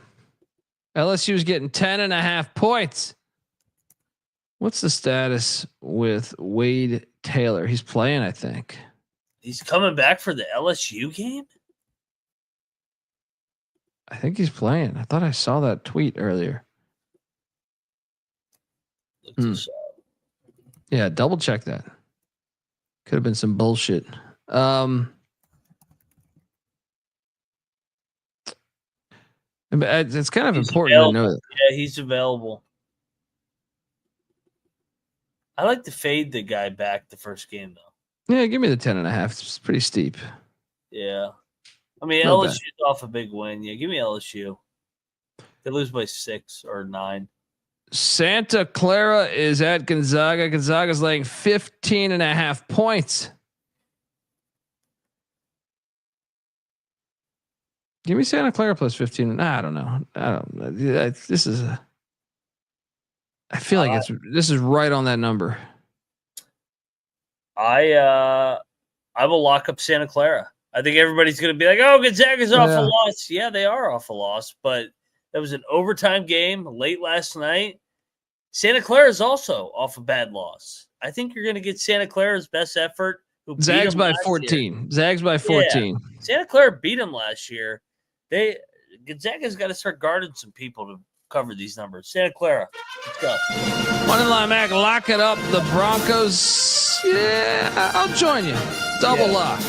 LSU is getting 10.5 points. What's the status with Wade Taylor? He's playing, I think. He's coming back for the LSU game? I think he's playing. I thought I saw that tweet earlier. Yeah, double check that. Could have been some bullshit. It's kind of important to know that. Yeah, he's available. I like to fade the guy back the first game though. Yeah, give me the 10.5. It's pretty steep. Yeah. I mean, No LSU's off a big win. Yeah, give me LSU. They lose by 6 or 9. Santa Clara is at Gonzaga. Gonzaga's laying 15.5 points. Give me Santa Clara plus 15. I don't know. This is a. I feel like this is right on that number. I will lock up Santa Clara. I think everybody's going to be like, "Oh, Gonzaga's off a loss." Yeah, they are off a loss, but that was an overtime game late last night. Santa Clara is also off a bad loss. I think you're going to get Santa Clara's best effort. Zags by 14. Zags by 14. Yeah. Santa Clara beat them last year. Gonzaga's got to start guarding some people to cover these numbers. Santa Clara, let's go. Money line Mac, lock it up. The Broncos. Yeah, I'll join you. Double lock.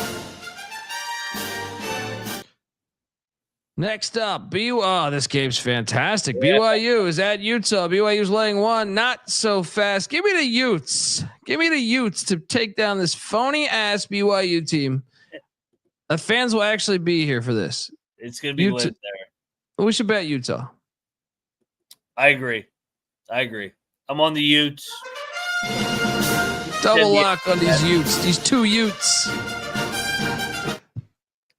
Next up, this game's fantastic. Yeah. BYU is at Utah. BYU's laying 1. Not so fast. Give me the Utes. Give me the Utes to take down this phony ass BYU team. The fans will actually be here for this. It's going to be lit there. We should bet Utah. I agree. I'm on the Utes. Double lock on these Utes. These two Utes.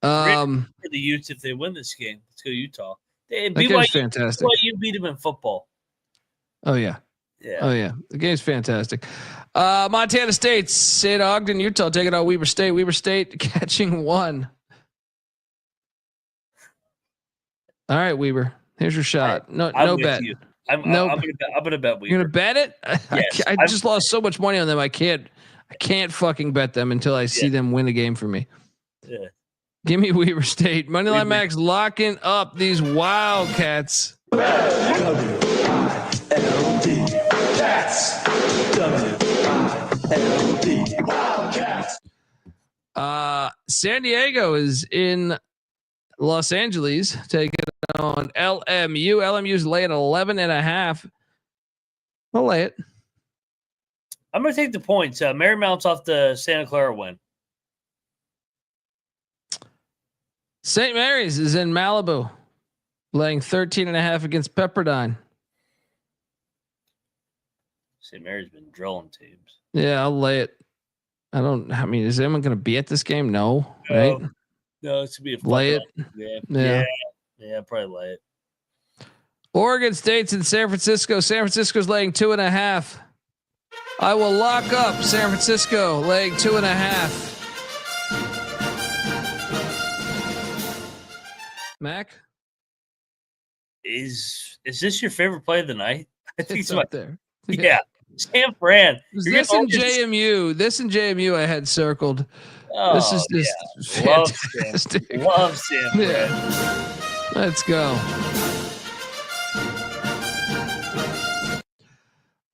For the Utes, if they win this game, let's go Utah. That game's fantastic. BYU beat them in football. Oh yeah. Yeah. Oh yeah. The game's fantastic. Montana State, St. Ogden, Utah taking on Weber State. Weber State catching 1. All right, Weber. Here's your shot. No bet. I'm gonna bet Weber. You're gonna bet it? Yes, I just lost so much money on them. I can't fucking bet them until I see them win the game for me. Yeah. Give me Weber State. Moneyline Max locking up these Wildcats. San Diego is in Los Angeles taking on LMU. LMU's laying 11.5. I'll lay it. I'm going to take the points. Marymount's off the Santa Clara win. St. Mary's is in Malibu, laying 13.5 against Pepperdine. St. Mary's been drilling teams. Yeah, I'll lay it. I mean, is anyone going to be at this game? No, right? No, it's going to be a lay it. Yeah, probably lay it. Oregon State's in San Francisco. San Francisco's laying 2.5. I will lock up San Francisco laying 2.5. Mac, is this your favorite play of the night? I think it's up there. Yeah, San Fran. This and JMU, I had circled. Oh, this is just fantastic. Love San Fran. Yeah. Let's go.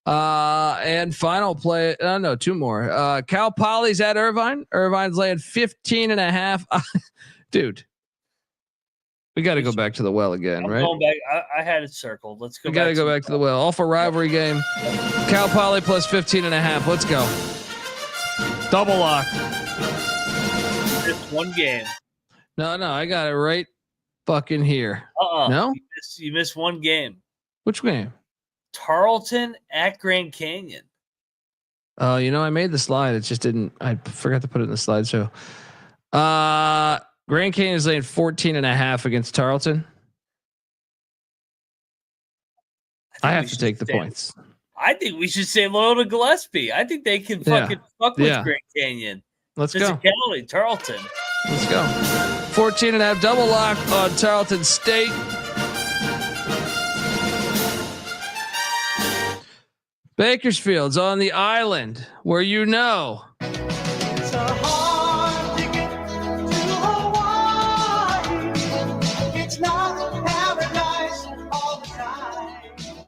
And final play. No, 2 more. Cal Poly's at Irvine. Irvine's laying 15.5. Dude. We got to go back to the well again, right? Going back. I had it circled. Let's go. We got to go back to the well. All for rivalry game. Cal Poly plus 15.5. Let's go. Double lock. Just one game. No, I got it right fucking here. No? You missed one game. Which game? Tarleton at Grand Canyon. I made the slide. It just didn't. I forgot to put it in the slideshow. Grand Canyon is laying 14.5 against Tarleton. I have to take the points. I think we should say loyal to Gillespie. I think they can fucking fuck with Grand Canyon. Let's go. Tarleton. Let's go. 14.5 double lock on Tarleton State. Bakersfield's on the island where it's a hard ticket to Hawaii. It's not paradise all the time.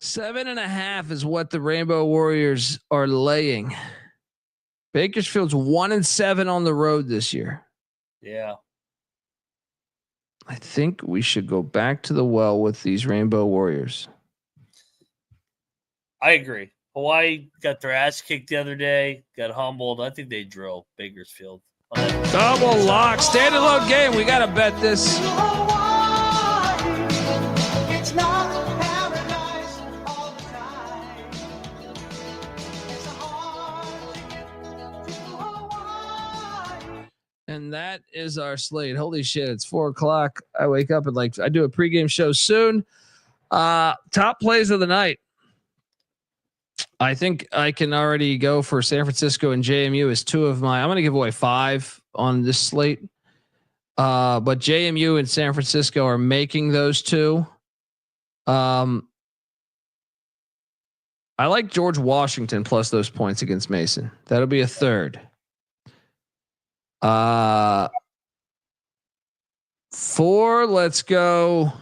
7.5 is what the Rainbow Warriors are laying. Bakersfield's 1-7 on the road this year. Yeah. I think we should go back to the well with these Rainbow Warriors. I agree. Hawaii got their ass kicked the other day, got humbled. I think they drill Bakersfield. Double lock, standalone game. We got to bet this. It's not paradise all the time. It's a hard ticket to Hawaii. And that is our slate. Holy shit, it's 4:00. I wake up and I do a pregame show soon. Top plays of the night. I think I can already go for San Francisco and JMU as 2 of my. I'm going to give away 5 on this slate, but JMU and San Francisco are making those 2. I like George Washington plus those points against Mason. That'll be a 3rd. 4. Let's go.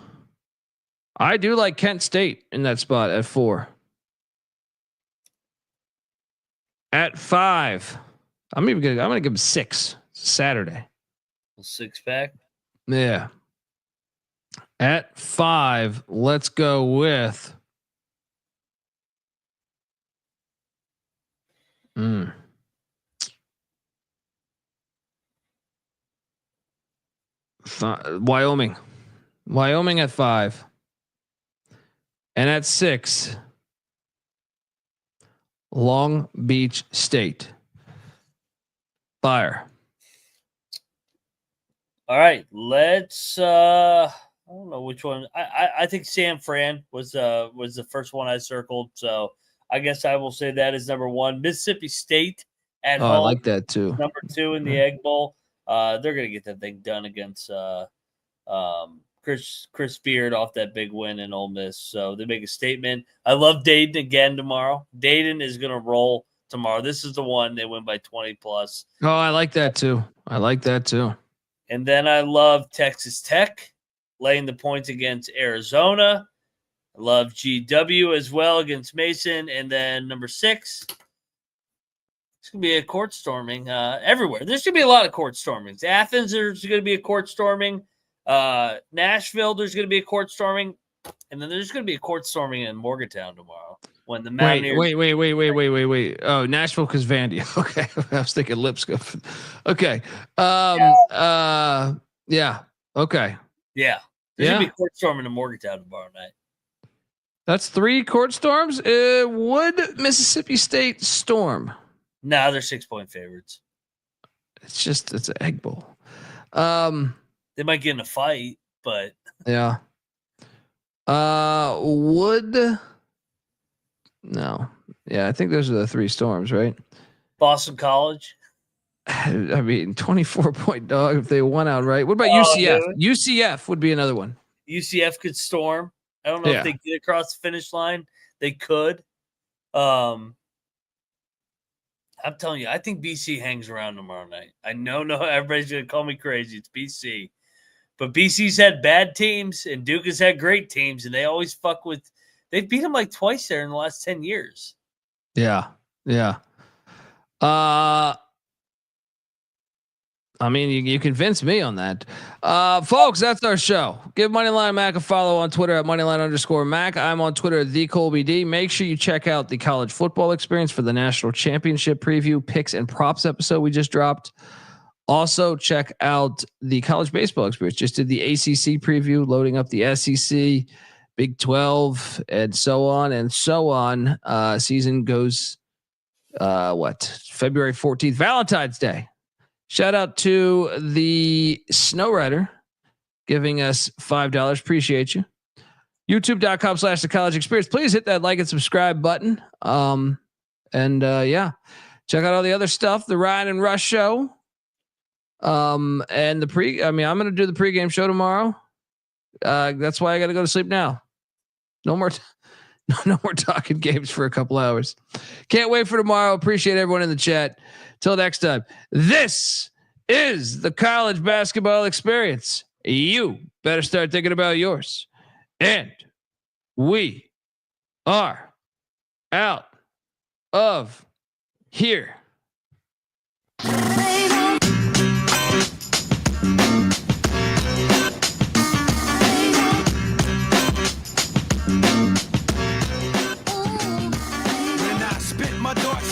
I do like Kent State in that spot at 4. At 5, I'm gonna give him 6. Saturday. 6-pack. Yeah. At 5, let's go with. Wyoming. Wyoming at 5. And at 6. Long Beach State. Fire. All right, let's. I don't know which one. I think San Fran was the first one I circled. So I guess I will say that is number one. Mississippi State at home. I like that too. Number 2 in the Egg Bowl. They're gonna get that thing done against Chris Beard off that big win in Ole Miss. So they make a statement. I love Dayton again tomorrow. Dayton is gonna roll tomorrow. This is the one they win by 20 plus. Oh, I like that too. And then I love Texas Tech laying the points against Arizona. I love GW as well against Mason. And then number 6, it's going to be a court storming everywhere. There's going to be a lot of court stormings. Athens, there's going to be a court storming. Nashville, there's going to be a court storming. And then there's going to be a court storming in Morgantown tomorrow. When the Mountaineers wait. Oh, Nashville because Vandy. Okay. I was thinking Lipscomb. Okay. Yeah. Okay. Yeah. There's going to be court storming in Morgantown tomorrow night. That's 3 court storms. Would Mississippi State storm? No, they're 6-point favorites. It's an Egg Bowl. They might get in a fight, but yeah. No. Yeah, I think those are the 3 storms, right? Boston College. I mean, 24-point dog if they won outright. What about UCF? Dude. UCF would be another one. UCF could storm. I don't know if they get across the finish line. They could. I'm telling you, I think BC hangs around tomorrow night. I know everybody's going to call me crazy. It's BC. But BC's had bad teams, and Duke has had great teams, and they always fuck with – they've beat them like twice there in the last 10 years. Yeah. I mean, you convinced me on that. Folks, that's our show. Give Moneyline Mac a follow on Twitter at Moneyline_Mac. I'm on Twitter at TheColbyD. Make sure you check out the college football experience for the national championship preview, picks, and props episode we just dropped. Also, check out the college baseball experience. Just did the ACC preview, loading up the SEC, Big 12, and so on and so on. Season goes, February 14th, Valentine's Day. Shout out to the Snow Rider giving us $5. Appreciate you. YouTube.com/the college experience. Please hit that like and subscribe button. Check out all the other stuff. The Ryan and Rush show. And I'm going to do the pregame show tomorrow. That's why I got to go to sleep now. No more talking games for a couple hours. Can't wait for tomorrow. Appreciate everyone in the chat. Till next time, this is the college basketball experience. You better start thinking about yours. And we are out of here.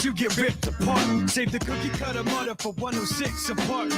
You get ripped apart. Save the cookie cutter mother for 106 apart.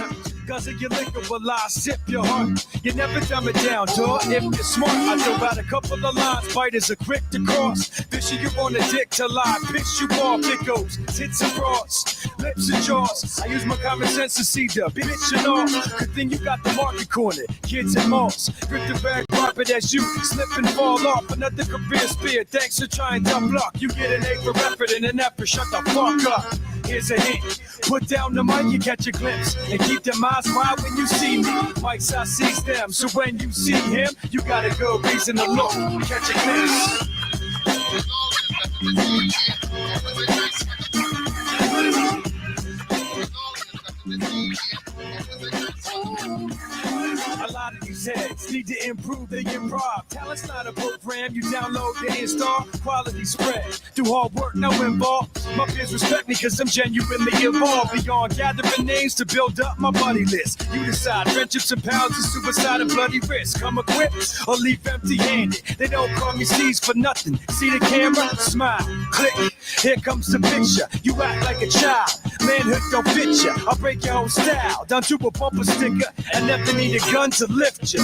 Guzzle your liquor while I sip your heart. You never dumb it down, dog. If you're smart, I throw out a couple of lines. Fighters are quick to cross. Fishy you on the dick till I piss you off. It goes tits and bras, lips and jaws. I use my common sense to see the bitch and all. Good thing you got the market corner. Kids and malls. Grip the bag carpet as you slip and fall off. Another career spear. Thanks for trying to block. You get an A for effort and an F for shut the fuck up. Here's a hint. Put down the mic, you catch a glimpse. And keep them eyes wide when you see me. Mics, I seize them. So when you see him, you got a good reason to look. Catch a glimpse. A lot of these heads need to improve their improv. Talent's not a program you download to install. Quality spread through hard work, no involved. My peers respect me because I'm genuinely evolved. Beyond gathering names to build up my buddy list. You decide friendships and pounds of suicide and bloody risk. Come equipped or leave empty-handed. They don't call me C's for nothing. See the camera? Smile. Click. Here comes the picture. You act like a child. Manhood don't fit you. I'll break your whole style down to a bumper sticker and never need a gun to lift you.